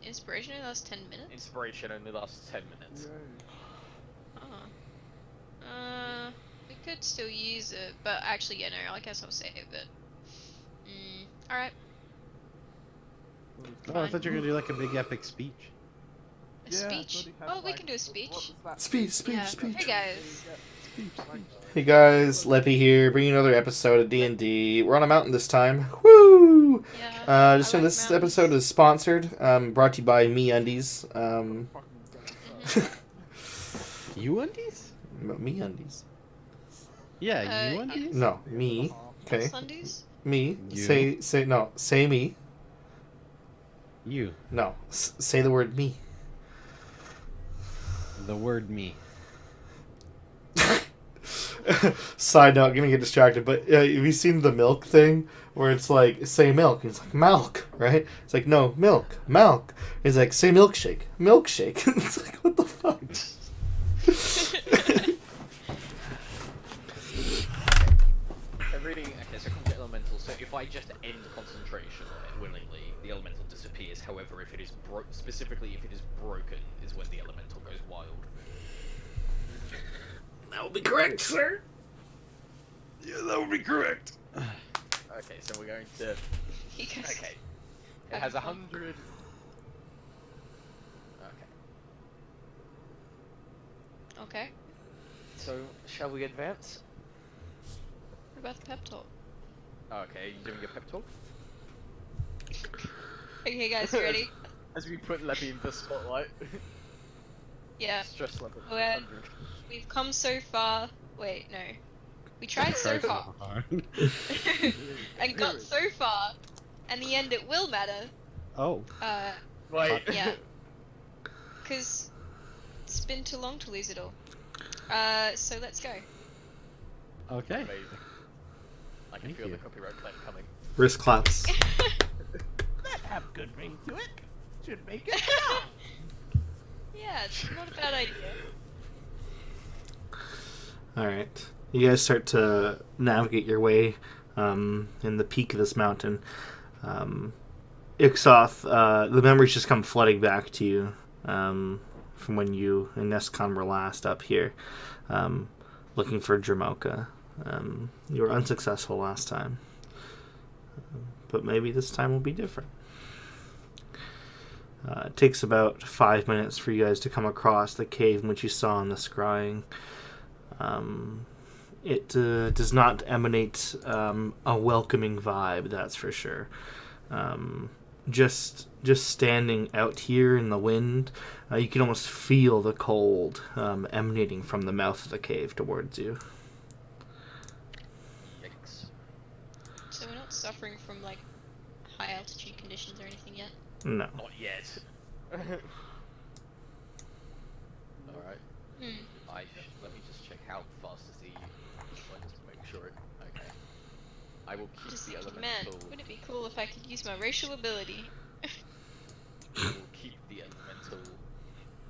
Inspiration only lasts 10 minutes. Inspiration only lasts 10 minutes. Yay. Oh. We could still use it, but actually, yeah, no, I guess I'll save it. Alright. Oh, I thought you were gonna do like a big epic speech. A Yeah, I speech? thought he had, Oh, we like, can do a speech. what was that? Speech, Yeah. speech. Hey guys. Hey guys, Leppy here, bringing another episode of D&D. We're on a mountain this time. Woo! Yeah. Just I so like this mountains. episode is sponsored, brought to you by Me Undies. Fucking You undies? Me Undies. Yeah, you undies? No, me. Okay, Sundays? me. You. Say me. You. No, say the word me. The word me. Side note, gonna get distracted, but have you seen the milk thing where it's like say milk? And it's like milk, right? It's like no milk, milk. It's like say milkshake, milkshake. It's like what the fuck? I'm reading. Okay, so conjure elemental. So if I just end concentration on it willingly, the elemental disappears. However, if it is specifically if it is broken, is when the elemental goes wild. That will be correct, sir. Yeah, that would be correct. Okay, so we're going to. He goes, Okay. It has 100. Okay. Okay. So, shall we advance? What about the pep talk? Okay, you doing your pep talk? Okay, guys, you ready? As we put Leppy in the spotlight. Yeah. Stress level. Well, 100. we've come so far. Wait, no. We tried so hard and got so far. And the end, it will matter. Oh. Wait. Yeah. Because it's been too long to lose it all. So let's go. Okay. Amazing. I can Thank feel you. the copyright claim coming. Wrist claps. That have good ring to it. Should make it. Yeah, it's not a bad idea. Alright. You guys start to navigate your way in the peak of this mountain. Ixoth, the memories just come flooding back to you from when you and Nescon were last up here looking for Jamoka. You were unsuccessful last time. But maybe this time will be different. It takes about 5 minutes for you guys to come across the cave in which you saw in the scrying. It does not emanate a welcoming vibe, that's for sure. Just standing out here in the wind, you can almost feel the cold emanating from the mouth of the cave towards you. Yikes. So we're not suffering from like high altitude conditions or anything yet. No. Not yet. Alright. Let me just check how fast is the one just to make sure it. Okay. I will keep Just the thinking, man, elemental. would it be cool if I could use my racial ability? I will keep the elemental.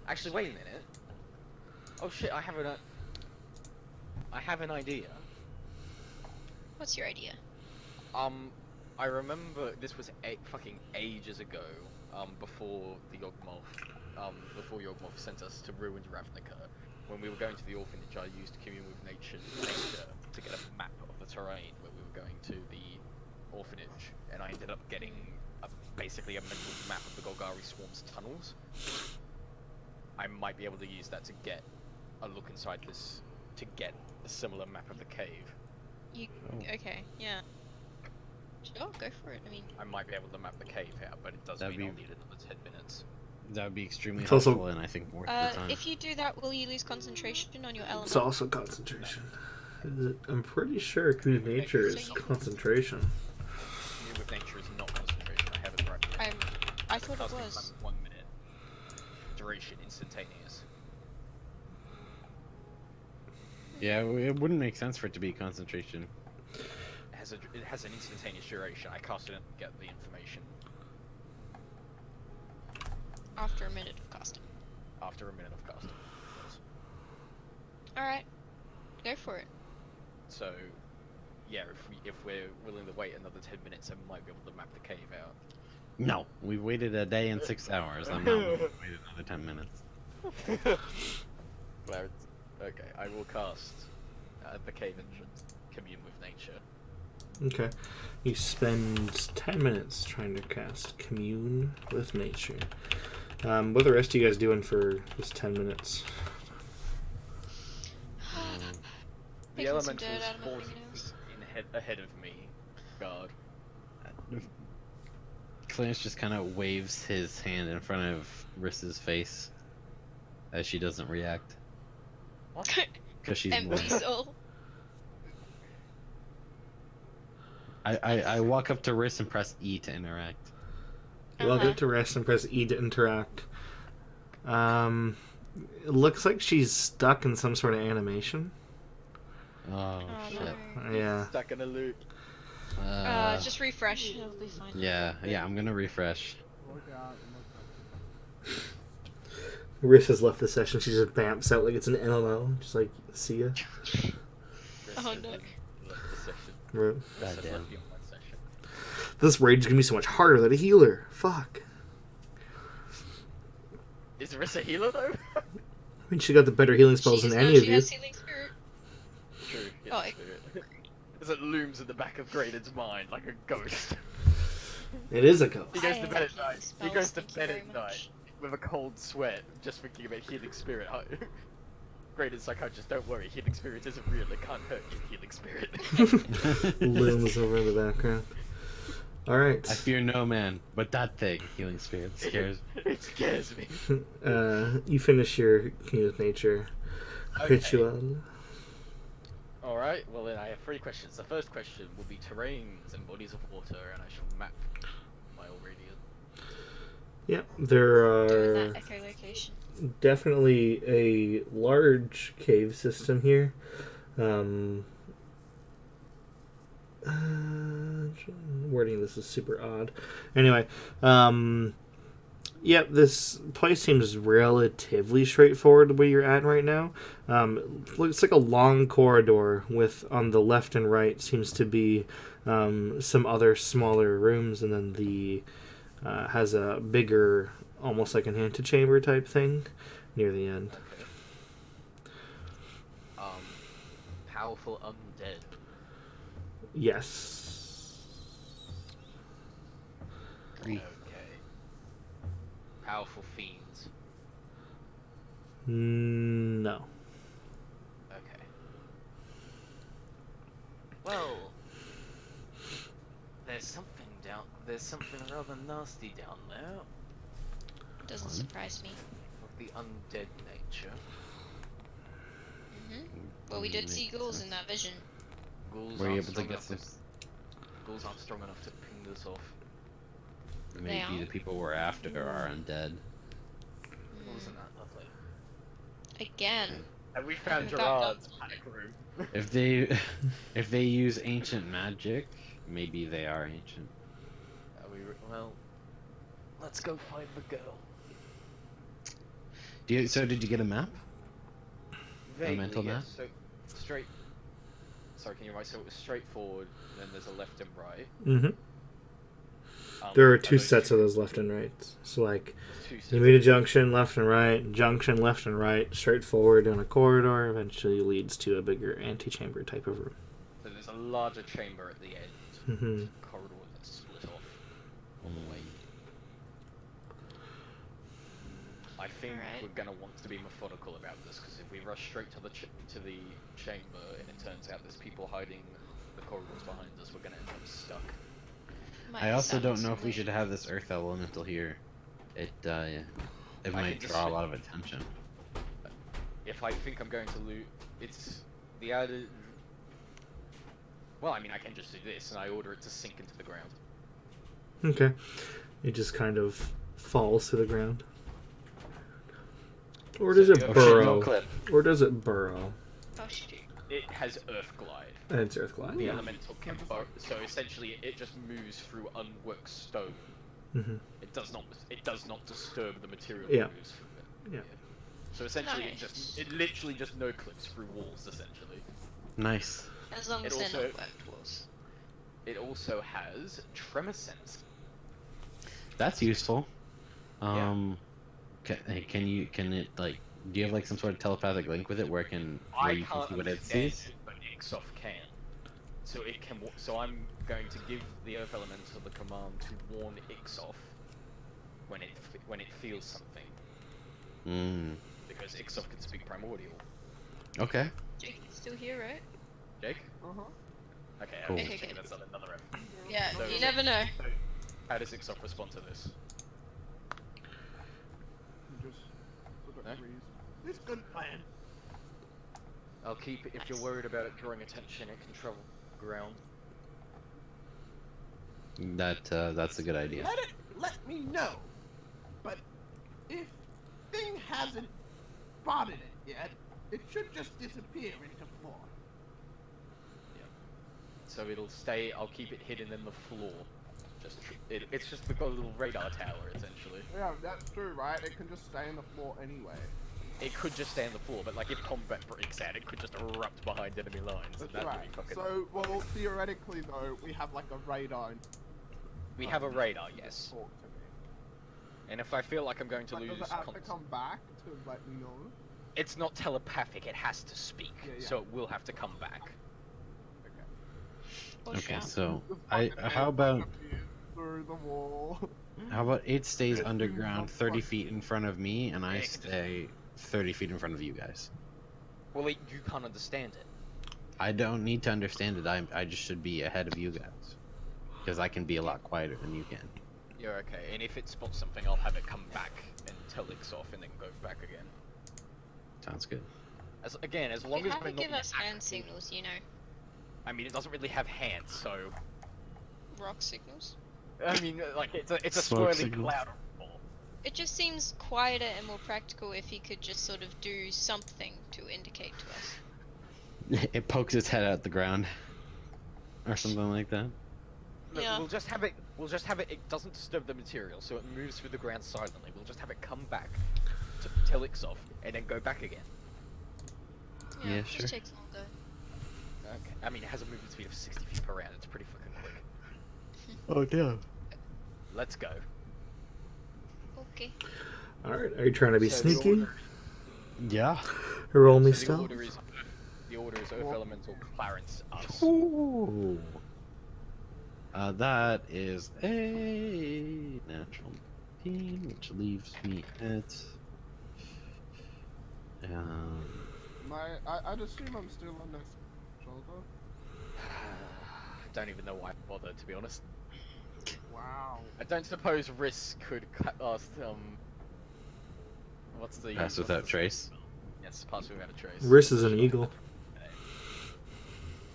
Actually, wait a minute. Oh shit! I have an idea. What's your idea? I remember this was fucking ages ago. Before the before Yawgmoth sent us to ruined Ravnica. When we were going to the orphanage, I used Commune with nature to get a map of the terrain where we were going to the orphanage, and I ended up getting basically a mental map of the Golgari Swarm's tunnels. I might be able to use that to get a look inside this, to get a similar map of the cave. Okay, yeah. Sure, go for it. I mean, I might be able to map the cave out, but it does That'd mean be- I'll need another 10 minutes. That would be extremely It's also- helpful and I think worth the time. if you do that, will you lose concentration on your element? It's also concentration. I'm pretty sure Commune with Nature is concentration. Commune with nature is not concentration. I have it right here. I thought it Casting was. time 1 minute. Duration instantaneous. Yeah, it wouldn't make sense for it to be concentration. It has an instantaneous duration. I cast it and get the information After a minute of casting. after a minute of casting. Yes. Alright. Go for it. So, yeah, if we're willing to wait another 10 minutes, I might be able to map the cave out. No, we waited a day and 6 hours. I'm not willing to wait another 10 minutes. Okay, I will cast the cave entrance. Commune with nature. Okay. You spend 10 minutes trying to cast Commune with Nature. What are the rest of you guys doing for this 10 minutes? The Picking some elemental dirt is out of my 40 fingernails. feet ahead of me. Guard. Clarence just kind of waves his hand in front of Riss's face as she doesn't react. Because she's Empty bored. soul. I walk up to Riss and press E to interact. Well, get to rest and press E to interact. It looks like she's stuck in some sort of animation. Oh, Oh, shit. no. Yeah. Stuck in a loop. Just refresh. It'll be fine. Yeah, I'm gonna refresh. Look out, look out. Riss has left the session. She just bamps out like it's an MMO. Just like, see ya. Oh, no. Left the session. Right. Riss has Goddamn. left the online session. This raid is gonna be so much harder than a healer. Fuck. Is Riss a healer though? I mean, she got the better healing spells than any of She you. has healing spirit. True. Yes, Oh, spirit. As it looms at the back of Graydon's mind like a ghost. It is a ghost. He goes I to have bed at healing night. He spells, goes to thank you bed very at much. night with a cold sweat, just thinking about healing spirit. upgraded psychiatrist, don't worry, healing spirit isn't real, it can't hurt you, healing spirit. Looms over in the background. All right. I fear no man, but that thing, healing spirit, scares me. It scares me. You finish your King of Nature ritual. Alright, well then I have 3 questions. The first question will be terrains and bodies of water, and I shall map my radius. Yep, there Doing are that echolocation. definitely a large cave system here. Wording this is super odd. Anyway, yep, this place seems relatively straightforward where you're at right now. Looks like a long corridor with, on the left and right, seems to be some other smaller rooms, and then the has a bigger, almost like an antechamber type thing near the end. Okay. Powerful undead. Yes. Okay. Powerful fiends. No. Okay. Well, there's something rather nasty down there Doesn't surprise me. of the undead nature. Well, we did Makes see ghouls sense. in that vision. Ghouls Were you aren't able to strong get enough some? Ghouls aren't strong enough to ping this off. Maybe are. the people we're after are undead. Wasn't that lovely? Again. And we found That- Gerard's panic room. If they, if they use ancient magic, maybe they are ancient. Well, let's go find the girl. So did you get a map? Vaguely, mental map? yes. So straight. Sorry, can you write? So it was straightforward. Then there's a left and right. Mm-hmm. There are 2 those sets of those left and right. So like, two sets. you meet a junction left and right, junction left and right, straightforward in a corridor, eventually leads to a bigger antechamber type of room. So there's a larger chamber at the end. Mm-hmm. Corridor that's split off. On the way. I think Alright. we're gonna want to be methodical about this because if we rush straight to the chamber and it turns out there's people hiding the corridors behind us, we're gonna end up stuck. Might I also sound don't know if we similar. should have this earth elemental here. It might can just draw a say- lot of attention. If I think I'm going to loot, it's the added. Well, I mean, I can just do this and I order it to sink into the ground. Okay. It just kind of falls to the ground. Or does So it you have- burrow? clip. Or does it burrow? Oh shoot. It has Earth Glide. And it's earth glide. The Yeah. elemental can so essentially it just moves through unworked stone. Mm-hmm. It does not disturb the material Yeah. it moves through. Yeah. So essentially Nice. it literally just no clips through walls essentially. Nice. As long It as they're also- not worked walls. It also has tremor sense. That's useful. Yeah. Can it like? Do you have like some sort of telepathic link with it where I you can can't see what it understand sees? it, but Ixof can. So it can. So I'm going to give the Earth Elemental the command to warn Ixof when it feels something, Mm. because Ixof can speak primordial. Okay. Jake is still here, right? Jake? Uh-huh. Okay, Cool. I'm Okay, thinking good. that's not another F. Yeah, So- you never know. So, how does Ixof respond to this? Just sort of No? agrees. It's good plan. I'll keep it. If you're worried about it drawing attention, it can travel ground. That's a good idea. Let me know. But if thing hasn't spotted it yet, it should just disappear into floor. So it'll stay. I'll keep it hidden in the floor. It's just got a little radar tower essentially. Yeah, that's true, right? It can just stay on the floor anyway. It could just stay on the floor, but like if combat breaks out, it could just erupt behind enemy lines, and That's that would right. be fucking. So, well, theoretically though, we have like a radar. We have a radar, yes. Talk to me. And if I feel like I'm going to But lose, does it have to come back to let me know? it's not telepathic. It has to speak, Yeah, yeah. so it will have to come back. Okay. Or Okay, shout. so The I fucking how head about appears through the wall? it stays It's underground not 30 fun. feet in front of me, and I Yeah, it can just- stay 30 feet in front of you guys. Well, you can't understand it. I don't need to understand it. I just should be ahead of you guys. Because I can be a lot quieter than you can. You're okay, and if it spots something, I'll have it come back and tell it off and then go back again. Sounds good. As long as Have we're it not give us hand active- signals, you know. I mean, it doesn't really have hands, so Rock signals. I mean, like it's a Smoke swirly signals. cloud of ball. It just seems quieter and more practical if he could just sort of do something to indicate to us. It pokes its head out the ground. Or something like that. Look, Yeah. we'll just have it. It doesn't disturb the material, so it moves through the ground silently. We'll just have it come back to tell it's off, and then go back again. Yeah, Yeah, it sure. just takes longer. Okay. I mean, it has a movement speed of 60 feet per round. It's pretty fucking quick. Oh damn. Let's go. Okay. Alright, are you trying to be So the sneaky? order- Yeah. Or roll me so the stealth? order is Earth Elemental, Clarence, us. Ooh. That is a natural 15, which leaves me at. I'd assume I'm still on this shoulder. Don't even know why I bothered, to be honest. Wow. I don't suppose Risk could cast what's the Pass without trace. Yes, pass without a trace. Riss is an eagle.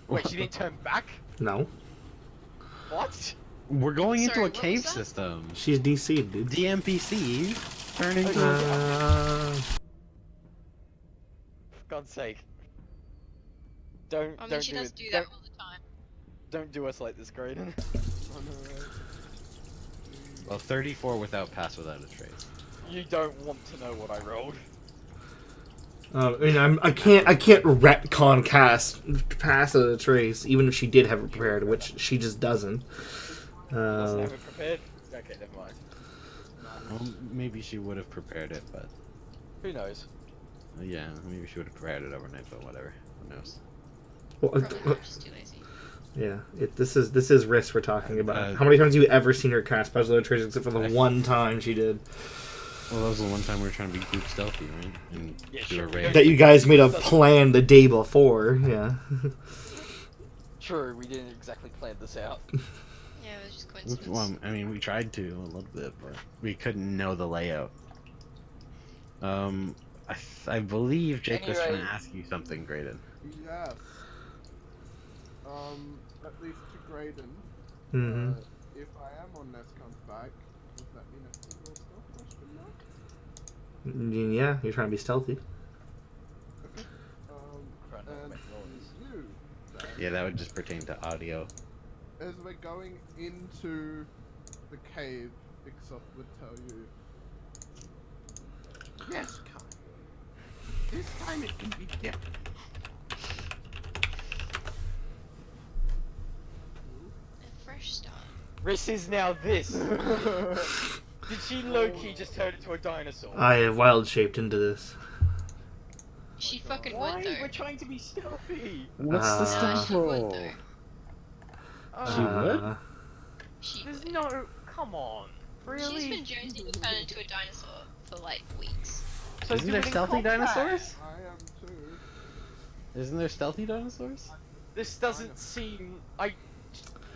Wait, she didn't turn back? No. What? We're going into Sorry, a what cave was that? system. She's DC'd, dude. DMPC turning. For God's sake. Don't I mean, don't she do does it. do that all the time. Don't do us like this, Graydon. Oh, no. Well, 34 without pass without a trace. You don't want to know what I rolled. I mean, I can't retcon cast pass a trace, even if she did have it prepared, which she just doesn't. Doesn't have it prepared? Okay, never mind. Well, maybe she would have prepared it, but Who knows? yeah, maybe she would have prepared it overnight. But whatever, who knows? Probably not, just too lazy. Yeah, this is Riss we're talking about. Uh, How many times have you ever seen her cast pass without a trace, except for the I- one time she did? Well, that was the one time we were trying to be group stealthy, right? And Yeah, do sure, a we raid. don't- That you guys made a plan the day before, yeah. True, we didn't exactly plan this out. Yeah, it was just coincidence. Well, I mean, we tried to a little bit, but we couldn't know the layout. I believe Jake was trying Anyway. to ask you something, Graydon. Yes. At least to Graydon. hmm If I am on Nest comes back, does that mean I can roll stealth question mark? Yeah, you're trying to be stealthy. Trying not to And make noise. you, Dan, Yeah, that would just pertain to audio. as we're going into the cave, Ixop would tell you. Yes, Kai. This time it can be different. A fresh start. Riss is now this. Did she low-key just turn into a dinosaur? I have wild shaped into this. She fucking Why? would though. We're trying to be stealthy. What's the No, stealth she would though. She would? She There's would. no. Come on. Really? She's been jonesing to turn into a dinosaur for like weeks. So Isn't do there it in stealthy combat. dinosaurs? I am too. Isn't there stealthy dinosaurs? This doesn't seem.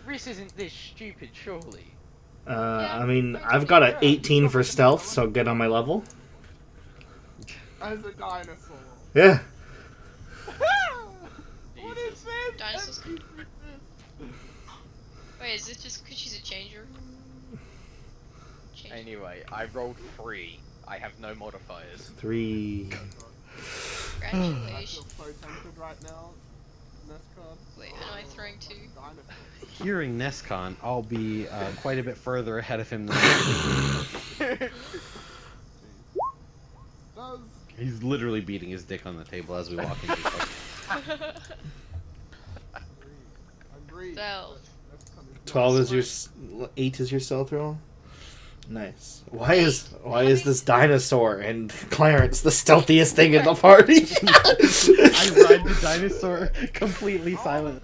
Riss isn't this stupid, surely. I mean, I've got a 18 for stealth, so get on my level. As a dinosaur. Yeah. What is Jesus. this? Dinosaurs. What is this? Wait, is it just because she's a changer? Change. Anyway, I rolled 3. I have no modifiers. 3. I Congratulations. feel so tempted right now. Nest card. Wait, am I throwing 2? Dinosaur. Hearing Nescon, I'll be quite a bit further ahead of him than Does he's literally beating his dick on the table as we walk into the agree. Well, 12 is your 8 is your stealth roll. Nice. Why is this dinosaur and Clarence the stealthiest thing in the party? I ride the dinosaur completely silent.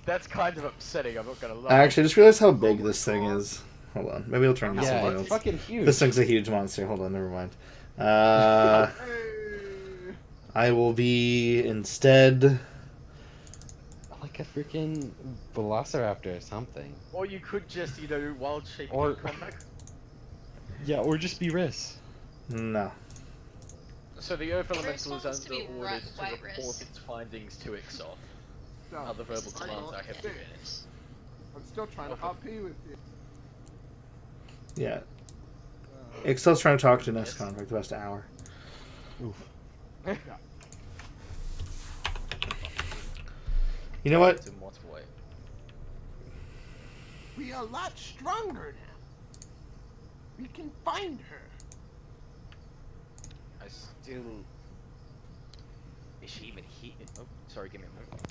That's kind of upsetting, I'm not gonna lie. Actually, I just realized how big this thing is. Hold on. Maybe I'll turn on Yeah, something it's else. fucking huge. This thing's a huge monster. Hold on, never mind. Hey. I will be instead. Like a freaking velociraptor or something. Or you could just, wild shape Or- in combat. Yeah, or just be Riss. No. So the Earth Riss Elemental is wants to under be orders to white report Riss. its findings to Ixoff. No, Other This verbal is commands not I have good. given it. I'm still trying to RP with you. Yeah. Uh, Excel's trying to talk to Yes. Nescon for the past hour. Oof. You know what? In what way? We are a lot stronger now. We can find her. I still. Is she even here? Oh, sorry, give me a moment.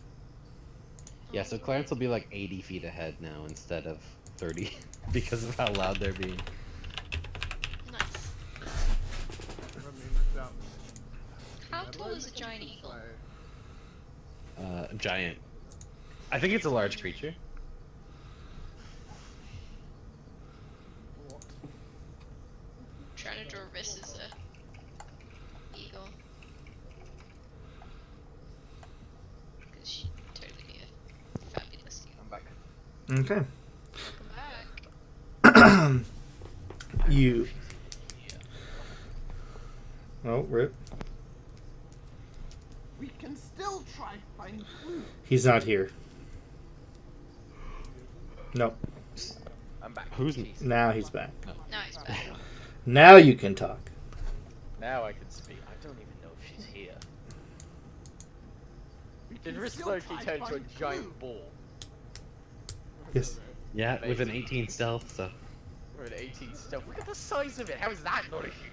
Yeah, so Clarence will be like 80 feet ahead now instead of 30 because of how loud they're being. Nice. I mean, that- How yeah, tall but is a giant it's eagle? like- Giant. I think it's a large creature. What? Trying to draw Riss as a eagle. Because she'd totally be a fabulous eagle. I'm back. Okay. Welcome back. You. Yeah. Oh, rip. We can still try to find clues. He's not here. Nope. I'm back. Who's- Jeez. Now he's back. No, he's back. Now you can talk. Now I can speak. I don't even know if she's here. We Did can Riss still Loki try to turn into a find giant clues. ball? Yes. Yeah, with an Amazing. 18 stealth, so. Or an 18 stealth? Look at the size of it. How is that not a huge?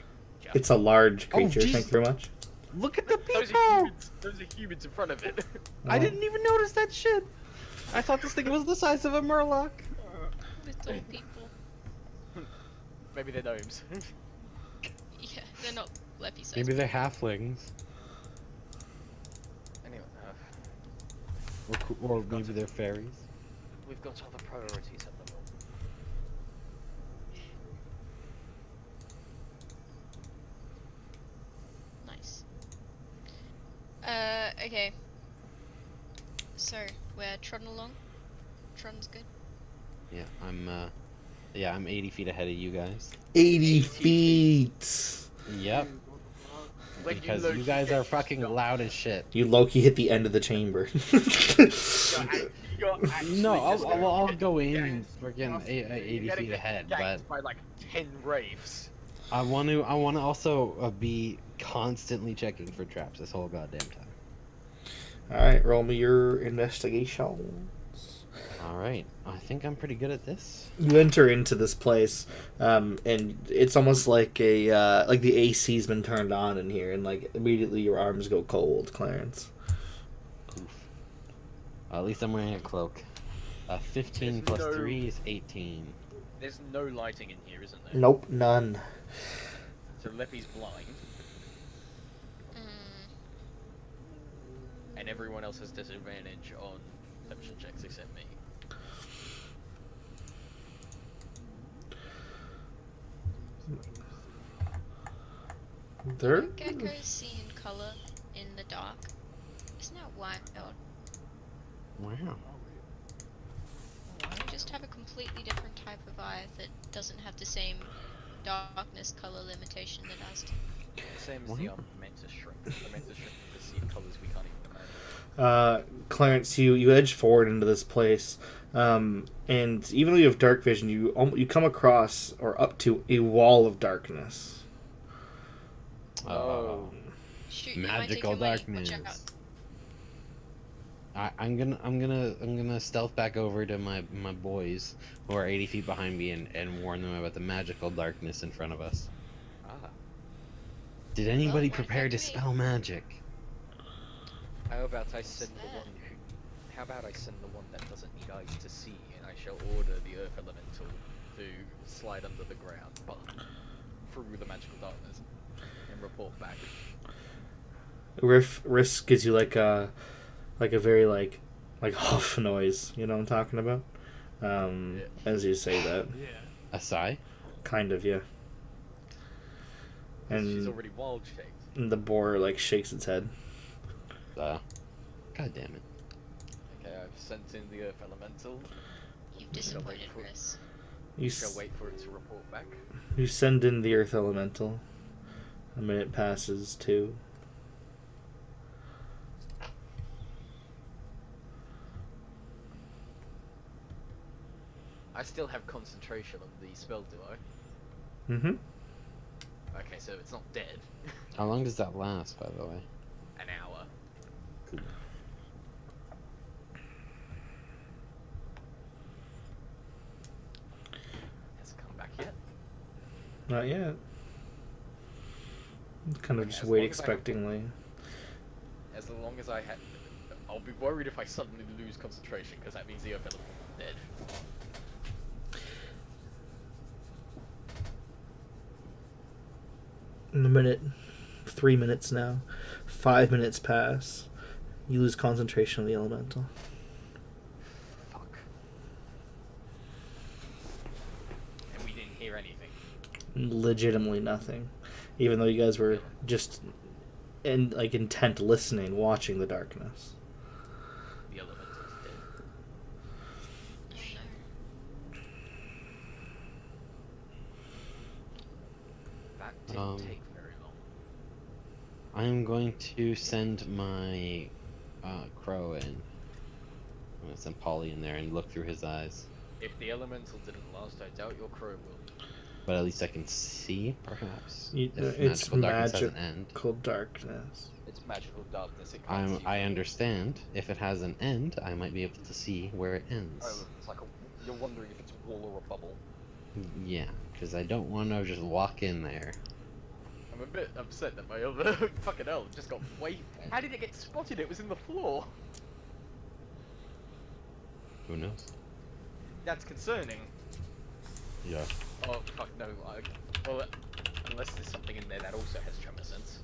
It's a large creature. jeez. Thank you very much. Look at the Those people! are humans. Those are humans in front of it. I didn't even notice that shit! I thought this thing was the size of a murloc. Little people. Maybe they're gnomes. Yeah, they're not leppy size. Maybe they're halflings. Anyway, Or maybe they're fairies. we've got other priorities at the moment. Nice. Okay. So, we're trotting along. Trotting's good. Yeah, I'm 80 feet ahead of you guys. 80 feet. Yep, When because load you guys are get fucking stuck. loud as shit. You Loki hit the end of the chamber. You're actually No, just gonna I'll get go in ganked. freaking 80 You're gonna feet get ahead, ganked but by like 10 wraiths. I want to also be constantly checking for traps this whole goddamn time. Alright, roll me your investigation. All right, I think I'm pretty good at this. You enter into this place, and it's almost like like the AC's been turned on in here, and like immediately your arms go cold, Clarence. At least I'm wearing a cloak. 15 There's plus no- 3 is 18. There's no lighting in here, isn't there? Nope, none. So Leppy's blind, Mm, and everyone else has disadvantage on perception checks except me. There. geckos see in color in the dark. Isn't that wild? Wow. They just have a completely different type of eye that doesn't have the same darkness color limitation that ours do. Same as Wow. the Mantis Shrimp. The Mantis Shrimp can perceive colors we can't even imagine. Clarence, you edge forward into this place, and even though you have dark vision, you come across or up to a wall of darkness. Oh. Shoot, you might take Magical your way. Watch darkness. out. I'm gonna stealth back over to my boys who are 80 feet behind me and warn them about the magical darkness in front of us. Ah. Did anybody Well, prepare to do we? spell magic? How about I send the one who? How about I send the one that doesn't need eyes to see, and I shall order the Earth Elemental to slide under the ground, but through the magical darkness, and report back. Risk gives you like a very like huff noise. You know what I'm talking about? As you say that, Yeah. A sigh? kind of, yeah. She's And already wild shaped. And the boar like shakes its head. God damn it. Okay, I've sent in the Earth Elemental. You've We shall wait disappointed for- Chris. You Shall wait for it to report back. you send in the Earth Elemental. A minute passes, 2. I still have concentration on the spell, do I? Mm-hmm. Okay, so it's not dead. How long does that last, by the way? An hour. Cool. Hasn't come back yet. Not yet. Kind of Okay, just as wait long as I have- expectingly. As long as I had... I'll be worried if I suddenly lose concentration, because that means the Earth Elemental is dead. In a minute, 3 minutes now. 5 minutes pass. You lose concentration on the elemental. Fuck. And we didn't hear anything. Legitimately nothing. Even though you guys were just intent listening, watching the darkness. The Elemental's dead. Oh no. That didn't take very long. I'm going to send my crow in. I'm gonna send Polly in there and look through his eyes. If the Elemental didn't last, I doubt your crow will. But at least I can see, perhaps. It's magical darkness has an end. magical darkness. It's magical darkness, it can't see I you. understand. If it has an end, I might be able to see where it ends. Oh, it's like you're wondering if it's a wall or a bubble. Yeah, because I don't want to just walk in there. I'm a bit upset that my other fucking elf just got way... How did it get spotted? It was in the floor. Who knows? That's concerning. Yeah. Oh, fuck no. Well, unless there's something in there that also has tremor sense.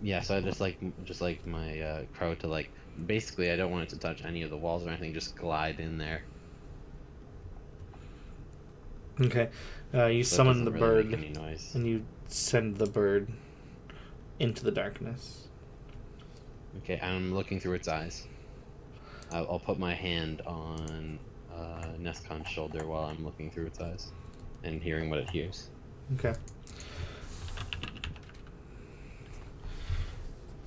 Yeah, so I just like my crow to like, basically I don't want it to touch any of the walls or anything, just glide in there. Okay. You So it summon the doesn't really bird, make any noise. and you send the bird into the darkness. Okay, I'm looking through its eyes. I'll put my hand on Nescon's shoulder while I'm looking through its eyes and hearing what it hears. Okay.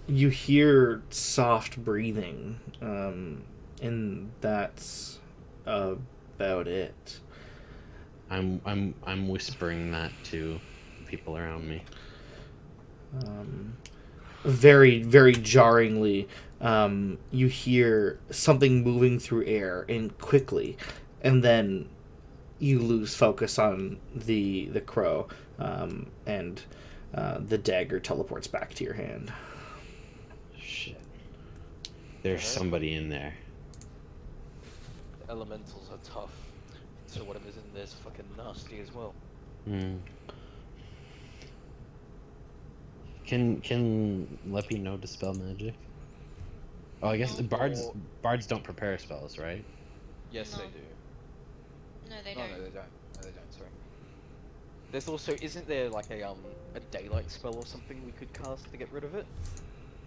You hear soft breathing, and that's about it. I'm whispering that to people around me. Very, very jarringly, you hear something moving through air and quickly, and then you lose focus on the crow, and the dagger teleports back to your hand. Shit. There's somebody in there. The elementals are tough. So whatever's in there's fucking nasty as well. Hmm. Can Leppy know dispel magic? Oh, I guess No. bards don't prepare spells, right? Yes, No. they do. No, they No, don't. no, they don't. No, they don't. Sorry. There's also, isn't there like a daylight spell or something we could cast to get rid of it?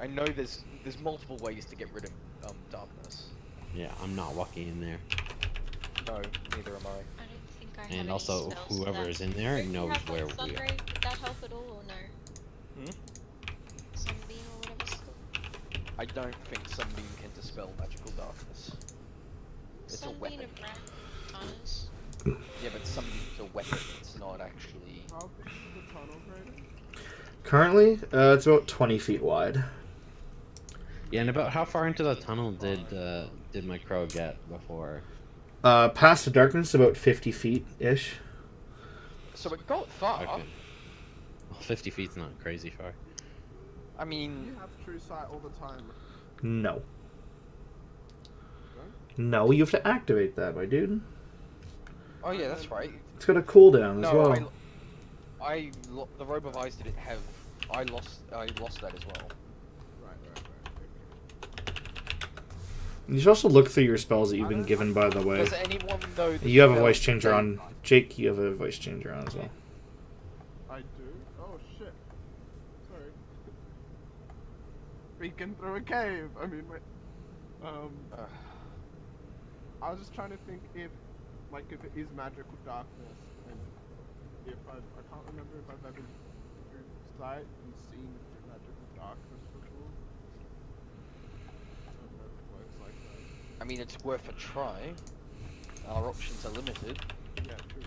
I know there's multiple ways to get rid of darkness. Yeah, I'm not walking in there. No, neither am I. I don't think I have And any also, spells for whoever that. is in there If you knows have, where like, we are. Sunray, would that help at all, or no? Hmm? Sunbeam or whatever it's called? I don't think Sunbeam can dispel magical darkness. It's a Sunbeam weapon. of brand Thomas. Yeah, but Sunbeam's a weapon. It's not actually. How big is the tunnel, Graydon? Currently, it's about 20 feet wide. Yeah, and about how far into the tunnel did my crow get before? Past the darkness, about 50 feet-ish. So it got far. Okay. Well, 50 feet's not crazy far. I mean, You have true sight all the time. No. No, you have to activate that, my dude. oh yeah, that's right. It's got a cooldown as No, well. the robe of eyes didn't have. I lost that as well. Right. You should also look through your spells that you've been given, by the way. Does anyone know? You have a voice changer on. Jake, you have a voice changer on as well. I do? Oh beacon through a cave. I mean, wait, I was just trying to think if, like, if it is magical darkness, and if I can't remember if I've ever used sight and seen magical darkness before. I don't know if it works like that. I mean, it's worth a try. Our options are limited. Yeah, true.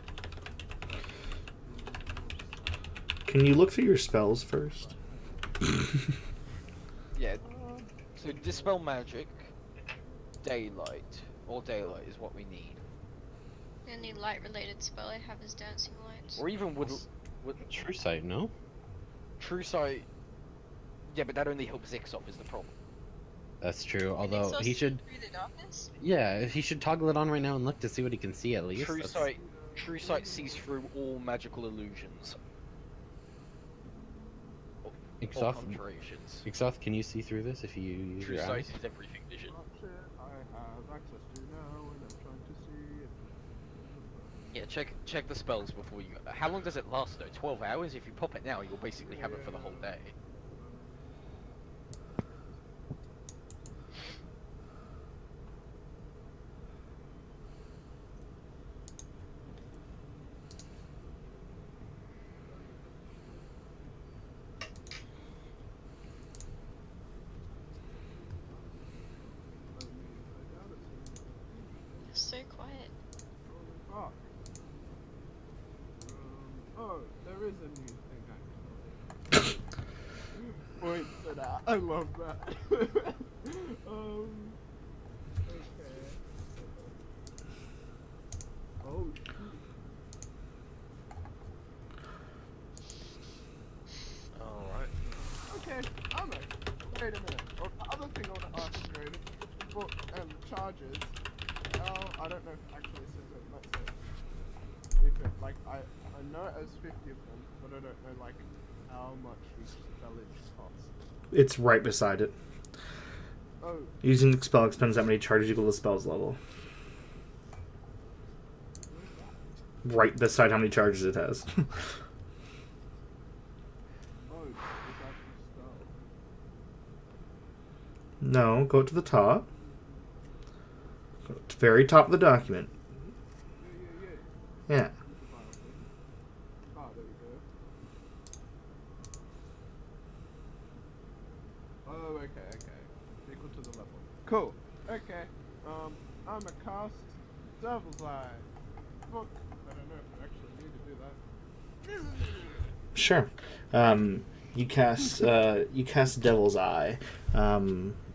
Can you look through your spells first? Yeah. So dispel magic, daylight, or daylight is what we need. The only light-related spell I have is dancing lights. Or even would True sight, no? true sight. Yeah, but that only helps Ixoff is the problem. That's true. Can Although Exos he see should, through the darkness? yeah, he should toggle it on right now and look to see what he can see at least. True That's- sight. True sight sees through all magical illusions. Or Ixoff, conjurations. Ixoff, can you see through this if you use True your sight eyes? is everything vision. Watch it, I have access to now, and I'm trying to see it. Yeah, check the spells before you. How long does it last though? 12 hours. If you pop it now, you'll basically have it for the whole day. It's so quiet. Holy fuck. Oh, there is a new thing actually. Point to that. I love that. Okay. Oh, shoot. Alright. Okay, I'm okay. Wait a minute. Well, the other thing I want to ask you is the book charges. I don't know if it actually says it. Let's say if it like I know it has 50 of them, but I don't know like how much each spellage costs. It's right beside it. Oh, Using the spell expends that many charges equal to the spell's level. Right beside how many charges it has. oh, is that the spell? No, go to the top. Go to the very top of the document. Yeah. Yeah. Ah, there we go. Oh, okay. Equal to the level. Cool. Okay. I'm a cast Devil's Eye. Book. I don't know if I actually need to do that. Sure. You cast Devil's Eye.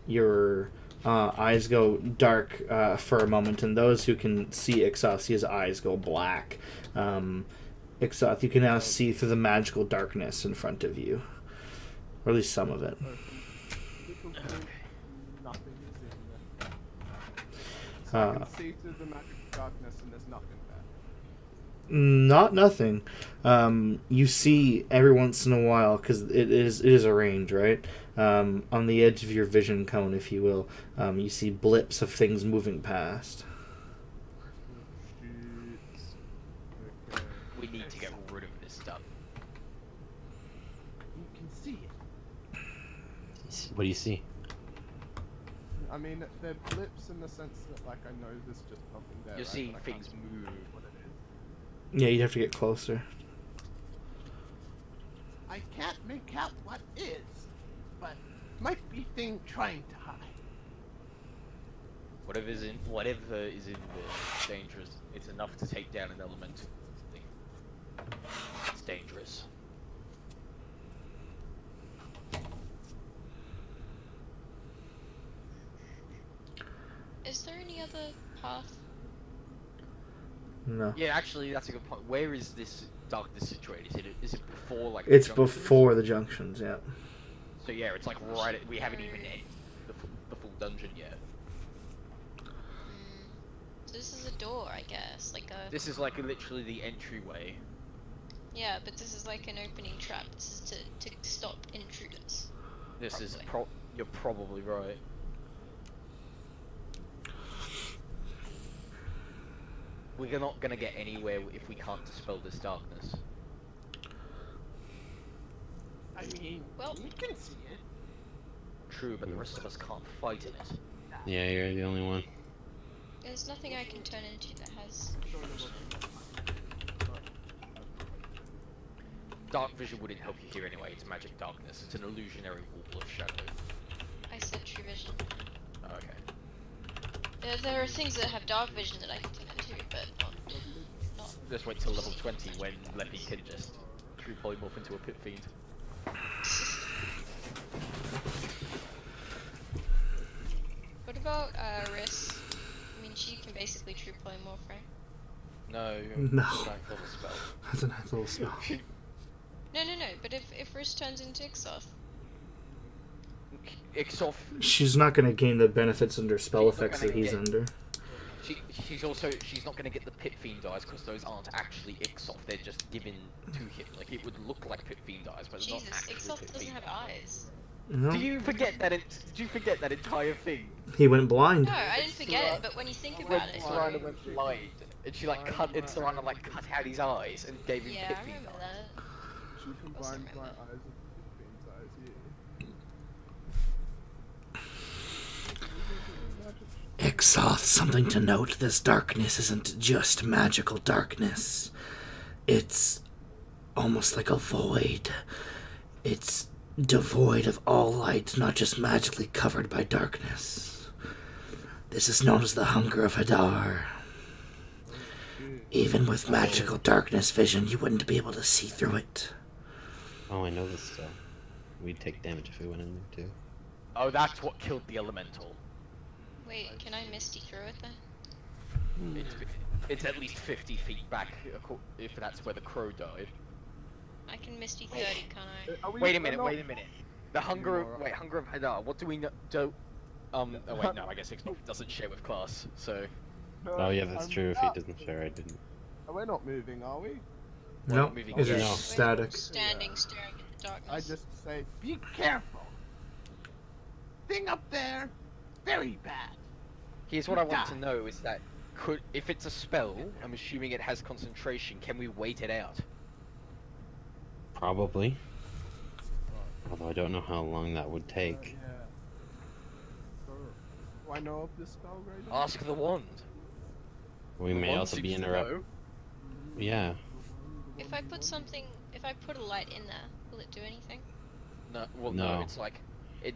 Your eyes go dark for a moment, and those who can see Ixoth's eyes go black. Ixoth, you can now see through the magical darkness in front of you, or at least some of it. Little bit, nothing is in there. So I Uh, can see through the magic darkness and there's nothing there. Not nothing. You see every once in a while, because it is a range, right? On the edge of your vision cone, if you will, you see blips of things moving past. Okay. We need to get rid of this stuff. You can see it. What do you see? I mean, they're blips in the sense that, like, I know there's just nothing there. You're right? seeing But I can't things see move. what it is. Yeah, you have to get closer. I can't make out what is, but might be thing trying to hide. Whatever is in there is dangerous. It's enough to take down an elemental thing. It's dangerous. Is there any other path? No. Yeah, actually, that's a good point. Where is this darkness situated? Is it before like? It's the junctions? before the junctions, yeah. So yeah, it's like right. We haven't even hit the full dungeon yet. So this is a door, I guess. Like a. This is like literally the entryway. Yeah, but this is like an opening trap. This is to stop intruders. This is Probably. you're probably right. We're not gonna get anywhere if we can't dispel this darkness. I mean, Well- you can see it. true, but the rest of us can't fight in it. Yeah, you're the only one. There's nothing I can turn into that has vision. Dark vision wouldn't help you here anyway. It's magic darkness. It's an illusionary wall of shadow. I said true vision. Oh, okay. There are things that have dark vision that I can turn into, but not. Just wait till level 20 when Leppy can just true polymorph into a pit fiend. What about Riss? I mean, she can basically true polymorph, right? No. No. Ninth level spell. That's a nice little spell. No. But if Riss turns into Ixoth, Ixoth. She's not going to gain the benefits under spell She's not effects gonna that he's get- under. She's not going to get the pit fiend eyes because those aren't actually Ixoth. They're just given to him. Like it would look like pit fiend eyes, but it's not Jesus, actually Ixoth pit doesn't fiend. have eyes. No. Did you forget that? Did you forget that entire thing? He went blind. No, I didn't forget it, but when you think When about it, Serana went blind, and she like cut, and Serana like cut out his eyes and gave him yeah, pit I fiend remember eyes. that. She combined my remember. eyes with Fiend's eyes, Ixoth, something to note, this darkness isn't just magical darkness. It's almost like a void. It's devoid of all light, not just magically covered by darkness. This is known as the Hunger of Hadar. Even with magical darkness vision, you wouldn't be able to see through it. Oh, I know this stuff. We'd take damage if we went in there too. Oh, that's what killed the elemental. Wait, can I Misty through it then? It's at least 50 feet back, if that's where the crow died. I can Misty 30, can't I? Wait a minute. The Hunger of Hadar. What do we know? Oh wait, no. I guess Ixoth doesn't share with class, so. Oh yeah, that's true. If he doesn't share, I didn't. We're not moving, are we? No, moving it's on. just No. static. Standing, staring at the darkness. I just say, be careful. Thing up there, very bad. Here's what I want to know: is that if it's a spell, I'm assuming it has concentration. Can we wait it out? Probably. Although I don't know how long that would take. Yeah. So, do I know of this spell, Graydon? Ask the wand. We may Wand also be seems to interrupted. know. Yeah. If I put a light in there, will it do anything? No, well, No. no. It's like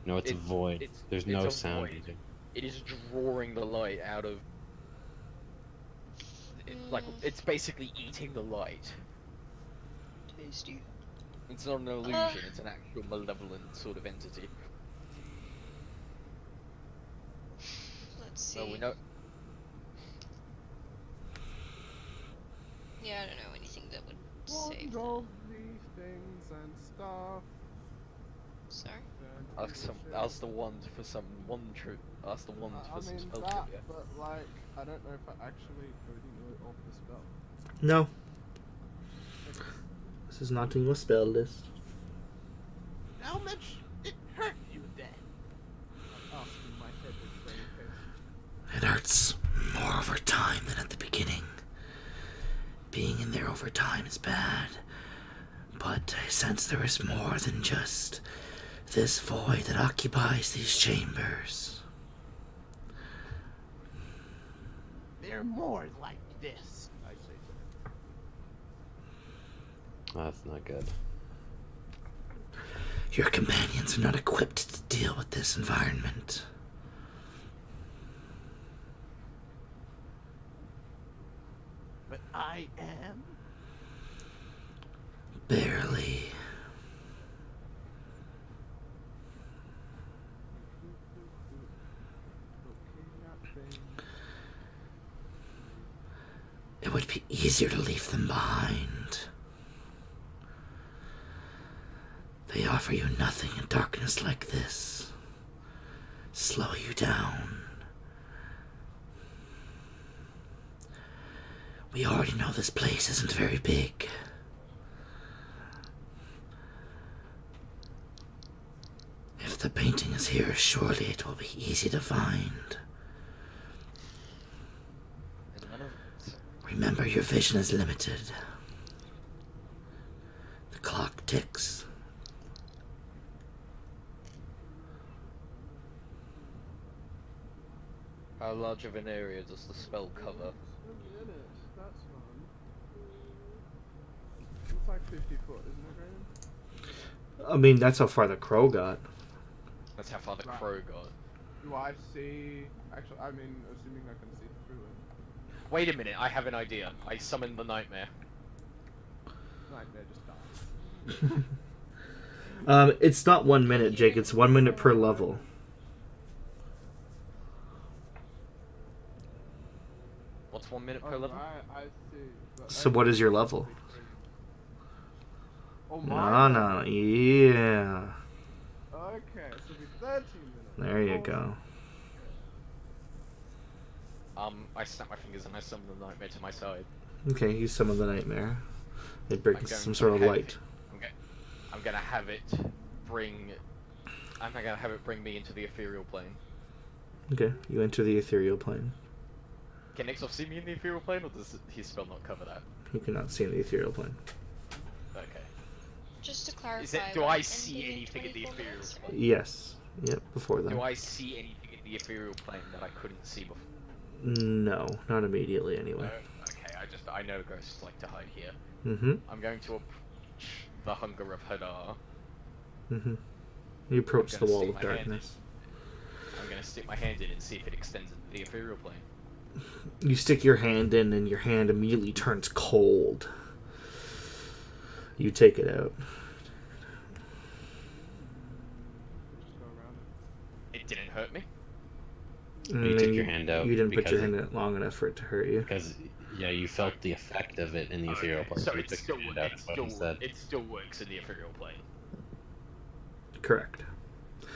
No, it's a void. There's no it's a sound void. either. It is drawing the light out of. Like it's basically eating the light. Tasty. It's not an illusion. It's an actual malevolent sort of entity. Let's see. So we know. Yeah, I don't know anything that would save Wand that. of these things and stuff. Sorry? and Ask the wand for some wand truth. Ask the wand I for some mean spell that, trivia. but like, I don't know if I actually already know of the spell. No. This is not in your spell list. How much it hurt you then? I'm asking my head with very face. It hurts more over time than at the beginning. Being in there over time is bad, but I sense there is more than just this void that occupies these chambers. They're more like this, I say so. Oh, that's not good. Your companions are not equipped to deal with this environment. But I am. Barely. It would be easier to leave them behind. They offer you nothing in darkness like this. Slow you down. We already know this place isn't very big. If the painting is here, surely it will be easy to find. And none of it. Remember, your vision is limited. The clock ticks. How large of an area does the spell cover? A minute, that's fun. It's like 50 foot, isn't it, Graydon? I mean, that's how far the crow got. That's how far the Right. crow got. Do I see... Actually, I mean, assuming I can see through it. Wait a minute, I have an idea. I summon the nightmare. Nightmare just dies. It's not 1 minute, Jake. It's 1 minute per level. What's 1 minute per Oh, level? right, I see. But So what is your level? Oh, No, my. no, yeah. Okay, so it'll be 13 minutes. There you Awesome. go. I snap my fingers and I summon the nightmare to my side. Okay, you summon the nightmare. It brings going some to sort of have light. I'm gonna have it bring. I'm gonna have it bring me into the ethereal plane. Okay, you enter the ethereal plane. Can Nixoff see me in the ethereal plane, or does his spell not cover that? You cannot see in the ethereal plane. Okay. Just to clarify. Is it? Do will I it see end in anything in the 24 ethereal minutes? plane? Yes. Yep, before Do that. I see anything in the ethereal plane that I couldn't see before? No, not immediately No. anyway. Okay. I know ghosts like to hide here. Mm-hmm. I'm going to approach the hunger of Hadar. Mm-hmm. You approach I'm the gonna wall stick of my hand darkness. I'm gonna stick my hand in and see if it extends into the ethereal plane. You stick your hand in and your hand immediately turns cold. You take it out. Just go around it. It didn't hurt me. You took your hand out You didn't put because your hand in it long enough for it to hurt you. Because, yeah, you felt the effect of it in the ethereal plane. So you it took still, your hand out, is what he said. it still works in the ethereal plane. Correct.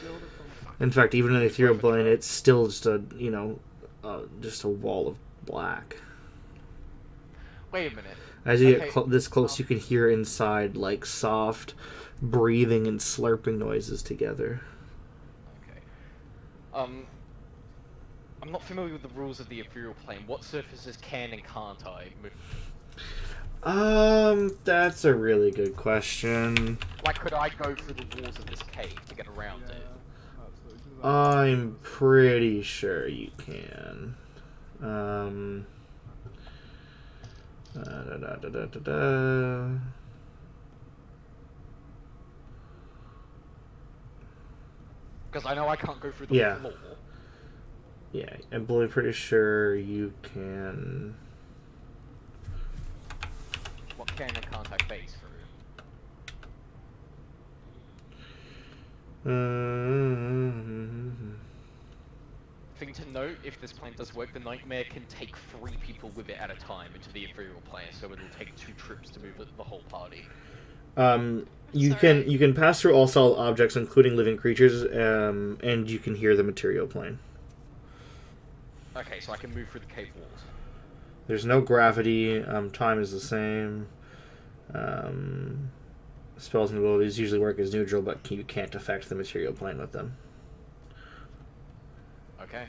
Build it from In fact, even in the ethereal plane, it's still just a, just a wall of black. Wait a minute. As you Okay. get this close, you can hear inside, like, soft breathing and slurping noises together. Okay. I'm not familiar with the rules of the ethereal plane. What surfaces can and can't I move? That's a really good question. Like, could I go through the walls of this cave to get around yeah, it? absolutely. I'm pretty sure you can. Because I know I can't go through the Yeah. floor. Yeah, I'm pretty sure you can. What can and can't I phase through? Thing to note, if this plan does work, the nightmare can take 3 people with it at a time into the ethereal plane, so it'll take 2 trips to move the whole party. You can pass through all solid objects, including living creatures, and you can hear the material plane. Okay, so I can move through the cave walls. There's no gravity. Time is the same. Spells and abilities usually work as neutral, but you can't affect the material plane with them. Okay.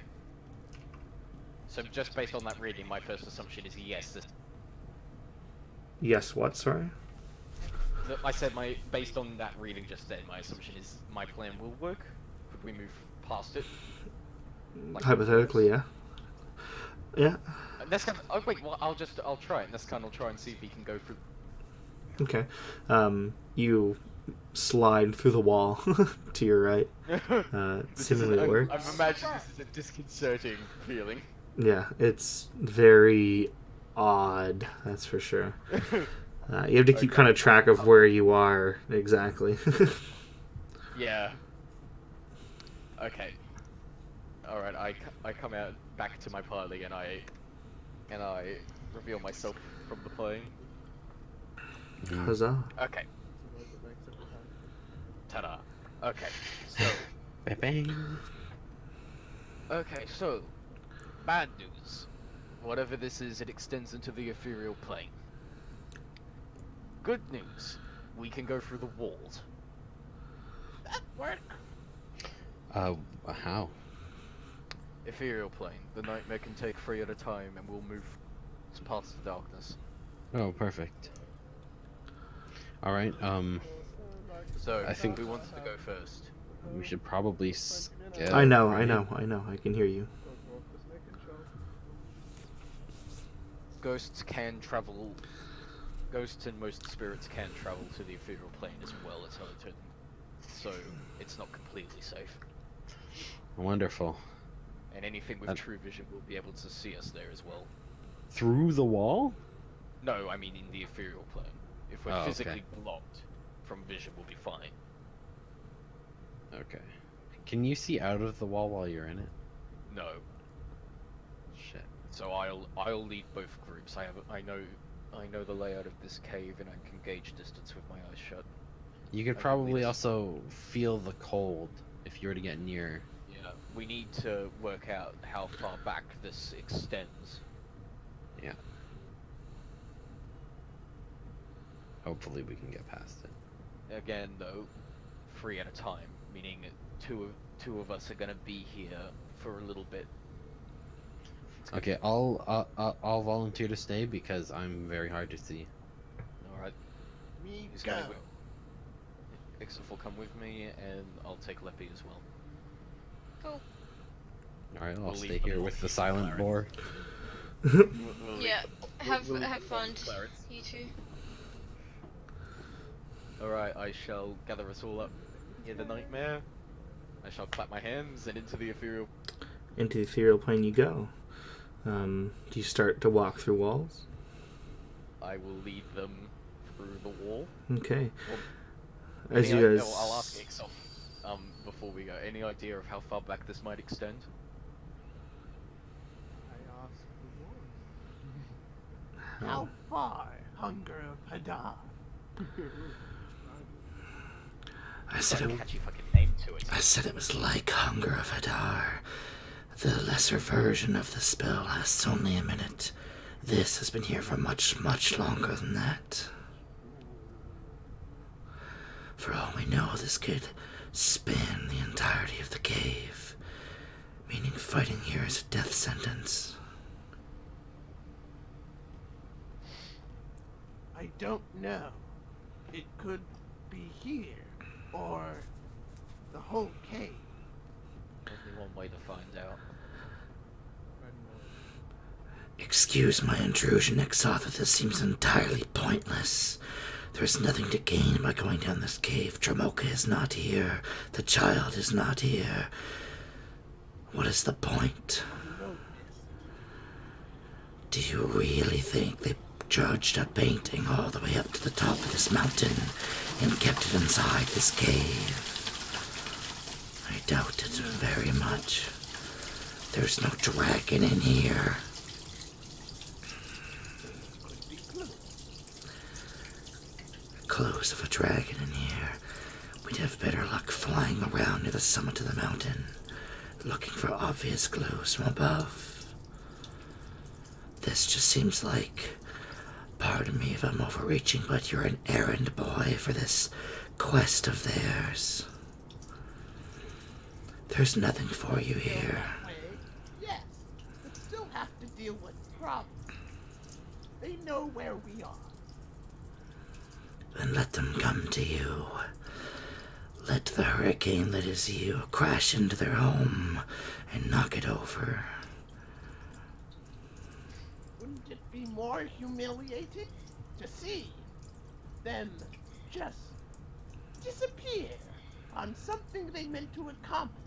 So just based on that reading, my first assumption is yes. Yes, what? Sorry? I said based on that reading just then, my assumption is my plan will work. Could we move past it? Like- Hypothetically, yeah. Yeah. Nescan, oh wait, well I'll try it. Nescan will try and see if he can go through. Okay. You slide through the wall to your right. Seemingly it works. I'm imagining this is a disconcerting feeling. Yeah, it's very odd, that's for sure. You have to keep kind of track of where you are exactly. Yeah. Okay. All right. I come out back to my party and I reveal myself from the plane. Huzzah. Okay. Ta-da. Okay. So. Bang. Okay. So. Bad news. Whatever this is, it extends into the ethereal plane. Good news. We can go through the walls. That work? How? Ethereal plane. The nightmare can take 3 at a time, and we'll move past the darkness. Oh, perfect. Alright, So, I think- who wants to go first? we should probably skip. I know, I can hear you. Just making ghosts can travel. Ghosts and most spirits can travel to the ethereal plane as well as Holoton, so it's not completely safe. Wonderful. And anything with true vision will be able to see us there as well. Through the wall? No, I mean in the ethereal plane. If we're Oh, okay. physically blocked from vision, we'll be fine. Okay. Can you see out of the wall while you're in it? No. Shit. So I'll lead both groups. I know the layout of this cave and I can gauge distance with my eyes shut. You could I probably believe- also feel the cold if you were to get near. Yeah, we need to work out how far back this extends. Yeah. Hopefully we can get past it. Again, though, 3 at a time, meaning two of us are gonna be here for a little bit. Okay, I'll volunteer to stay because I'm very hard to see. All right. Me He's go. gonna Ixif will come with me, and I'll take Leppy as well. Cool. All right, I'll We'll stay leave them here all with the for silent Clarence. boar. Yeah. Have we'll have fun, Clarence. you two. Alright, I shall gather us all up in the nightmare. I shall clap my hands and into the ethereal. Into the ethereal plane you go. Do you start to walk through walls? I will lead them through the wall. Okay. Well, As you guys... I'll ask Ixof, before we go. Any idea of how far back this might extend? I ask the one. How far, Hunger of Hadar? I said Got a it. catchy fucking name to it. I said it was like Hunger of Hadar. The lesser version of the spell lasts only a minute. This has been here for much, much longer than that. For all we know, this could span the entirety of the cave, meaning fighting here is a death sentence. I don't know. It could be here, or the whole cave. Only one way to find out. Excuse my intrusion, Exotha. This seems entirely pointless. There's nothing to gain by going down this cave. Dramoka is not here. The child is not here. What is the point? Do you really think they judged a painting all the way up to the top of this mountain and kept it inside this cave? I doubt it very much. There's no dragon in here. Clues of a dragon in here. We'd have better luck flying around near the summit of the mountain, looking for obvious clues from above. This just seems like, pardon me if I'm overreaching, but you're an errand boy for this quest of theirs. There's nothing for you here. Yes, but still have to deal with problems. They know where we are. Then let them come to you. Let the hurricane that is you crash into their home and knock it over. Wouldn't it be more humiliating to see them just disappear on something they meant to accomplish?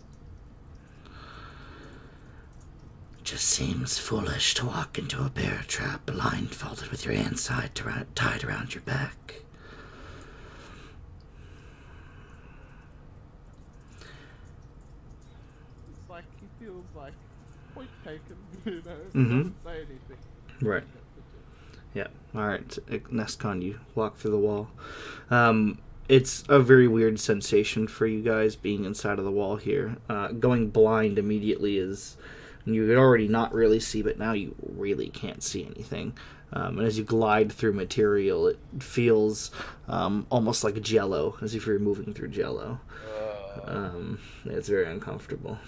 Just seems foolish to walk into a bear trap blindfolded with your hands tied around your back. It's like he feels like point taken, you know, Mhm. doesn't say anything. Right. Yeah. All right. Nescon, you walk through the wall. It's a very weird sensation for you guys being inside of the wall here. Going blind immediately is you could already not really see, but now you really can't see anything. And as you glide through material, it feels almost like Jello, as if you're moving through Jello. It's very uncomfortable.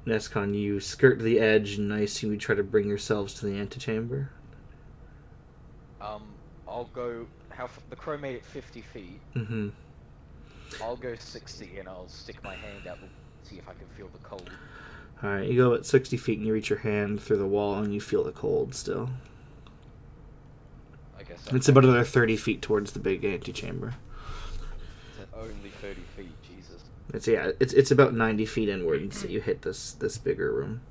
Nescon, you skirt the edge, and I assume you try to bring yourselves to the antechamber. I'll go. The crow made it 50 feet. Mm-hmm. I'll go 60, and I'll stick my hand out and see if I can feel the cold. Alright, you go at 60 feet and you reach your hand through the wall and you feel the cold still. I guess It's about another 30 feet towards the big antechamber. only 30 feet. Jesus. It's about 90 feet inwards that you hit this bigger room.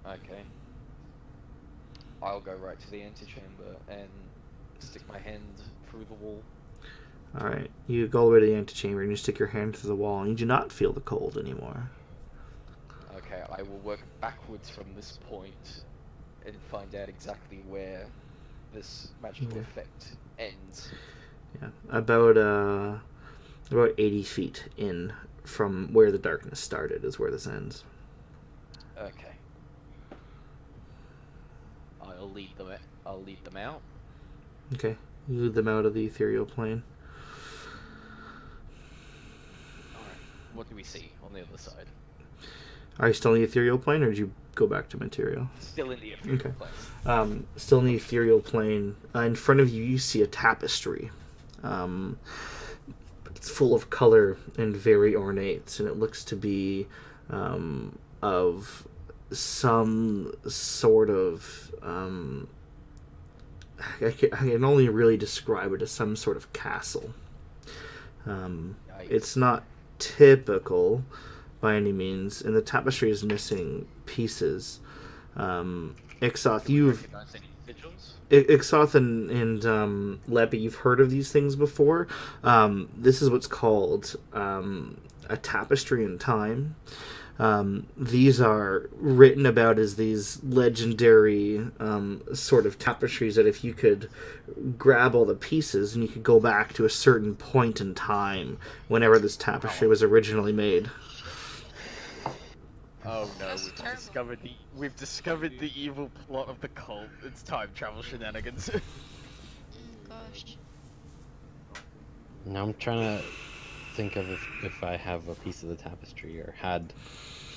Okay. I'll go right to the antechamber and stick my hand through the wall. Alright, you go all the way to the antechamber and you stick your hand through the wall and you do not feel the cold anymore. Okay, I will work backwards from this point and find out exactly where this magical effect ends. Yeah, about 80 feet in from where the darkness started is where this ends. Okay. I'll lead them out. Okay, you lead them out of the ethereal plane. Alright. What do we see on the other side? Are you still in the ethereal plane, or did you go back to material? Still in the ethereal Okay. plane. Still in the ethereal plane. In front of you, you see a tapestry. It's full of color and very ornate, and it looks to be of some sort of... I can only really describe it as some sort of castle. It's not typical by any means, and the tapestry is missing pieces. Ixoth, Recognize any sigils? Ixoth and Lepi, you've heard of these things before. This is what's called a tapestry in time. These are written about as these legendary sort of tapestries that if you could grab all the pieces and you could go back to a certain point in time whenever this tapestry was originally made. Oh no, That's terrible. we've discovered the evil plot of the cult. It's time travel shenanigans. Gosh. Now I'm trying to think of if I have a piece of the tapestry or had.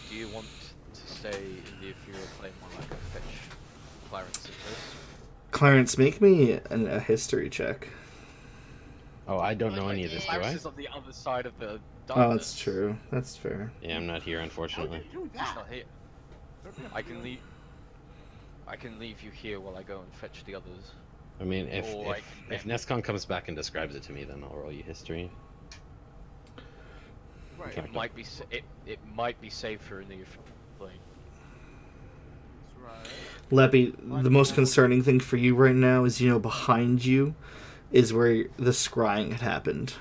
Do you want to stay in the ethereal plane while I go fetch Clarence and this? Clarence, make me a history check. Oh, I don't know any of this, do Clarence I? is on the other side of the Oh, darkness. that's true. That's fair. Yeah, I'm not here, unfortunately. He's not here. I can leave you here while I go and fetch the others. I mean, if Or if Nescon comes back and describes it to me, then I'll roll you history. Right. It might be it might be safer in the ethereal plane. That's right. Leppy, the most concerning thing for you right now is, behind you is where the scrying had happened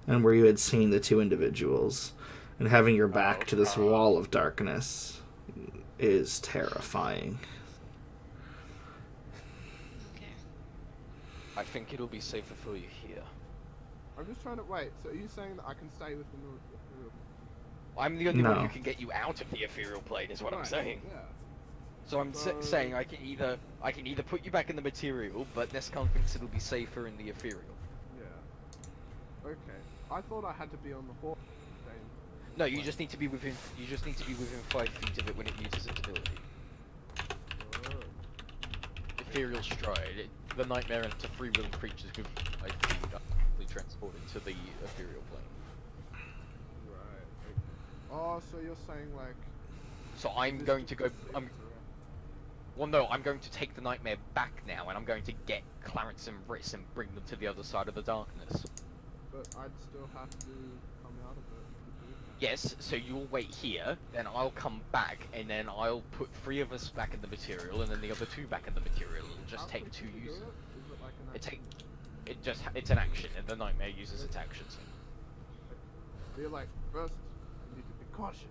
and where you had seen the two individuals. And having your back to this wall of darkness is terrifying. Okay. I think it'll be safer for you here. I'm just trying to wait. So are you saying that I can stay within the I'm the only one No. who can get you out of the ethereal plane, is what I'm Right, saying. Yeah. So I'm saying I can either put you back in the material, but Nescon thinks it'll be safer in the ethereal. Yeah. Okay. I thought I had to be on the horse. No, you just need to be within 5 feet of it when it uses its ability. Ethereal stride. The nightmare into free-willing creatures within 5 feet are quickly transported to the ethereal plane. Right. Okay. Oh, so you're saying like? So I'm going to go. Well, no, I'm going to take the nightmare back now, and I'm going to get Clarence and Riss and bring them to the other side of the darkness. But I'd still have to come out of it. Yes, so you'll wait here, then I'll come back, and then I'll put 3 of us back in the material, and then the other 2 back in the material. It'll just How take quick 2 can you do uses. it? Is it like an It's an action, and the nightmare uses its actions. So you're like, first, you need to be cautious.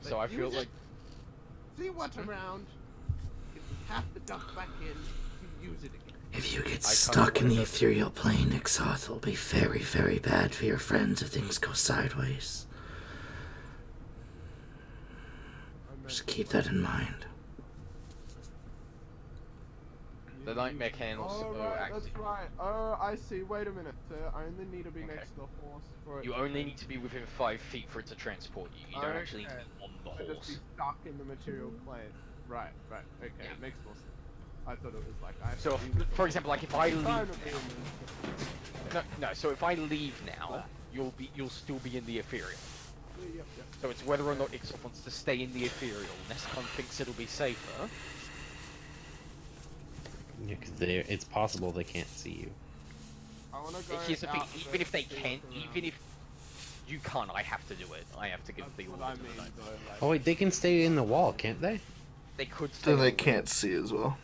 So I feel use it. like See what's around. If we have to duck back in, you use it again. If you get kinda stuck in the wanna- ethereal plane, Ixoth will be very, very bad for your friends if things go sideways. Just keep that in mind. the nightmare can also Oh, right, act. that's right. Oh, I see. Wait a minute, sir. I only need to be Okay. next to the horse for it. You only need to be within 5 feet for it to transport you. You don't actually need to be on the I just be horse. stuck in the material plane. Right, right. Okay, Yeah. it makes more sense. I thought it was like I. have So, to be with for the example, like if I horse. leave Kind of now, no. So if I leave now, you'll still be in the ethereal. Yep. So it's whether or not Ixoff wants to stay in the ethereal. Nescon thinks it'll be safer. Yeah, because it's possible they can't see you. I want to go. Here's the thing: out even if they see can, what's around. even if you can't, I have to do it. I have to give the That's order what I to the mean, knight. though. Like, Oh wait, they can stay in the wall, can't they? They could stay Then on they the can't wall, see as well.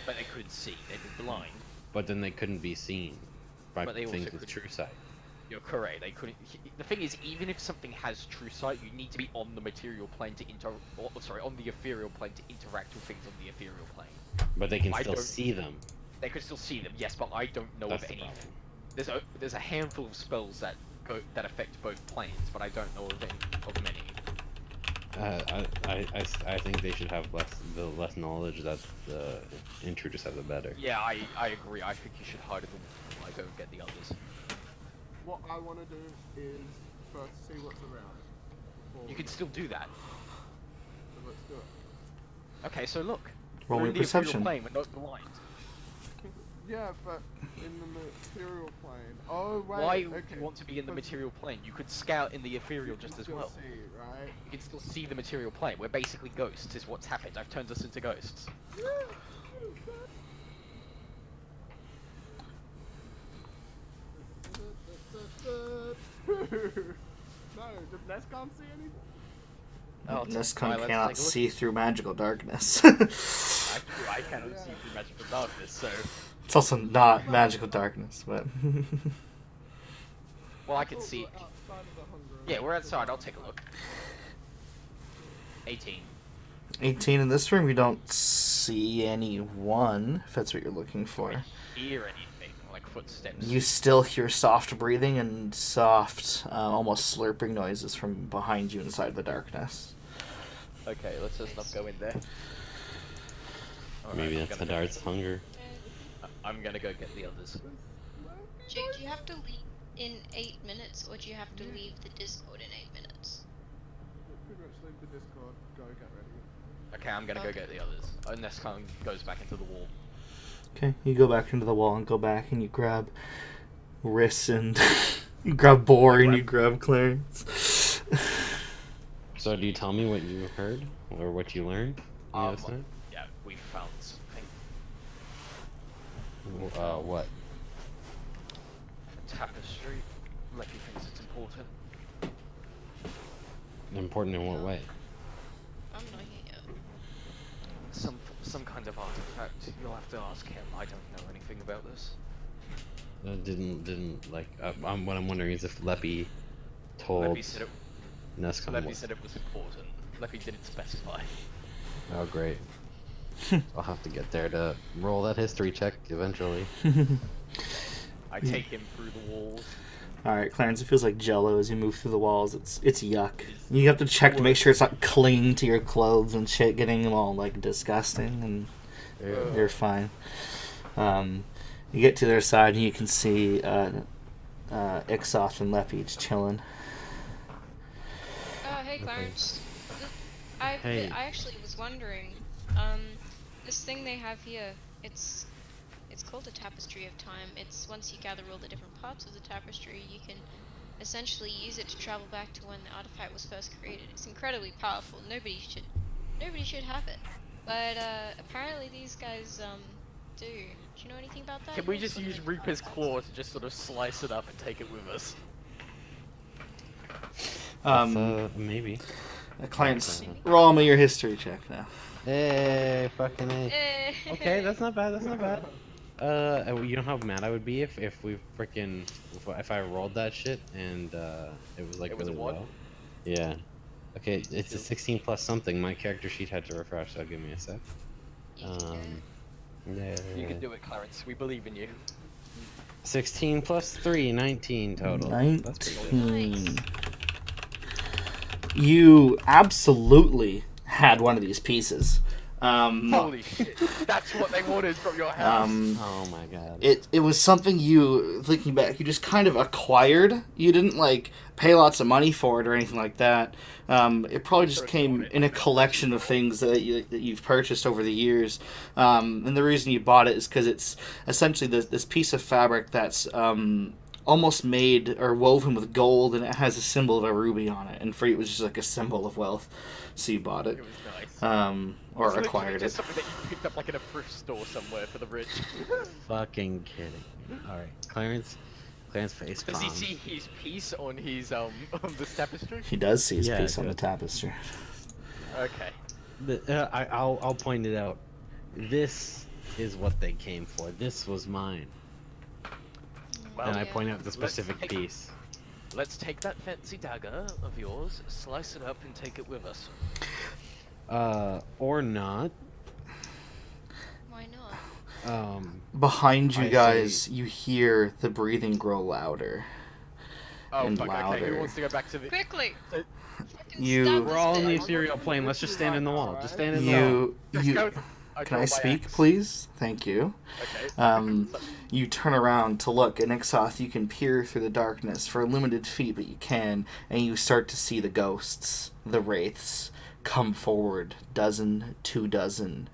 but they could see. They'd be blind. But then they couldn't be seen by But they also things with couldn't- true sight. You're correct. They couldn't. The thing is, even if something has true sight, you need to be on the material plane to on the ethereal plane to interact with things on the ethereal plane. But they can I still don't- see them. They could still see them, yes, but I don't know That's of the any. problem. There's a handful of spells that affect both planes, but I don't know of many. I think they should have the less knowledge that the intruders have, the better. Yeah, I agree. I think you should hide them while I go and get the others. what I want to do is first see what's around. before You we can go. still do that. So let's do it. Okay, so look. Roll we're your in the ethereal perception. plane, we're not blind. Yeah, but in the material plane. Oh wait. Why okay. would you want to be in the Because material plane? You could scout in the ethereal you just can as still well. See, right? You can still see the material plane. We're basically ghosts, is what's happened. I've turned us into ghosts. No, did Nescom see anything? Oh, Nescon cannot see through magical darkness. I cannot see through magical darkness, so. It's also not magical darkness, but Well, I can thought we see. were outside of the hunger Yeah, we're room. outside. I'll take a look. 18. 18 in this room, you don't see anyone, if that's what you're looking for. Hear anything like footsteps? You still hear soft breathing and soft, almost slurping noises from behind you inside the darkness. Okay, let's just not go in there. Alright, Maybe I'm that's gonna Hadar's hunger. I'm gonna go get the others. Jake, do you have to leave in 8 minutes, or do you have to leave the Discord in 8 minutes? Pretty much leave the Discord, go get ready. Okay, I'm gonna go Okay. get the others. Unless Kong goes back into the wall. Okay, you go back into the wall and go back and you grab Riss and you grab Boar and you grab Clarence. So do you tell me what you heard or what you learned? Um, Yes, sir? Yeah, we found something. What? A tapestry. Lecky thinks it's important. Important in what way? I'm not here. Some kind of artifact. You'll have to ask him. I don't know anything about this. Didn't like. What I'm wondering is if Leppy told Leppy said it. Nescon. Leppy said it was important. Leppy didn't specify. Oh, great. I'll have to get there to roll that history check eventually. I take him through the walls. Alright, Clarence, it feels like jello as you move through the walls. It's yuck. You have to check to make sure it's not clinging to your clothes and shit, getting them all, like, disgusting, and you're fine. You get to their side and you can see Ixoth and Leppy just chilling. Hey Clarence. I Hey. I actually was wondering, this thing they have here, it's called a tapestry of time. It's once you gather all the different parts of the tapestry, you can essentially use it to travel back to when the artifact was first created. It's incredibly powerful. Nobody should have it. But apparently these guys do. Do you know anything about that? Can we just use Reaper's Claw to just sort of slice it up and take it with us? Maybe. Clarence, roll me your history check now. Hey, fucking A. Eh. Okay, that's not bad. That's not bad. You know how mad I would be if we freaking if I rolled that shit and it was like It was a really what? low. Yeah. Okay, it's a 16 plus something. My character sheet had to refresh, so give me a sec. You can do it. Yeah. You can do it, Clarence. We believe in you. 16 plus 3, 19 total. That's pretty good. 19. You absolutely had one of these pieces. Holy shit! That's what they wanted from your house. Oh my god. It was something you, thinking back, you just kind of acquired. You didn't, like, pay lots of money for it or anything like that. It probably just came in a collection of things that you've purchased over the years. And the reason you bought it is because it's essentially this piece of fabric that's almost made or woven with gold, and it has a symbol of a ruby on it. And for you, it was just like a symbol of wealth, so you bought it, It was nice. or It's literally acquired just it. something that you picked up like in a thrift store somewhere for the rich. Fucking kidding. Alright, Clarence face Does he palms. see his piece on his on this tapestry? He does see his Yeah, piece on the good. tapestry. Okay. I'll point it out. This is what they came for. This was mine. Well, And I yeah. point out the specific take- piece. Let's take that fancy dagger of yours, slice it up, and take it with us. Or not. Why not? Behind you I guys, you hear the breathing grow louder. Oh And fuck! Okay, who louder. wants to go back to the? Quickly! Uh, Fucking You- stab We're this all in the bitch. ethereal plane. Let's just stand in the wall. Just stand in the wall. You, Let's you. go. Can draw I my speak, axe. please? Thank you. Okay. You turn around to look, and Ixoth, you can peer through the darkness for a limited feat, but you can, and you start to see the ghosts, the wraiths, come forward. 2 dozen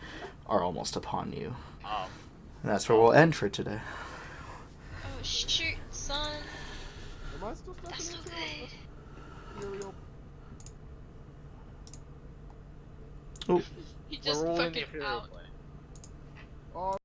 are almost upon you. And that's where we'll end for today. Oh shoot, son. Am I still stuck That's in so this good. ethereal? Oh, He just We're all in the fucking ethereal out. plane. Oh,